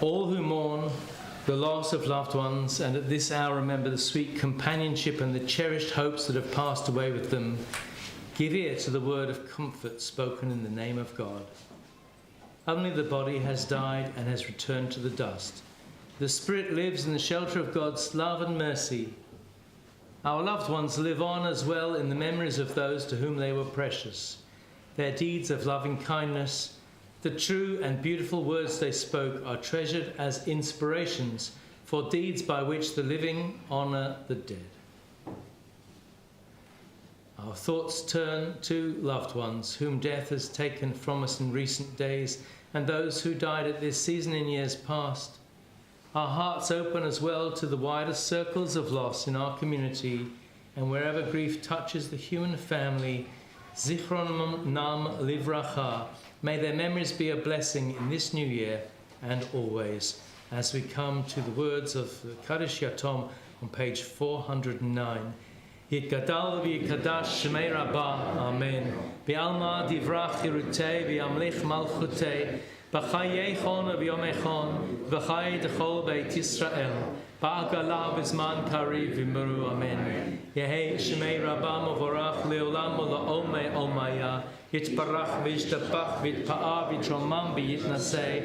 All who mourn the loss of loved ones and at this hour remember the sweet companionship and the cherished hopes that have passed away with them, give ear to the word of comfort spoken in the name of God. Only the body has died and has returned to the dust. The spirit lives in the shelter of God's love and mercy. Our loved ones live on as well in the memories of those to whom they were precious. Their deeds of loving kindness, the true and beautiful words they spoke are treasured as inspirations for deeds by which the living honour the dead. Our thoughts turn to loved ones whom death has taken from us in recent days and those who died at this season in years past. Our hearts open as well to the widest circles of loss in our community and wherever grief touches the human family, Zichron Nam Livracha, may their memories be a blessing in this new year and always. As we come to the words of the Kaddish Yatom on page 409. Yitgadal v'yikadash shmei Rabbah, Amen. V'alma divrach chirutei v'yamlich malchutei b'chayeichon v'yomechon v'chay d'chol Beit Yisrael ba'agala v'zman kariv v'imru, Amen. Yehei shmei Rabbah movorach leolam u'la'omei omaya Yitbarach v'yishtapach v'yitpa'a v'yitromam v'yitnasei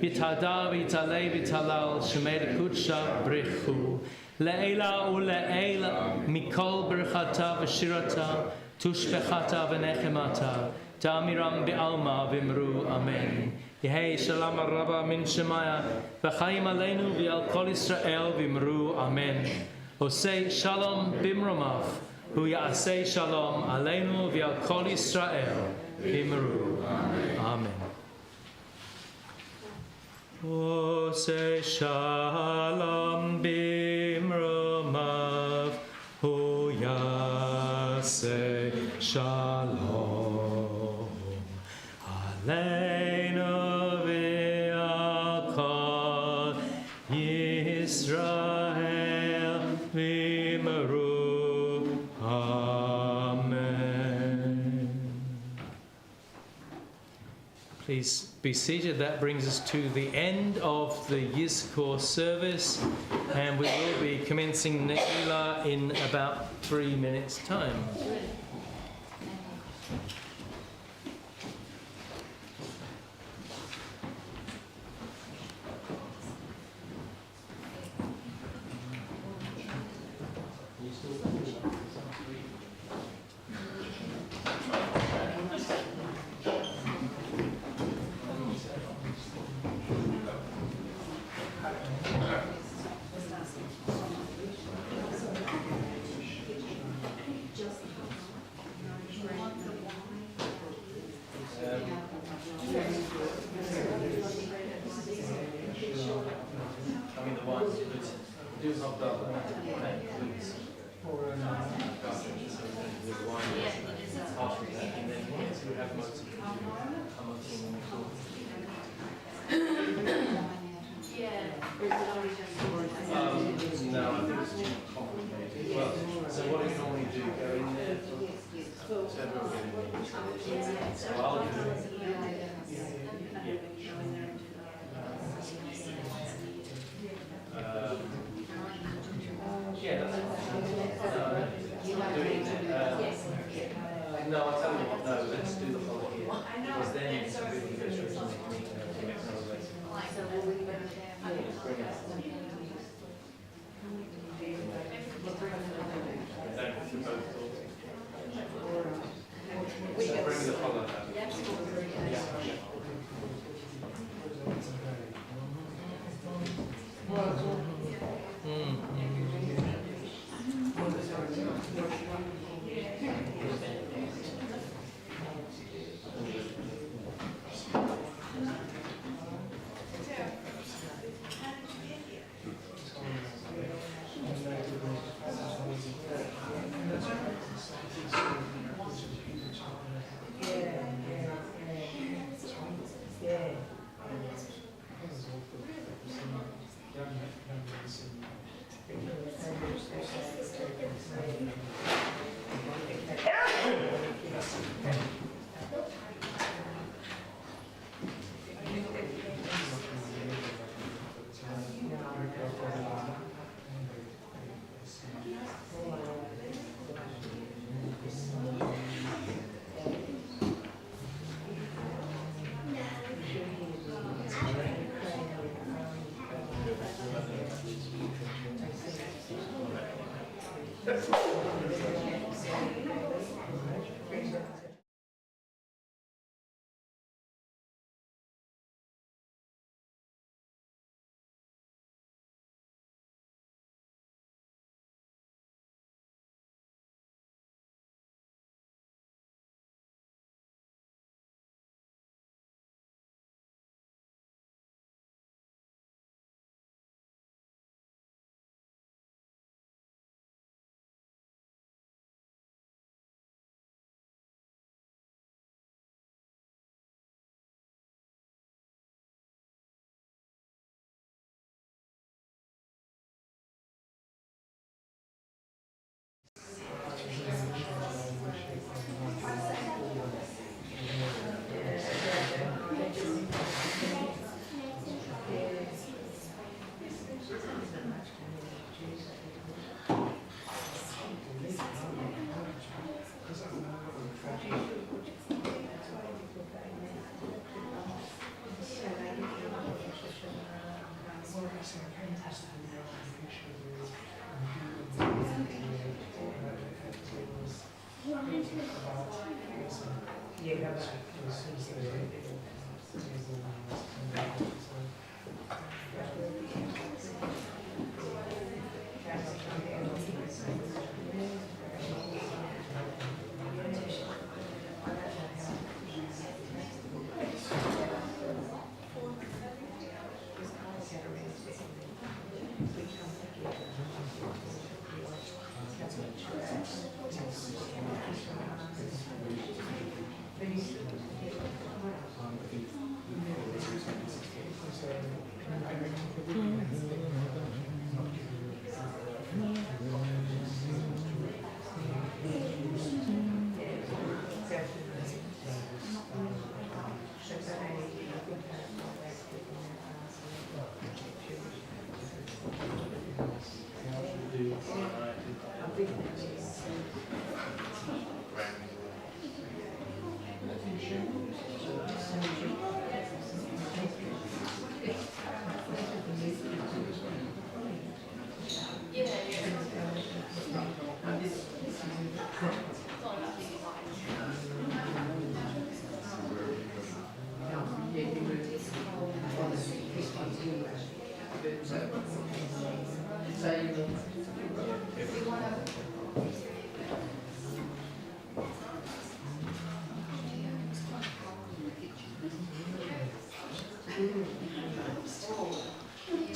v'yithada v'yitalei v'yitalal shmei l'kudsha brichu Le'ela u'le'ela mikol berchata v'shirata tushbechata v'nechemata ta'amiram bi'alma v'imru, Amen. Yehei shalom rabba min shemaya v'chaim aleinu v'al kol Yisrael v'imru, Amen. Osei shalom bimromav hu ya'asei shalom aleinu v'al kol Yisrael v'imru, Amen. Osei shalom bimromav hu ya'asei shalom aleinu v'al kol Yisrael v'imru, Amen. Please be seated. That brings us to the end of the Yizko service, and we will be commencing Ne'ilah in about 3 minutes' time. topped up and includes with wine after that, and then once you have most of it, come up in the cool. No, I think it's too complicated. Well, so what do you normally do? Go in there? So everyone get in there. So I'll do it. No, I'll tell you what, no, let's do the follow here. Because then it's really good to make celebration. Don't have to both doors. So bring the follow up.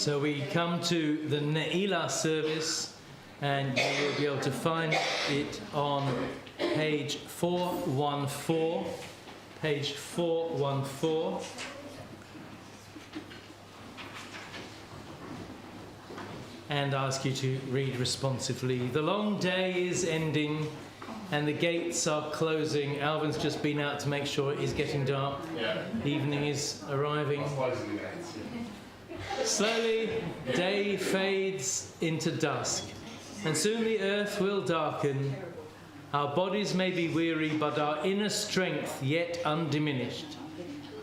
So we come to the Ne'ilah service, and you will be able to find it on page 414. Page 414. And ask you to read responsively. The long day is ending and the gates are closing. Alvin's just been out to make sure it is getting dark. Yeah. Evening is arriving. Closing the gates. Slowly, day fades into dusk, and soon the earth will darken. Our bodies may be weary, but our inner strength yet undiminished.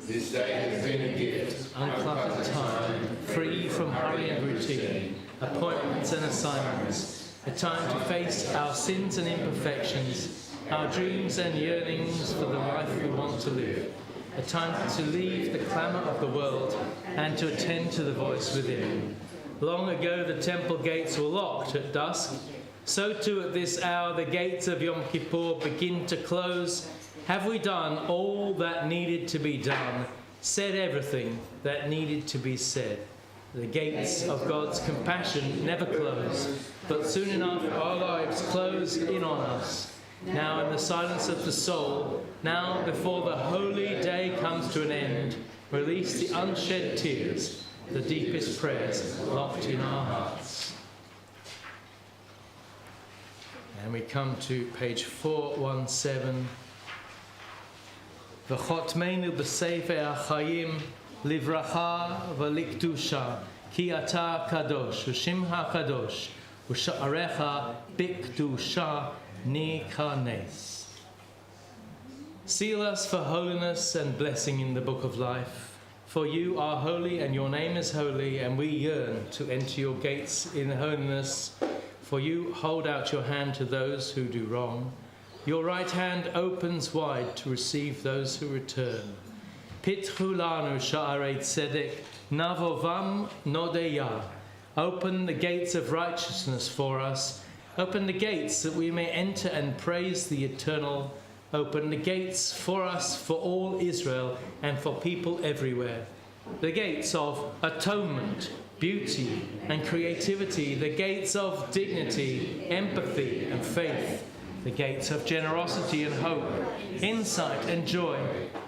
This day has been a gift, Uncluttered time, free from hurry and routine, appointments and assignments, a time to face our sins and imperfections, our dreams and yearnings for the life we want to live, a time to leave the clamour of the world and to attend to the voice within. Long ago the temple gates were locked at dusk, so too at this hour the gates of Yom Kippur begin to close. Have we done all that needed to be done, said everything that needed to be said? The gates of God's compassion never close, but soon enough our lives close in on us. Now in the silence of the soul, now before the holy day comes to an end, release the unshed tears, the deepest prayers locked in our hearts. And we come to page 417. V'chotmeinu b'sefer ha'chayim livracha v'likdusha ki ata kadosh v'shimcha kadosh v'sha'arecha b'kdusha nikanes. Seal us for holiness and blessing in the book of life. For you are holy and your name is holy, and we yearn to enter your gates in holiness. For you hold out your hand to those who do wrong. Your right hand opens wide to receive those who return. Pitchu lanu sha'arei tzedek navovam nodeya. Open the gates of righteousness for us. Open the gates that we may enter and praise the eternal. Open the gates for us, for all Israel and for people everywhere. The gates of atonement, beauty and creativity. The gates of dignity, empathy and faith. The gates of generosity and hope, insight and joy.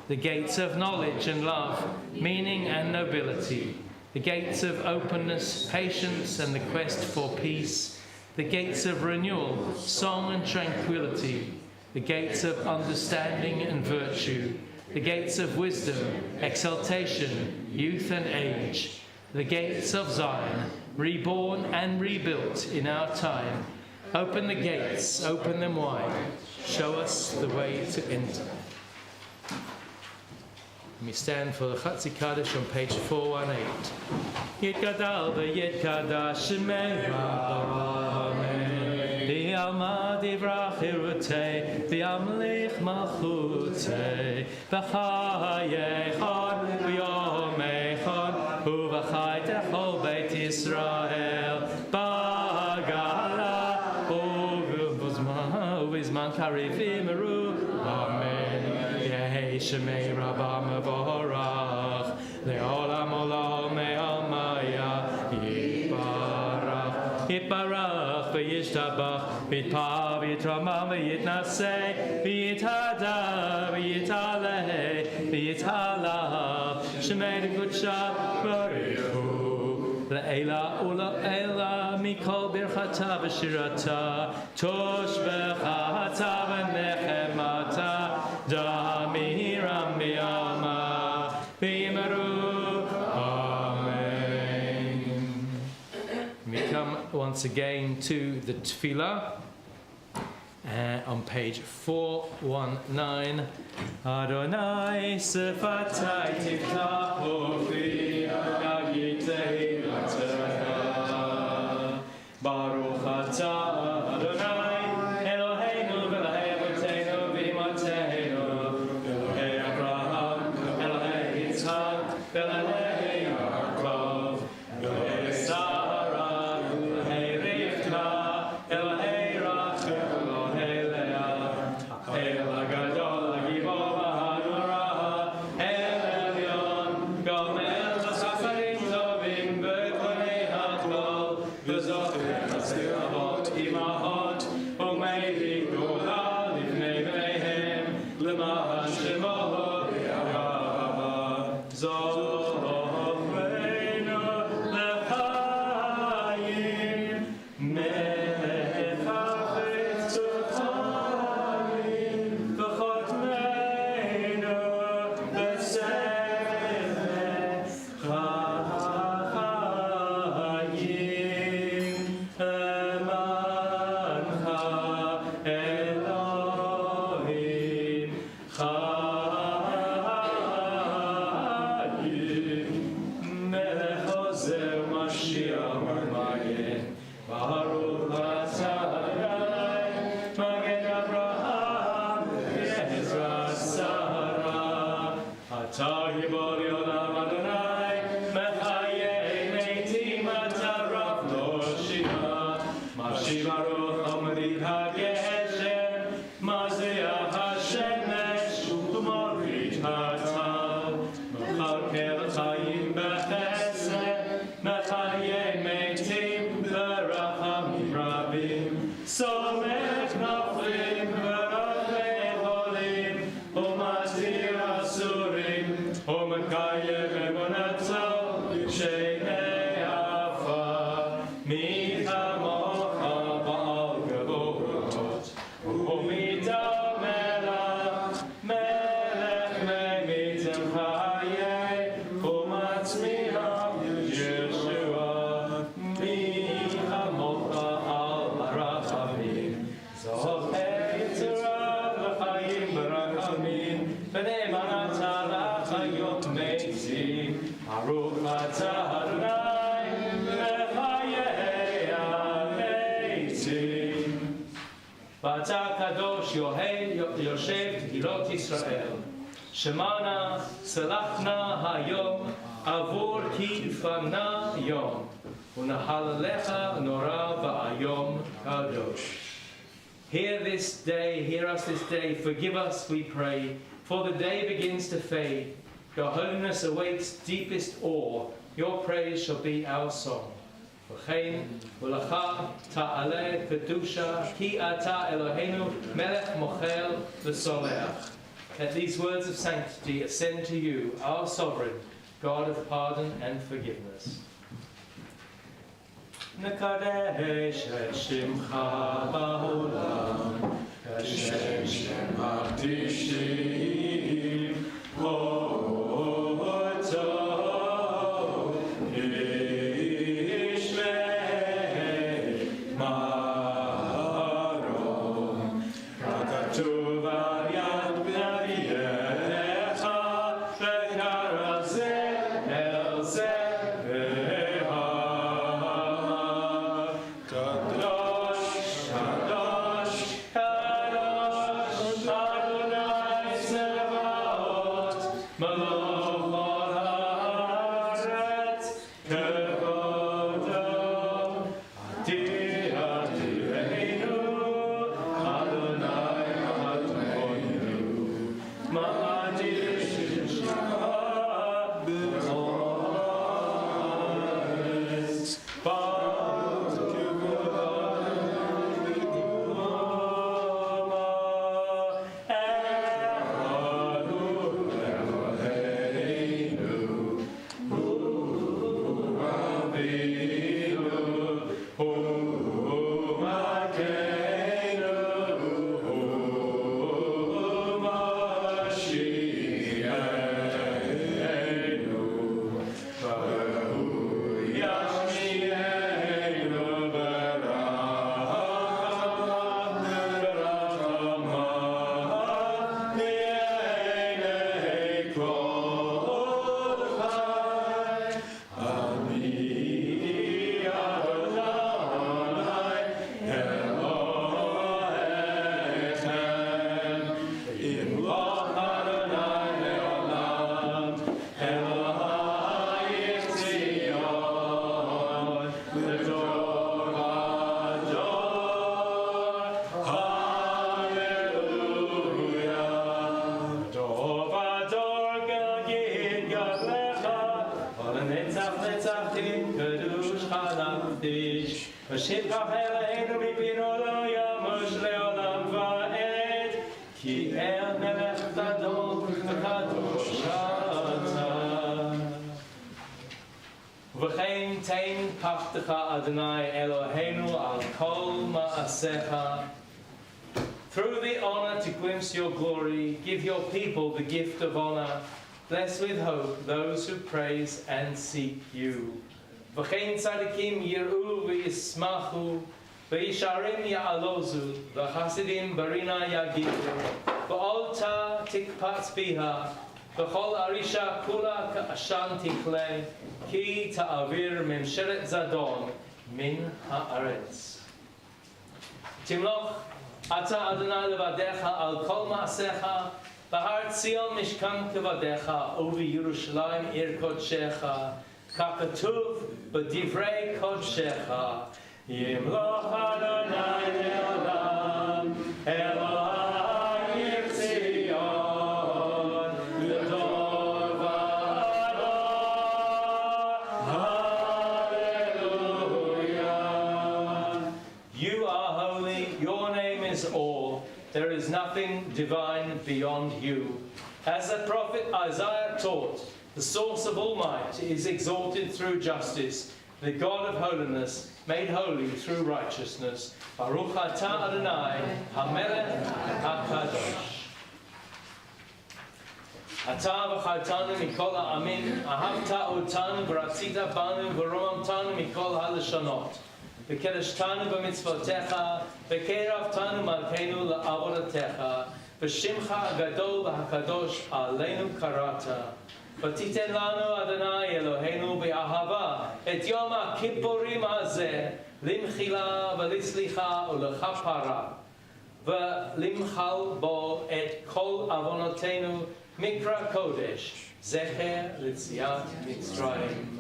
The gates of knowledge and love, meaning and nobility. The gates of openness, patience and the quest for peace. The gates of renewal, song and tranquility. The gates of understanding and virtue. The gates of wisdom, exaltation, youth and age. The gates of Zion, reborn and rebuilt in our time. Open the gates, open them wide. Show us the way to enter. We stand for the Chatzi Kaddish on page 418. Yitgadal v'yitkadash shemei Amen. V'yalma divrach hirutei, v'yamlich malchutei, v'chayechon v'yomechon, uv'chay techol Beit Yisrael, b'gala, uv'zman karivim eru. Amen. Yehi shemei Rabba mevorach, le'olam olam me'almaya, yitbarach, yitbarach, v'yishtabach, v'yitpa, v'yitrama, v'yitnaseh, v'yithada, v'yitaleh, v'yithalach, shemei l'kudsha, barichu, le'ela u'le'ela, mikol birchata v'shirata, toshbecha hata v'nechemata, damiram b'yalma, v'yimeru. Amen. We come once again to the Tefillah on page 419. Adonai sefatai tiftachu fi yagitei atah. Baruch atah Adonai Eloheinu v'Elahei Avotenu v'Imateinu, Elohei Abraham, Elohei Yitzchak, Elohei Yaakov, Elohei Sarah, Elohei Rivka, Elohei Rachel, Elohei Leah, El Hagadol, Hagibor HaNorah, El Elyon, Gomel HaSafarim Tovim, Beit Or שמענה סלחנה היום עבור כי פנה יום ונחללך נורא ואיום קדוש. Hear us this day, forgive us, we pray, for the day begins to fade. Your holiness awaits deepest awe, your praise shall be our song. וכן ולך תעלה קדושה כי אתה אלוהינו מלך מוחל וסולח. Let these words of sanctity ascend to you, our sovereign, God of pardon and forgiveness. נקדש את שמך בעולם, כשם שמקדישים אותו. V'chein tein pachtecha Adonai Eloheinu al kol ma'asecha. Through the honor to glimpse your glory, give your people the gift of honor. Bless with hope those who praise and seek you. V'chein tzadikim yir'u v'yismachu, v'yisharim ya'alozu, v'chasidim barina yagidu, v'olta tikpatz biha, v'chol arisha kula ka'ashan tichle, ki ta'avir memsheret zadon min ha'aretz. Timloch ata Adonai levadecha al kol ma'asecha, Bahar Tzion mishkan kevadecha, uvi Yerushalayim ir kodshecha, kakatuv b'divrei kodshecha, yimloch Adonai le'olam, Elohai ir Tzion, l'dor v'ador, hallelujah. You are holy, your name is all. There is nothing divine beyond you. As the prophet Isaiah taught, the source of all might is exalted through justice, the God of holiness made holy through righteousness. Baruch atah Adonai, HaMelech HaKadosh. Atah v'chartanu mikol ha'amin, ahavta otanu v'ratzita banu v'romamtanu mikol ha'leshonot. V'kedashtanu b'mitzvotecha, v'keravtanu malkeinu la'avodatecha, v'shimcha agadol v'hakadosh aleinu karata. V'titen lanu Adonai Eloheinu b'ahava, et Yom Kippurim hazeh, limchila v'litzlicha u'lechapara, v'limchal bo et kol avonotenu mikra kodesh, zecher l'tziat Mitzrayim.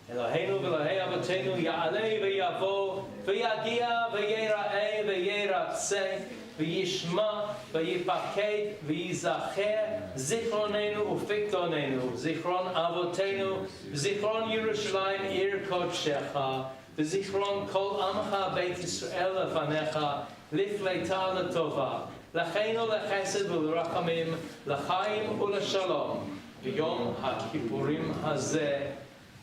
Eloheinu v'Elahei Avotenu ya'alei v'yavo v'yagia v'yira'eh v'yiratzeh v'yishma v'yipaked v'yizacher zichronenu ufiktonenu zichron Avotenu zichron Yerushalayim ir kodshecha v'zichron kol amcha Beit Yisrael lefanecha lifleita l'tova l'cheinu l'chesed v'l'rachamim l'chaim u'l'shalom v'yom ha'kippurim hazeh.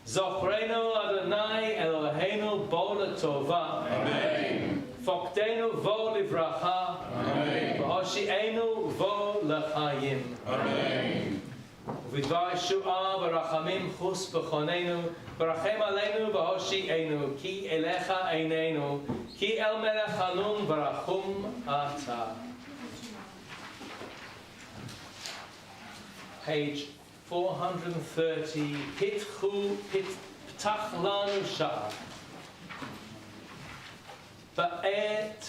Zochrenu Adonai Eloheinu bo l'tova. Amen. Fokdenu vo livracha. Amen. V'hoshi'enu vo l'chayim. Amen. V'dvar shu'a v'rachamim chus b'chonenu v'rachem aleinu v'hoshi'enu ki elecha einenu ki el melech hanun v'rachum ata. Page 430, Ptach lanu sha'ar. Ba'et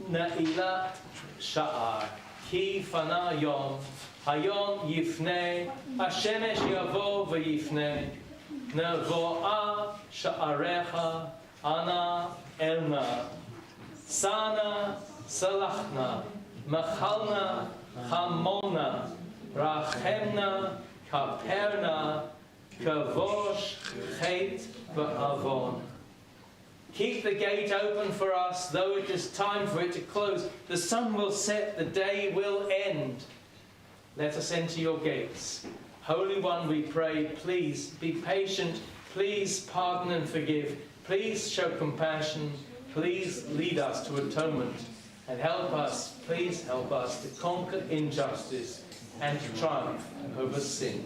na'ilat sha'ar. Ki fana yom. Hayom yifnei. Hashemesh yavo v'yifnei. Nevo'a sha'arecha. Ana elna. Sana salachna. Machalna chamona. Rachemna. Kaperna, Kavosh, Chet, V'avon. Keep the gate open for us, though it is time for it to close. The sun will set, the day will end. Let us enter your gates. Holy One, we pray, please be patient, please pardon and forgive, please show compassion, please lead us to atonement, and help us, please help us to conquer injustice and to triumph over sin.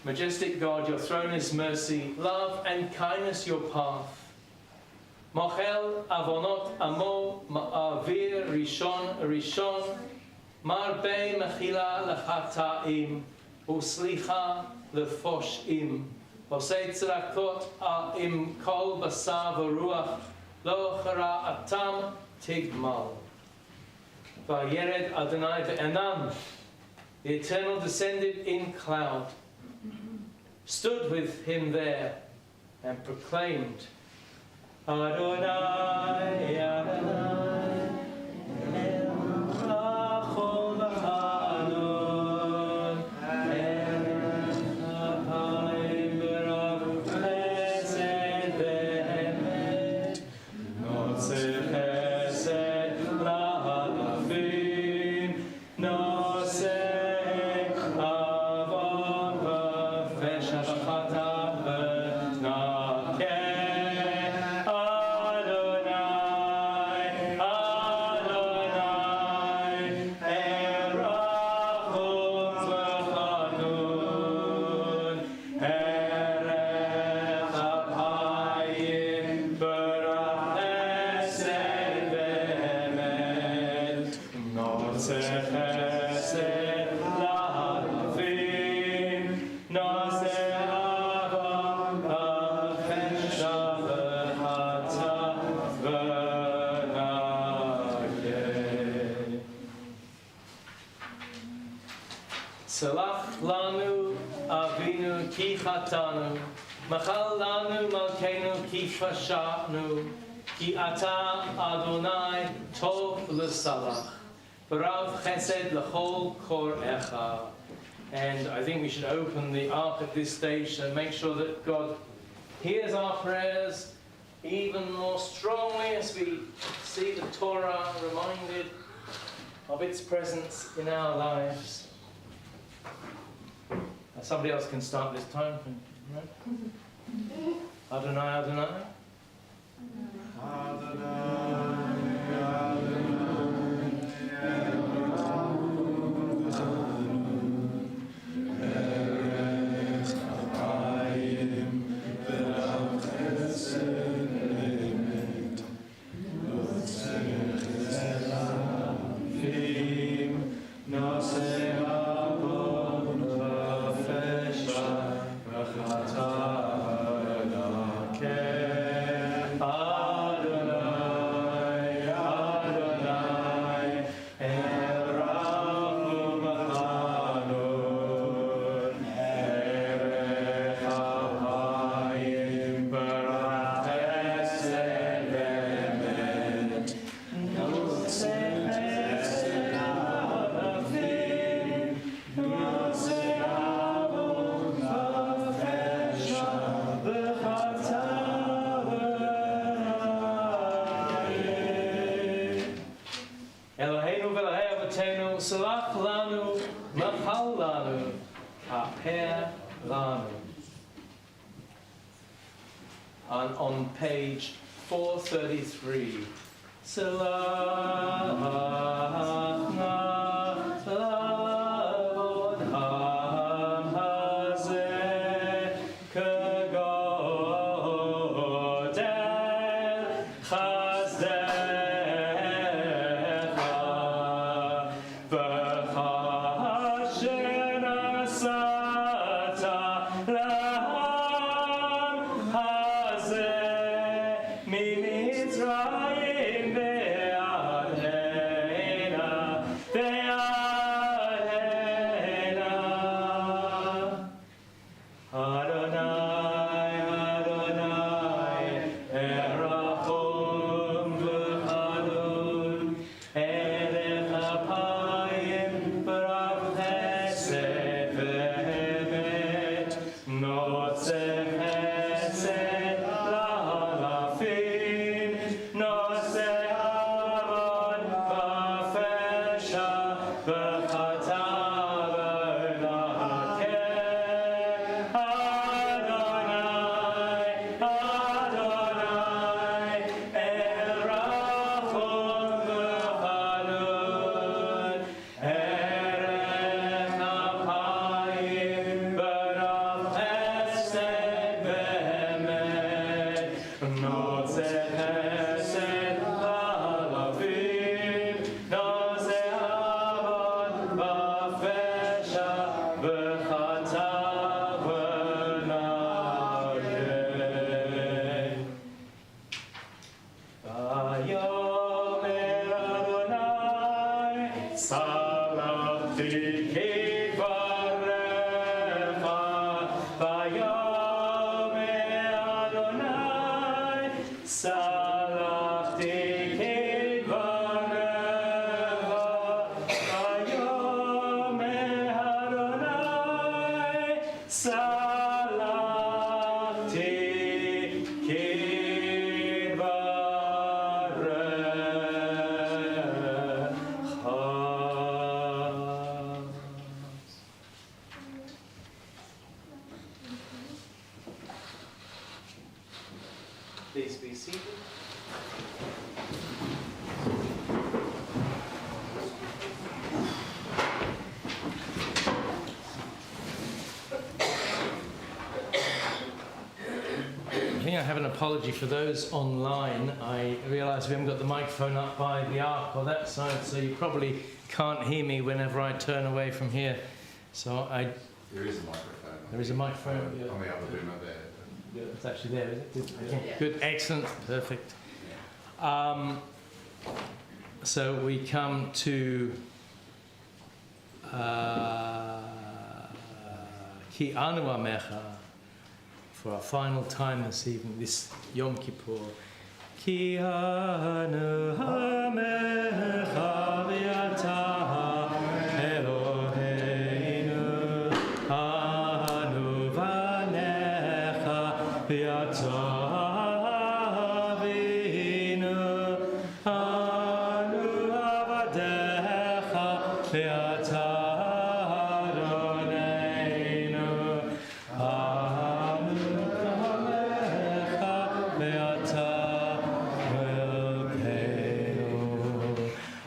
Majestic God, your throne is mercy, love and kindness your path. Mochel avonot amo ma'avir rishon marbe mechila lechata'im uslicha lefosh'im osei tzrakot im kol basar v'ruach lo chara'atam tigmal. Vayered Adonai ve'enam, the Eternal descended in cloud, stood with him there, and proclaimed, Adonai, Adonai, Elachol v'chalon, Elachayim v'rav chesed v'emet, Notzeh chesed l'halafim, Notzeh avon v'fesh Salach lanu avinu ki chatanu, machal lanu malkeinu ki fashanu, ki ata Adonai tov l'salach, b'rav chesed l'chol korecha. And I think we should open the ark at this stage and make sure that God hears our prayers even more strongly as we see the Torah reminded of its presence in our lives. Somebody else can start this time. Right? Adonai, Adonai. Salach lanu, machal lanu, haper lanu. On page 433. Salach na lavod ham hazeh kagodel chazdecha v'chashen asata laham hazeh mimitzrayim be'adena be'adena Adonai Adonai erachum v'chadun erech apayim b'rav chesed v'emet notzeh chesed la'alafim notzeh avon v'fesha v'chata v'nakeh Adonai Adonai erachum v'chadun erech apayim b'rav chesed v'emet notzeh chesed la'alafim notzeh avon v'fesha v'chata v'nakeh Vayomer Adonai Salachti kivarecha Vayomer Adonai Salachti kivarecha Vayomer Adonai Salachti Please be seated. I think I have an apology for those online. I realise we haven't got the microphone up by the ark or that side, so you probably can't hear me whenever I turn away from here. So There is a microphone. There is a microphone. On the other room over there. It's actually there, is it? Good, Yeah. Good, excellent, perfect. So we come to Ki anu amecha. For our final time this evening, this Yom Kippur. Ki anu amecha v'ata Eloheinu anu vanecha v'ata avinu anu avadecha v'ata Adoneinu anu kamecha v'ata Melkeinu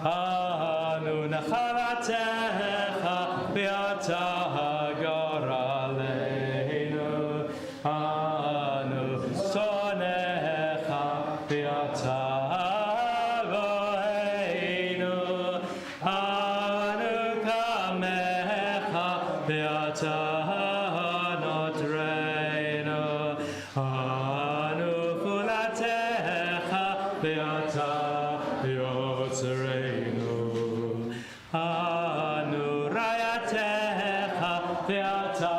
anu nachalatecha v'ata goraleinu anu sonecha v'ata Eloheinu anu kamecha v'ata notreinu anu fulatecha v'ata yotzereinu anu rayatecha v'ata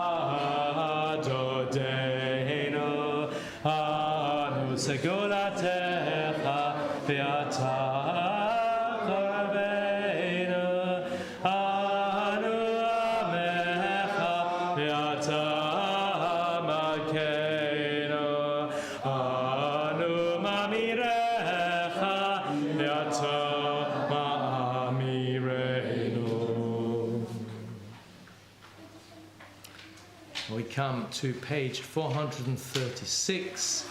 dodeinu anu segulatecha v'ata korbeinu anu amecha v'ata malkeinu anu mamirecha v'ata ma'amireinu. We come to page 436.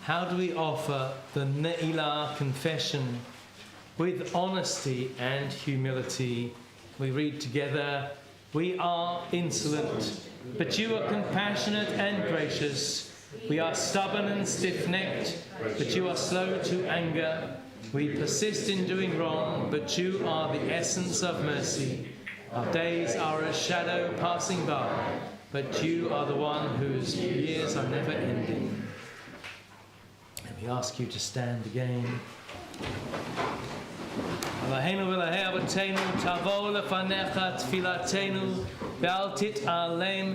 How do we offer the Ne'ilah confession with honesty and humility? We read together, we are insolent, but you are compassionate and gracious. We are stubborn and stiff-necked, but you are slow to anger. We persist in doing wrong, but you are the essence of mercy. Our days are a shadow passing by, but you are the one whose years are never ending. And we ask you to stand again. Eloheinu v'Elahei Avotenu, tavo lefanecha tfilatenu, ve'al tit'alem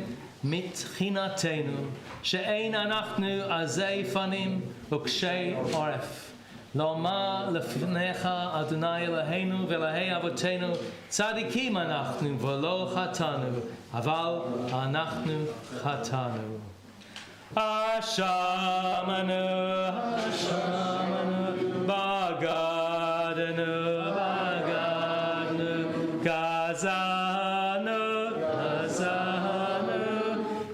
mitchinatenu, she'ein anachnu azei fanim u'kshei oref. Lomar lefanecha Adonai Eloheinu v'Elahei Avotenu, tzadikim anachnu v'lo chatanu, aval anachnu chatanu. Hashamanu, Hashamanu, Bagadanu, Bagadanu, Gazanu, Gazanu,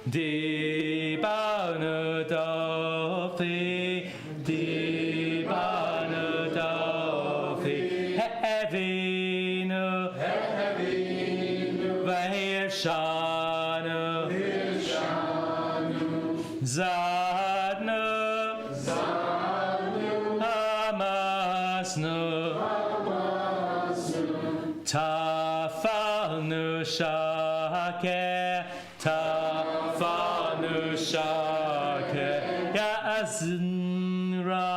Dibanu Dofi, Dibanu Dofi, Hevinu, Hevinu, Vahirshanu, Zadnu, Zadnu, Hamasnu, Hamasnu, Tafalnu Shaker, Tafalnu Shaker, Yaznra,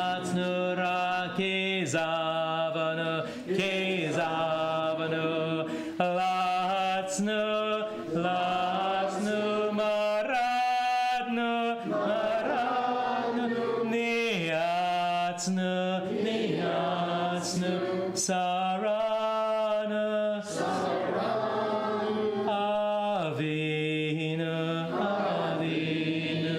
Yaznura, Kizavanu, Kizavanu, Latsnu, Latsnu, Maradnu, Maradnu, Niatsnu, Niatsnu, Sarana, Sarana, Avinu, Avinu,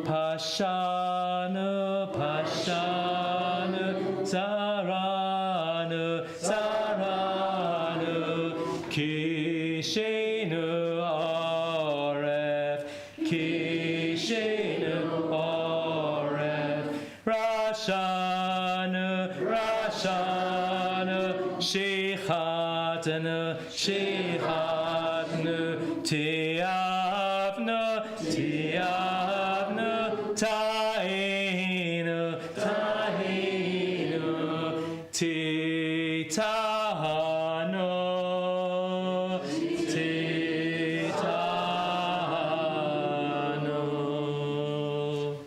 Pashanu, Pashanu, Saranu, Saranu, Kishenu Oref, Kishenu Oref, Rashanu, Rashanu, Shechatanu, Shechatanu, Tiavnu, Tiavnu, Tahinu, Tahinu, Titanu, Titanu.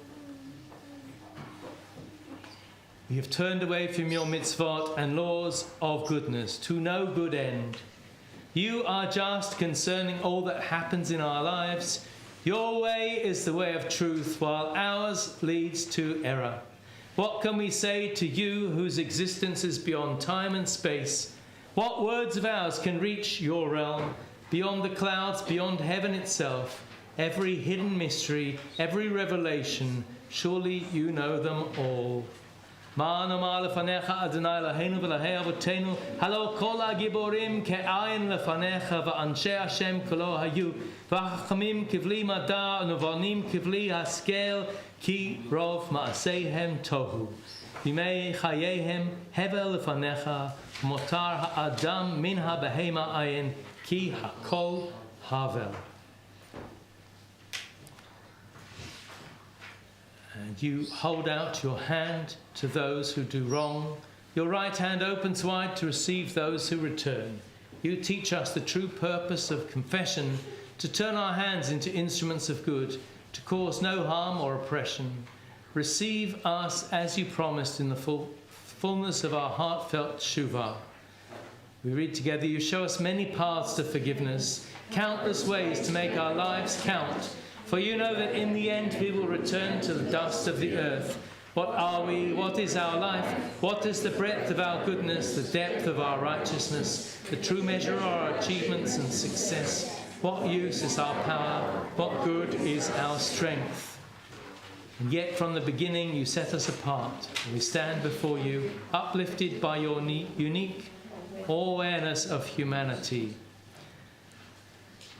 We have turned away from your mitzvot and laws of goodness to no good end. You are just concerning all that happens in our lives. Your way is the way of truth, while ours leads to error. What can we say to you whose existence is beyond time and space? What words of ours can reach your realm, beyond the clouds, beyond heaven itself? Every hidden mystery, every revelation, surely you know them all. Ma nomar lefanecha Adonai Eloheinu v'Elahei Avotenu, halo kol hagiborim ke'ayin lefanecha v'anshei Hashem kolo hayu, v'chachamim kivli mada u'nevonim kivli haskel, ki rov ma'aseihem tohu. Bimei chayehem hevel lefanecha, motar ha'adam min ha'behema ayin, ki ha'kol havel. And you hold out your hand to those who do wrong, your right hand opens wide to receive those who return. You teach us the true purpose of confession, to turn our hands into instruments of good, to cause no harm or oppression. Receive us as you promised in the fullness of our heartfelt teshuvah. We read together, you show us many paths to forgiveness, countless ways to make our lives count. For you know that in the end we will return to the dust of the earth. What are we? What is our life? What is the breadth of our goodness, the depth of our righteousness, the true measure of our achievements and success? What use is our power? What good is our strength? And yet from the beginning you set us apart. We stand before you, uplifted by your unique awareness of humanity.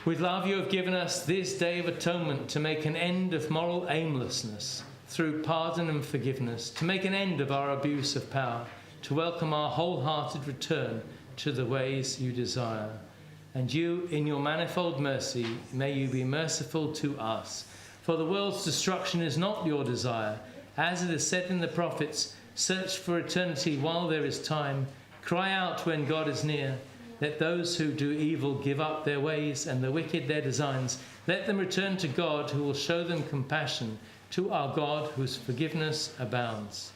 With love you have given us this day of atonement to make an end of moral aimlessness through pardon and forgiveness, to make an end of our abuse of power, to welcome our wholehearted return to the ways you desire. And you, in your manifold mercy, may you be merciful to us. For the world's destruction is not your desire. As it is said in the prophets, search for eternity while there is time. Cry out when God is near. Let those who do evil give up their ways and the wicked their designs. Let them return to God who will show them compassion, to our God whose forgiveness abounds.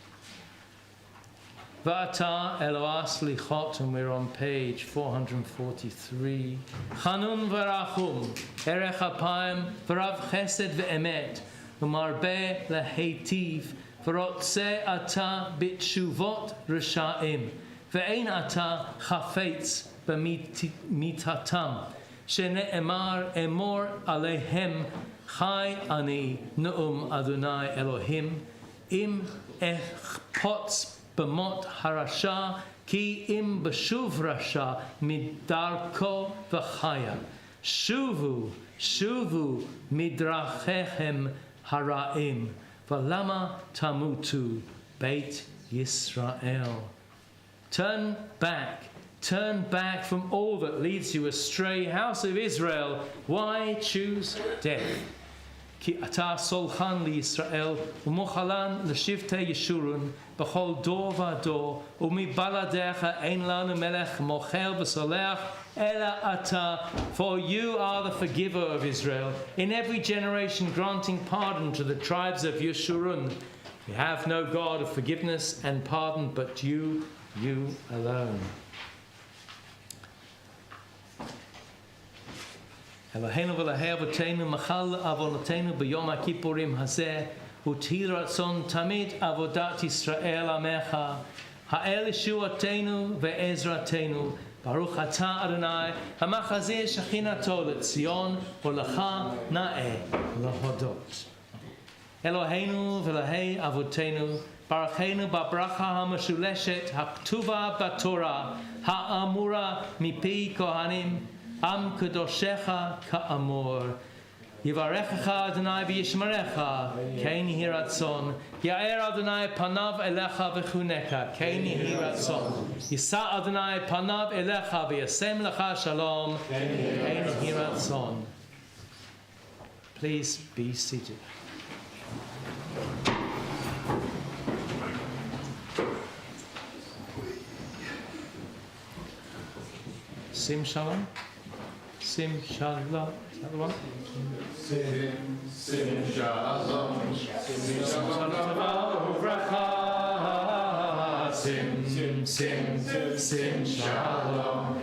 Va'ata Eloah slichot, and we're on page 443. Chanun v'rachum, erech apayim, v'rav chesed v'emet, u'marbe lehetiv, v'rotze ata b'tshuvot risha'im, ve'ein ata chafetz b'mitatam, shene'emar emor aleihem, chai ani nu'um Adonai Elohim, im echpotz b'mot harasha, ki im b'shuv rasha midarko v'chaya. Shuvu, shuvu midrachechem haraim, v'lama tamutu Beit Yisrael. Turn back from all that leads you astray, house of Israel. Why choose death? Ki ata solchan li Yisrael, u'mochalan l'shivtei Yeshurun, b'chol dor v'ador, u'mibaladecha ein lanu melech mochel v'soleach, ela ata, for you are the forgiver of Israel, in every generation granting pardon to the tribes of Yeshurun. We have no God of forgiveness and pardon but you alone. Eloheinu v'Elahei Avotenu machal avonotenu b'Yom Kippurim hazeh u'tihil ratzon tamid avodat Yisrael amecha ha'el yeshuatenu ve'ezratenu baruch atah Adonai hamachazeh shechinato leTzion u'lecha na'eh lahodot. Eloheinu v'Elahei Avotenu baruchenu b'bracha hamashuleshet ha'ktuva b'Torah ha'amura mipi kohanim Am kadoshecha ka'amor. Yivarechecha Adonai v'yishmarecha. Kein yehi ratzon. Ya'er Adonai panav elecha v'chuneka. Kein yehi ratzon. Yisa Adonai panav elecha v'yasem lecha shalom. Kein yehi ratzon. Please be seated. Sim shalom. Sim shalom. Is that the one? Sim shalom. Sim shalom. Sim shalom.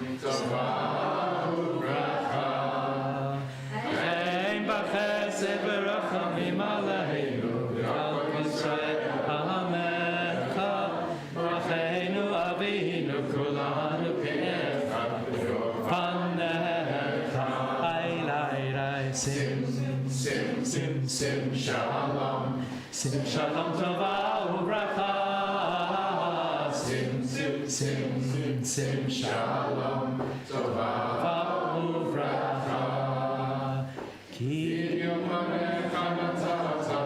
sim shalom, sim shalom tova uvracha, sim shalom tova uvracha. Ki yom hamecha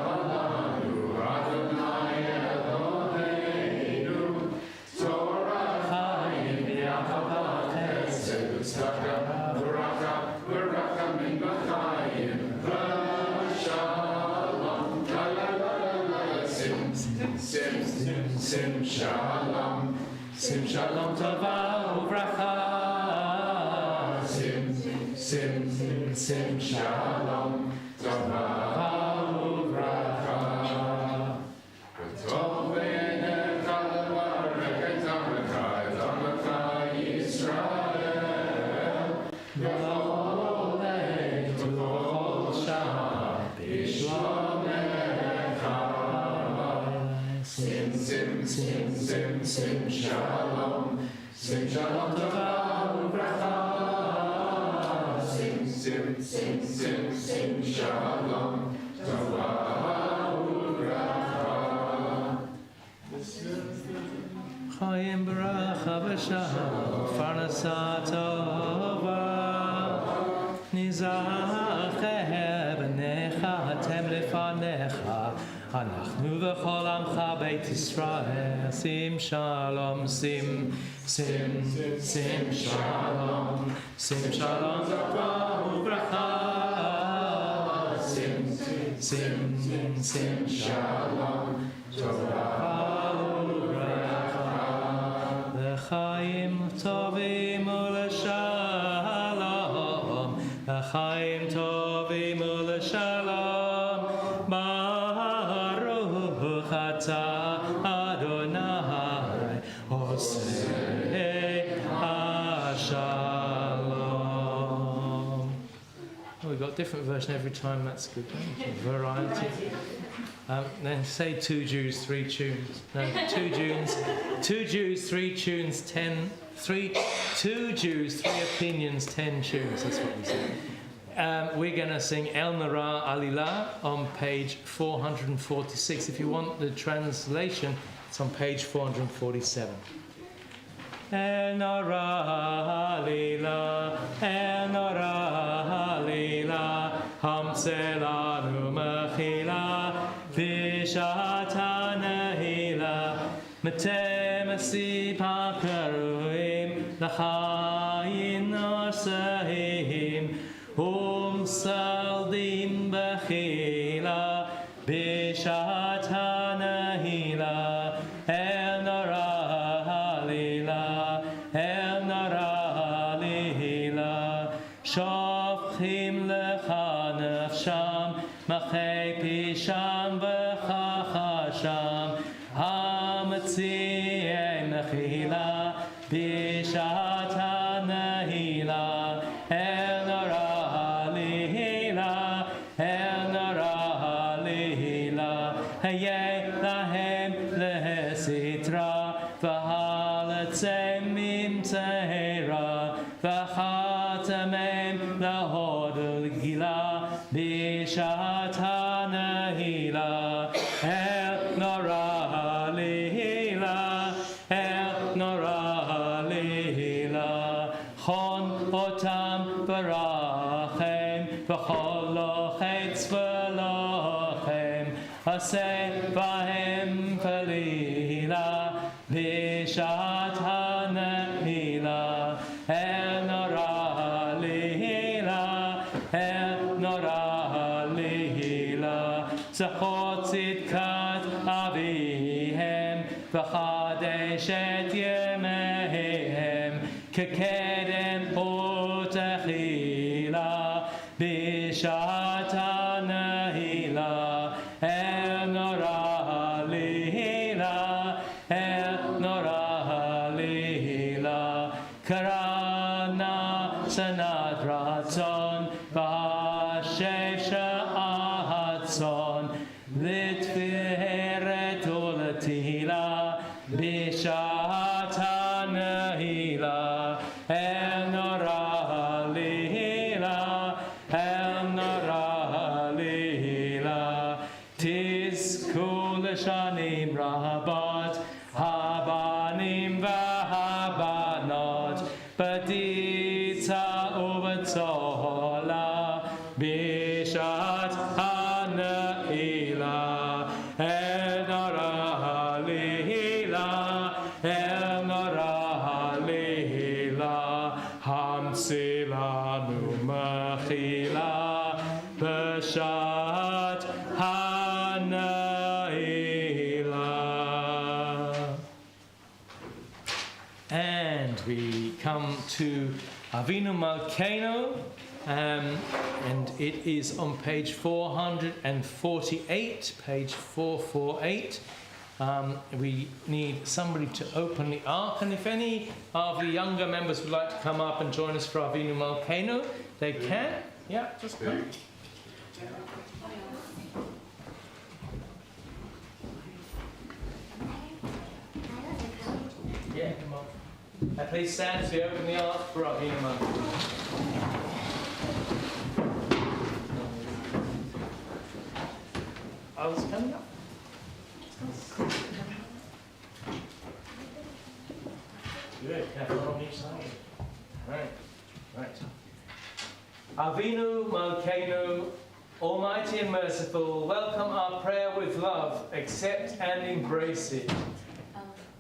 lanu Adonai Eloheinu, Torah chayim v'yachava chesed u'tzedakah v'racha min b'chayim v'shalom. La la la la la. Sim shalom, sim shalom tova uvracha. Sim shalom tova uvracha. V'tov b'einecha levarech et amecha Yisrael. V'chol eit v'chol shah b'shlomecha. Sim shalom tova uvracha. Sim shalom tova uvracha. Chayim b'racha v'shalom, farnasa tova, nizache b'necha, hatem lefanecha, anachnu v'chol amcha Beit Yisrael. Sim shalom, sim shalom, sim shalom tova uvracha. Sim shalom tova uvracha. L'chaim tovim u'l'shalom, l'chaim tovim u'l'shalom, baruch atah Adonai osei hashalom. We've got a different version every time, that's good. Variety. Then say 2 Jews, 3 tunes. No, 2 Jews, 3 tunes, 2 Jews, 3 opinions, 10 tunes. That's what we say. We're going to sing El Nara Alila on page 446. If you want the translation, it's on page 447. El Nara Alila, El Nara Alila, Hamse lanu mechila, V'shata nehila, Mete masi pakaruim, L'chayin nosahim, Saldim bechila, V'shata nehila, El Nara Alila, El Nara Alila, Shofchim lecha nefsham, Machei pisham v'chachasham, Hametziei mechila, V'shata nehila, El Nara Alila, El Nara Alila, Hayei lahem lehesitra, V'halatzem im tehera, V'chatamem lahod l'gila, B'shata nehila, El Nara Alila, El Nara Alila, Chon otam barachem, V'chol lochetz v'lochem, Aseh b'hem kalila, B'shata nehila, El Nara Alila, El Nora Alila, Zachot tzidkat avihem, V'chadesh et yemehem, Kekedem utechila, B'shata nehila, El Nora Alila, El Nora Alila, Karana sanat ratzon, V'hashev sha'atzon, L'tferet u'letila, B'shata nehila, El Nora Alila, El Nora Alila. we come to Avinu Malkeinu, and it is on page 448, page 448. We need somebody to open the ark, and if any of the younger members would like to come up and join us for Avinu Malkeinu, they can. Yeah, just come. Yeah, come on. Please stand as we open the ark for Avinu Malkeinu. I was coming up. Good, careful on each side. Right. Avinu Malkeinu, Almighty and merciful, welcome our prayer with love, accept and embrace it.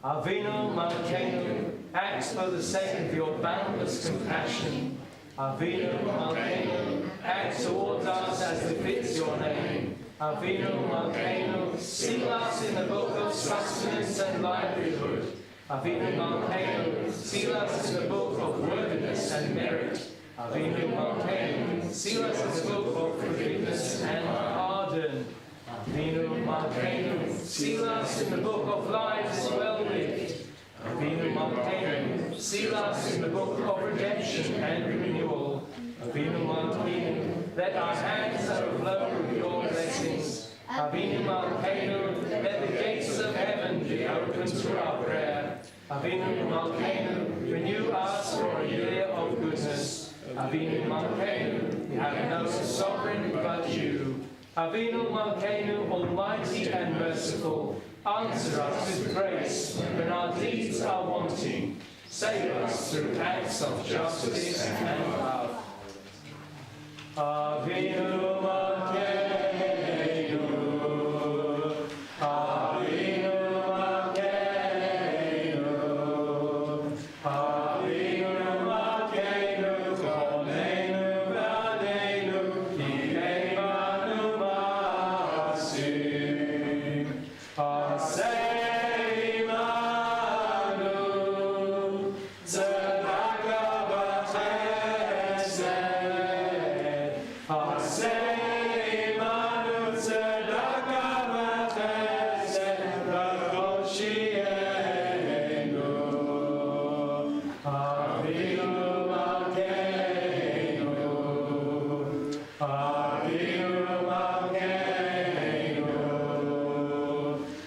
Avinu Malkeinu, act for the sake of your boundless compassion. Avinu Malkeinu, act towards us as befits your name. Avinu Malkeinu, seal us in the book of sustenance and livelihood. Avinu Malkeinu, seal us in the book of worthiness and merit. Avinu Malkeinu, seal us in the book of forgiveness and pardon. Avinu Malkeinu, seal us in the book of lives well lived. Avinu Malkeinu, seal us in the book of redemption and renewal. Avinu Malkeinu, let our hands overflow with your blessings. Avinu Malkeinu, let the gates of heaven be open to our prayer. Avinu Malkeinu, renew us for a year of goodness. Avinu Malkeinu, we have no sovereign but you. Avinu Malkeinu, almighty and merciful, answer us with grace when our deeds are wanting. Save us through acts of justice and love. Avinu Malkeinu, Avinu Malkeinu, Avinu Malkeinu, Koneinu V'Adeinu, Kinei Manu Ma'asim, Asei Manu, Tzedaka V'Chesed, Asei Manu, Tzedaka V'Chesed, V'Hoshienu, Avinu Malkeinu, Avinu Malkeinu,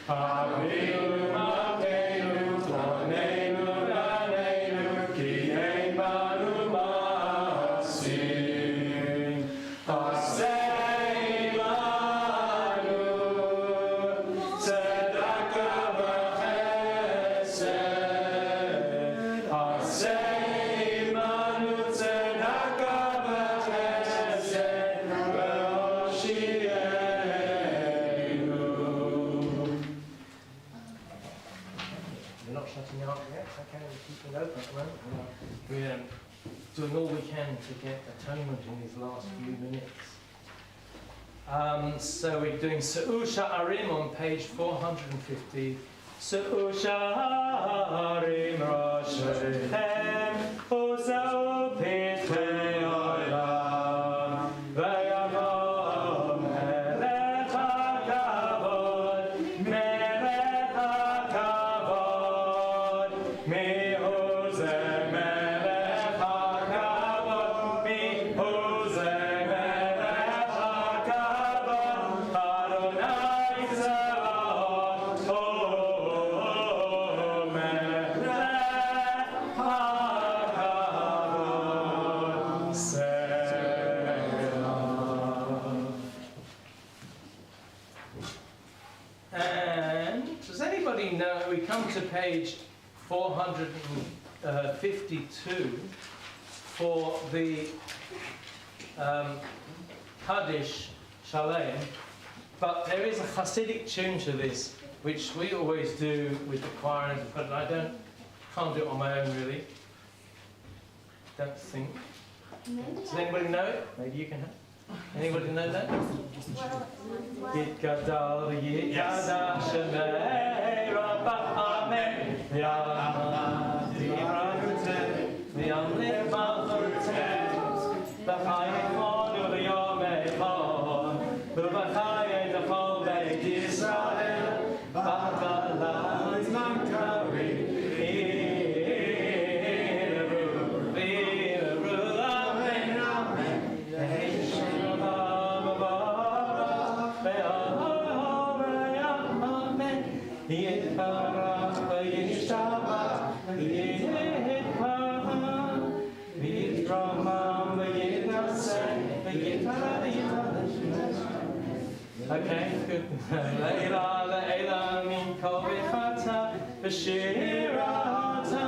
Avinu Malkeinu, Koneinu V'Adeinu, Kinei Manu Ma'asim, Asei Manu, Tzedaka V'Chesed, Asei Manu, Tzedaka V'Chesed, V'Hoshienu. We're not shutting out yet, okay? We're keeping it open at the moment. We're doing all we can to get atonement in these last few minutes. So we're doing Se'u Sha'arim on page 450. Se'u Sha'arim Roshehem, U'Se'u Pitei Olam, Ve'yavo Melech HaKavod, Melech HaKavod, Mihu Zeh Melech HaKavod, Mihu Zeh Melech HaKavod, Adonai Zevaot, O Melech HaKavod, Selah. And does anybody know, we come to page 452 for the Kaddish Shalem, but there is a Hasidic tune to this, which we always do with the choir, but I can't do it on my own really. Don't think. Does anybody know it? Maybe you can have. Anybody know that? Yit gadal yikada shemei rabba amen yamad ibrahute Okay, good. Leila, Leila, min kovifata, b'shirata,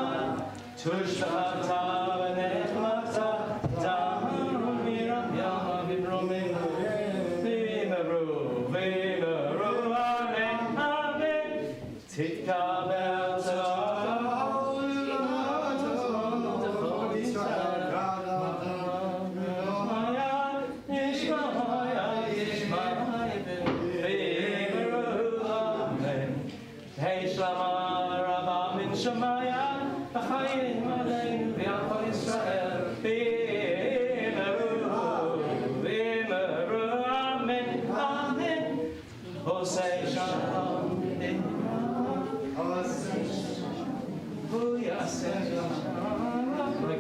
tushlata, v'nechmata, dam, miram, yama, v'bromim, v'meru, amen, amen, titka, belta,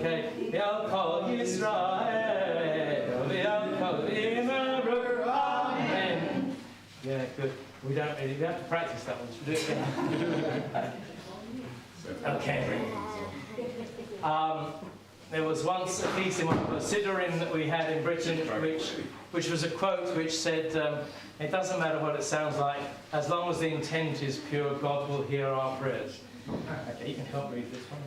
Okay, Yom Kol Yisrael, Yom Kol Imeru, Amen. Yeah, good. We have to practice that one. Should we do it again? Okay. There was once a piece in one of the Siddurim that we had in Britain, which was a quote which said, "It doesn't matter what it sounds like, as long as the intent is pure, God will hear our prayers." Okay, you can help read this one.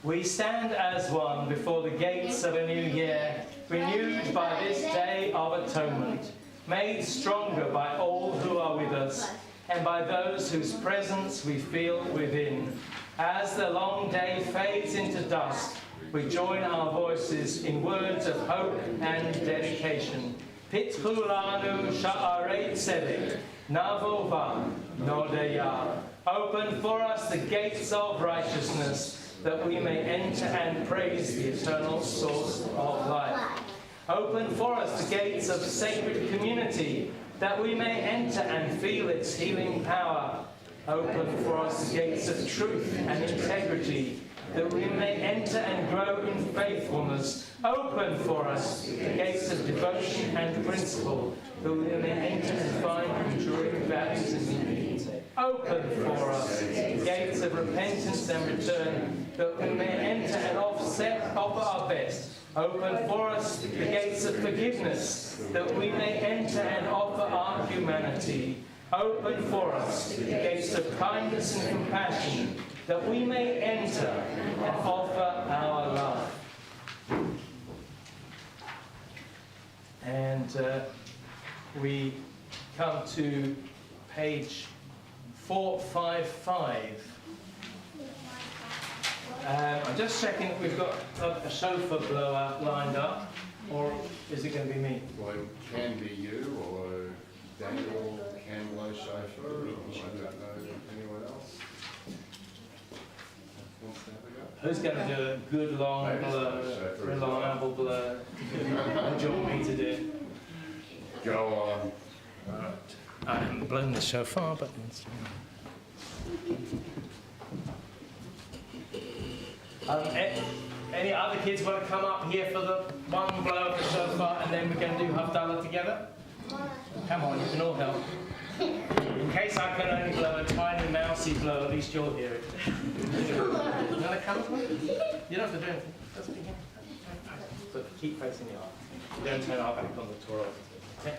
We stand as one before the gates of a new year, renewed by this day of atonement, made stronger by all who are with us, and by those whose presence we feel within. As the long day fades into dusk, we join our voices in words of hope and dedication. Pitchu lanu sha'arei tzedek, navova nodeya. Open for us the gates of righteousness, that we may enter and praise the eternal source of life. Open for us the gates of sacred community, that we may enter and feel its healing power. Open for us the gates of truth and integrity, that we may enter and grow in faithfulness. Open for us the gates of devotion and principle, that we may enter and find enduring values and meaning. Open for us the gates of repentance and return, that we may enter and offer our best. Open for us the gates of forgiveness, that we may enter and offer our humanity. Open for us the gates of kindness and compassion, that we may enter and offer our love. And we come to page 455. I'm just checking that we've got a chauffeur blower lined up, or is it going to be me? Well, it can be you, or Daniel can blow chauffeur. I don't know anyone else. Who's going to do a good long blow, reliable blow? What do you want me to do? Go on. Right. I haven't blown the shofar buttons. Any other kids want to come up here for the one blow of the shofar, and then we're going to do Havdalah together? Come on, you can all help. In case I can only blow a tiny mousy blow, at least you'll hear it. You want to come up? You don't have to do anything. Just begin. But keep facing the arm. You don't turn our back on the Torah. Okay?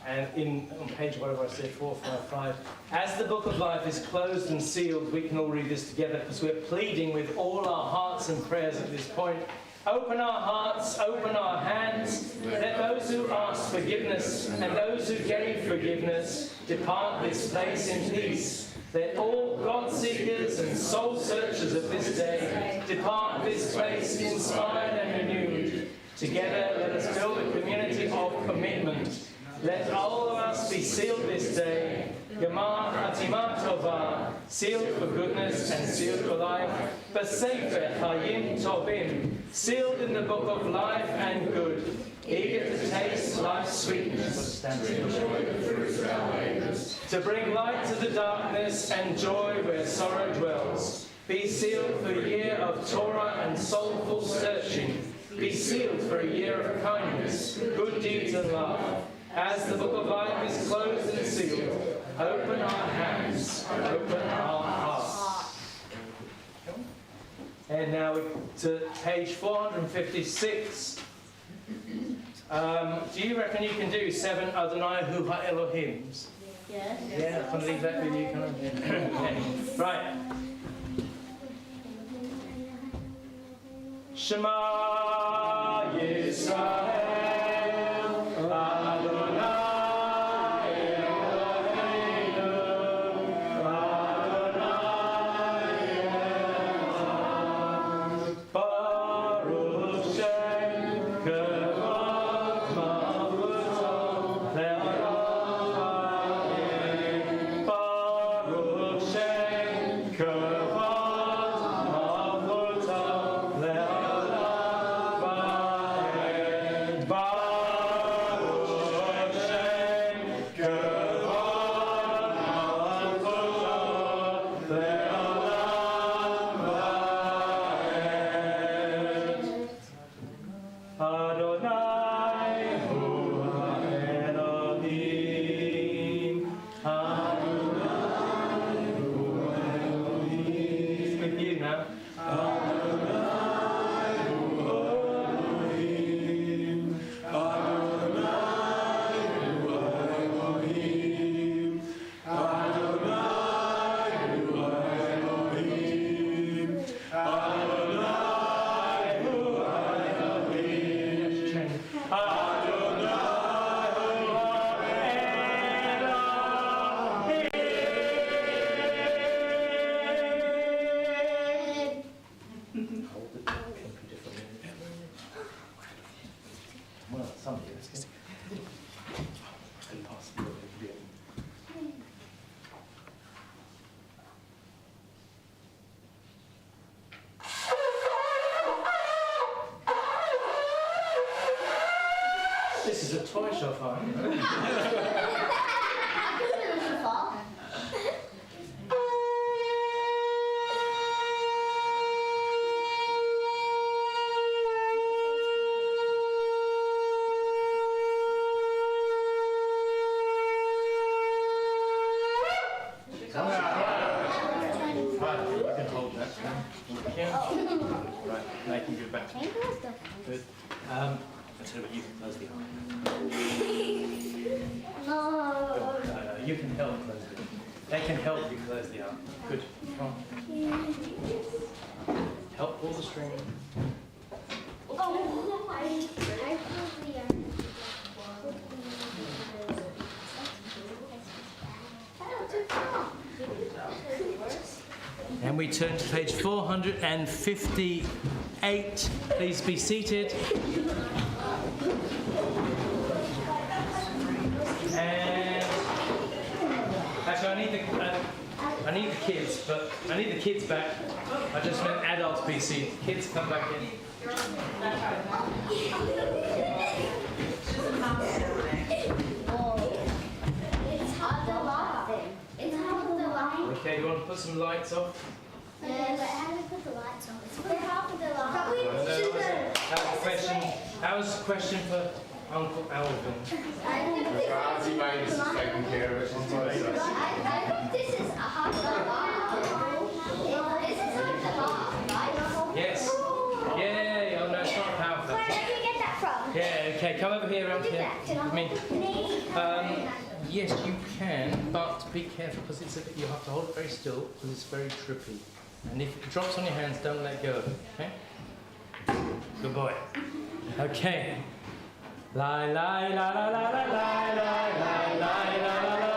And on page, whatever I said, 455, as the book of life is closed and sealed, we can all read this together, because we're pleading with all our hearts and prayers at this point. Open our hearts, open our hands, let those who ask forgiveness and those who gave forgiveness depart this place in peace. Let all God-seekers and soul-searchers of this day depart this place inspired and renewed. Together, let us build a community of commitment. Let all of us be sealed this day. Gemar Hatimah Tovah, sealed for goodness and sealed for life. B'Sefer Chayim Tovim, sealed in the book of life and good. Eager to taste life's sweetness. To bring light to the darkness and joy where sorrow dwells. Be sealed for a year of Torah and soulful searching. Be sealed for a year of kindness, good deeds and love. As the book of life is closed and sealed, open our hands, open our hearts. And now to page 456. Do you reckon you can do 7 Adonai Hu HaElohims? Yes. Yeah, I can leave that with you, can I? Okay. Right. Shema Yisrael, Adonai Eloheinu, Adonai Echad, Baruch Shem Kevod Malchuto Le'olam Va'ed, Baruch Shem Kevod Malchuto Le'olam. This is a toy shop, aren't you? Right, now you can give it back to me. Good. I'll tell you what, you can close the eye. No, you can help close it. They can help you close the eye. Good. Come on. Help pull the string. And we turn to page 458. Please be seated. And actually, I need the kids, but I need the kids back. I just meant adults be seated. Kids, come back in. Okay, do you want to put some lights off? Yeah, but how do we put the lights on? It's for half of the lights. That was a question for Uncle Alvin. Auntie Mavis is taking care of it. I hope this is a half of the light. This is half the light, right? Yes. Yeah, oh no, it's not powerful. Where did you get that from? Yeah, okay, come over here, around here. I mean, yes, you can, but be careful because you have to hold it very still because it's very trippy. And if it drops on your hands, don't let go of it, okay? Good boy. Okay. La la la la la la la la la la la. La la la la la la.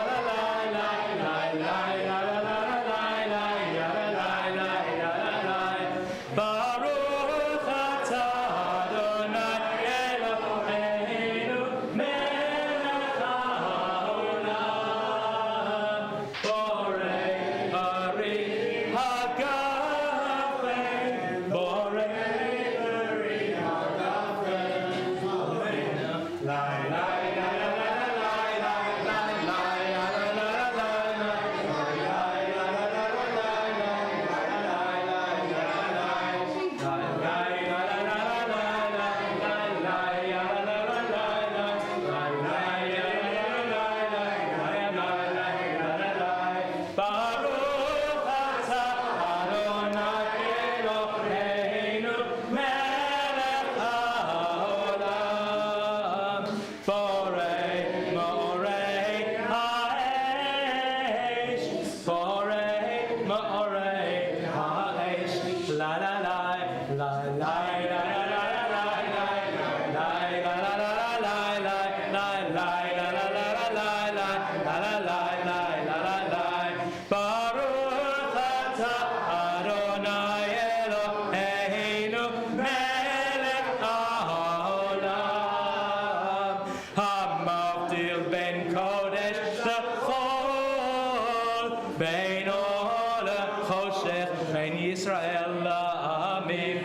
Beit Or lechoshech, Bein Yisrael la'amim,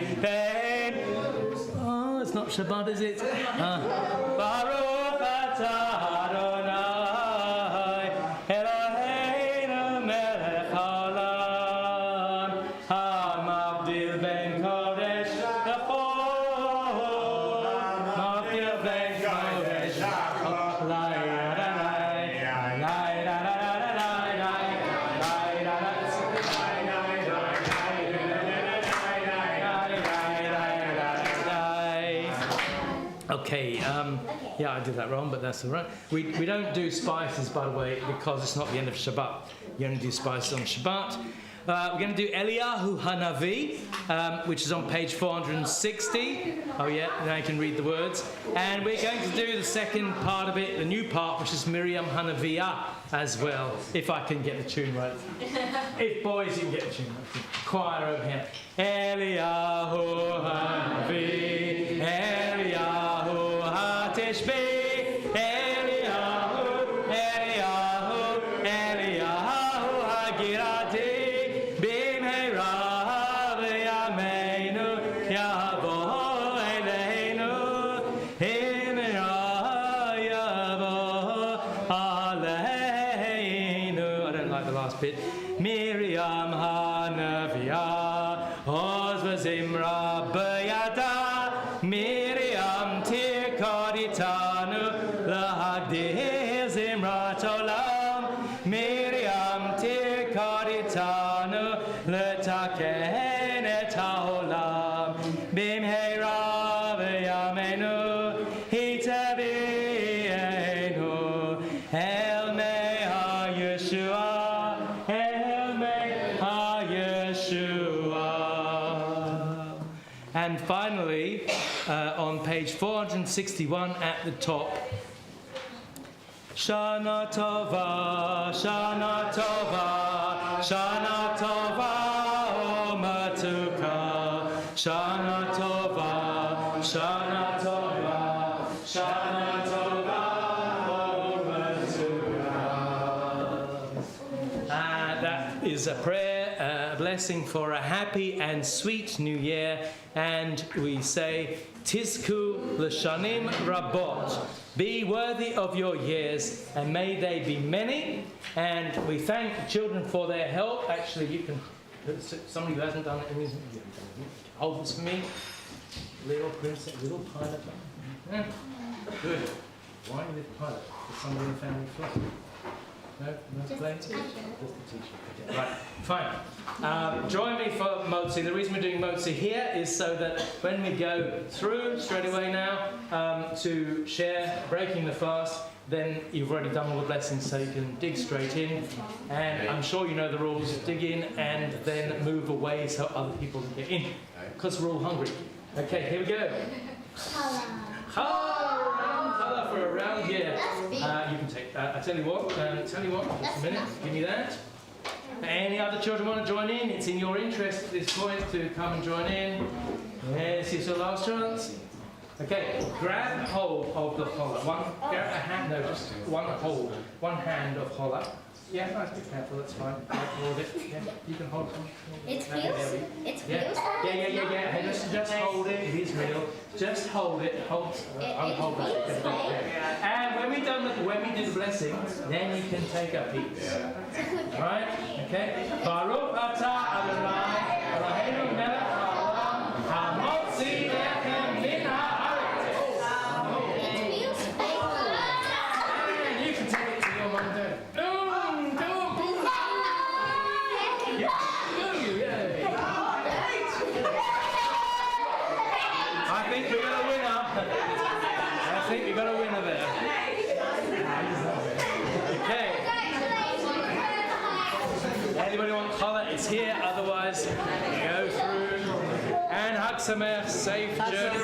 oh, it's not Shabbat, is it? Baruch atah Adonai, Eloheinu melech haolam, hamavdil ben kodesh lechol, mavdil ben kodesh lechol, Okay, yeah, I did that wrong, but that's all right. We don't do spices, by the way, because it's not the end of Shabbat. You only do spices on Shabbat. We're going to do Eliyahu Hanavi, which is on page 460. Oh yeah, now you can read the words. And we're going to do the second part of it, the new part, which is Miriam Hanaviah as well, if I can get the tune right. If boys, you can get the tune right. Choir over here. Eliyahu Hanavi, Eliyahu HaTishri, Eliyahu, Eliyahu, Eliyahu HaGirati. Miriam Hanaviah, Oz v'zimra b'yada, Miriam tirkod itanu, lahagdil zimrat olam, Miriam tirkod itanu, letaken et haolam, bimheira v'yameinu, hitavienu, el meha Yeshua. And finally, on page 461 at the top, Shana Tova, Shana Tova, Shana Tova, O Matuka, Shana Tova, Shana Tova, Shana Tova, O Matuka. That is a prayer, a blessing for a happy and sweet new year. And we say, Tizku l'shanim rabot. Be worthy of your years, and may they be many. And we thank the children for their help. Actually, you can, somebody who hasn't done it, hold this for me. Little princess, little pilot. Good. Why little pilot? Is somebody in the family flat? No? Just the teacher. Just the teacher. Okay. Right, fine. Join me for Motzi. The reason we're doing Motzi here is so that when we go through straight away now to share breaking the fast, then you've already done all the blessings, so you can dig straight in. And I'm sure you know the rules. Dig in and then move away so other people can get in, because we're all hungry. Okay, here we go. Challah for a round here. You can take that. I tell you what, just a minute, give me that. Any other children want to join in? It's in your interest at this point to come and join in. Yes, it's your last chance. Okay, grab hold of the challah. Grab a hand, no, just one hold. One hand of challah. Yeah, nice, be careful, that's fine. Hold it. Yeah, you can hold it. It's real? It's real? Yeah. Hey, just hold it. It is real. Just hold it. Hold it. And when we do the blessing, then you can take a piece. Alright? Okay? Baruch atah Adonai, Eloheinu melech haolam, hamotzi lechem min haaretz. You can take it to your mum and dad. I think we got a winner there. Okay. Anybody want challah? It's here. Otherwise, go through. And Hag Sameach, safe journey.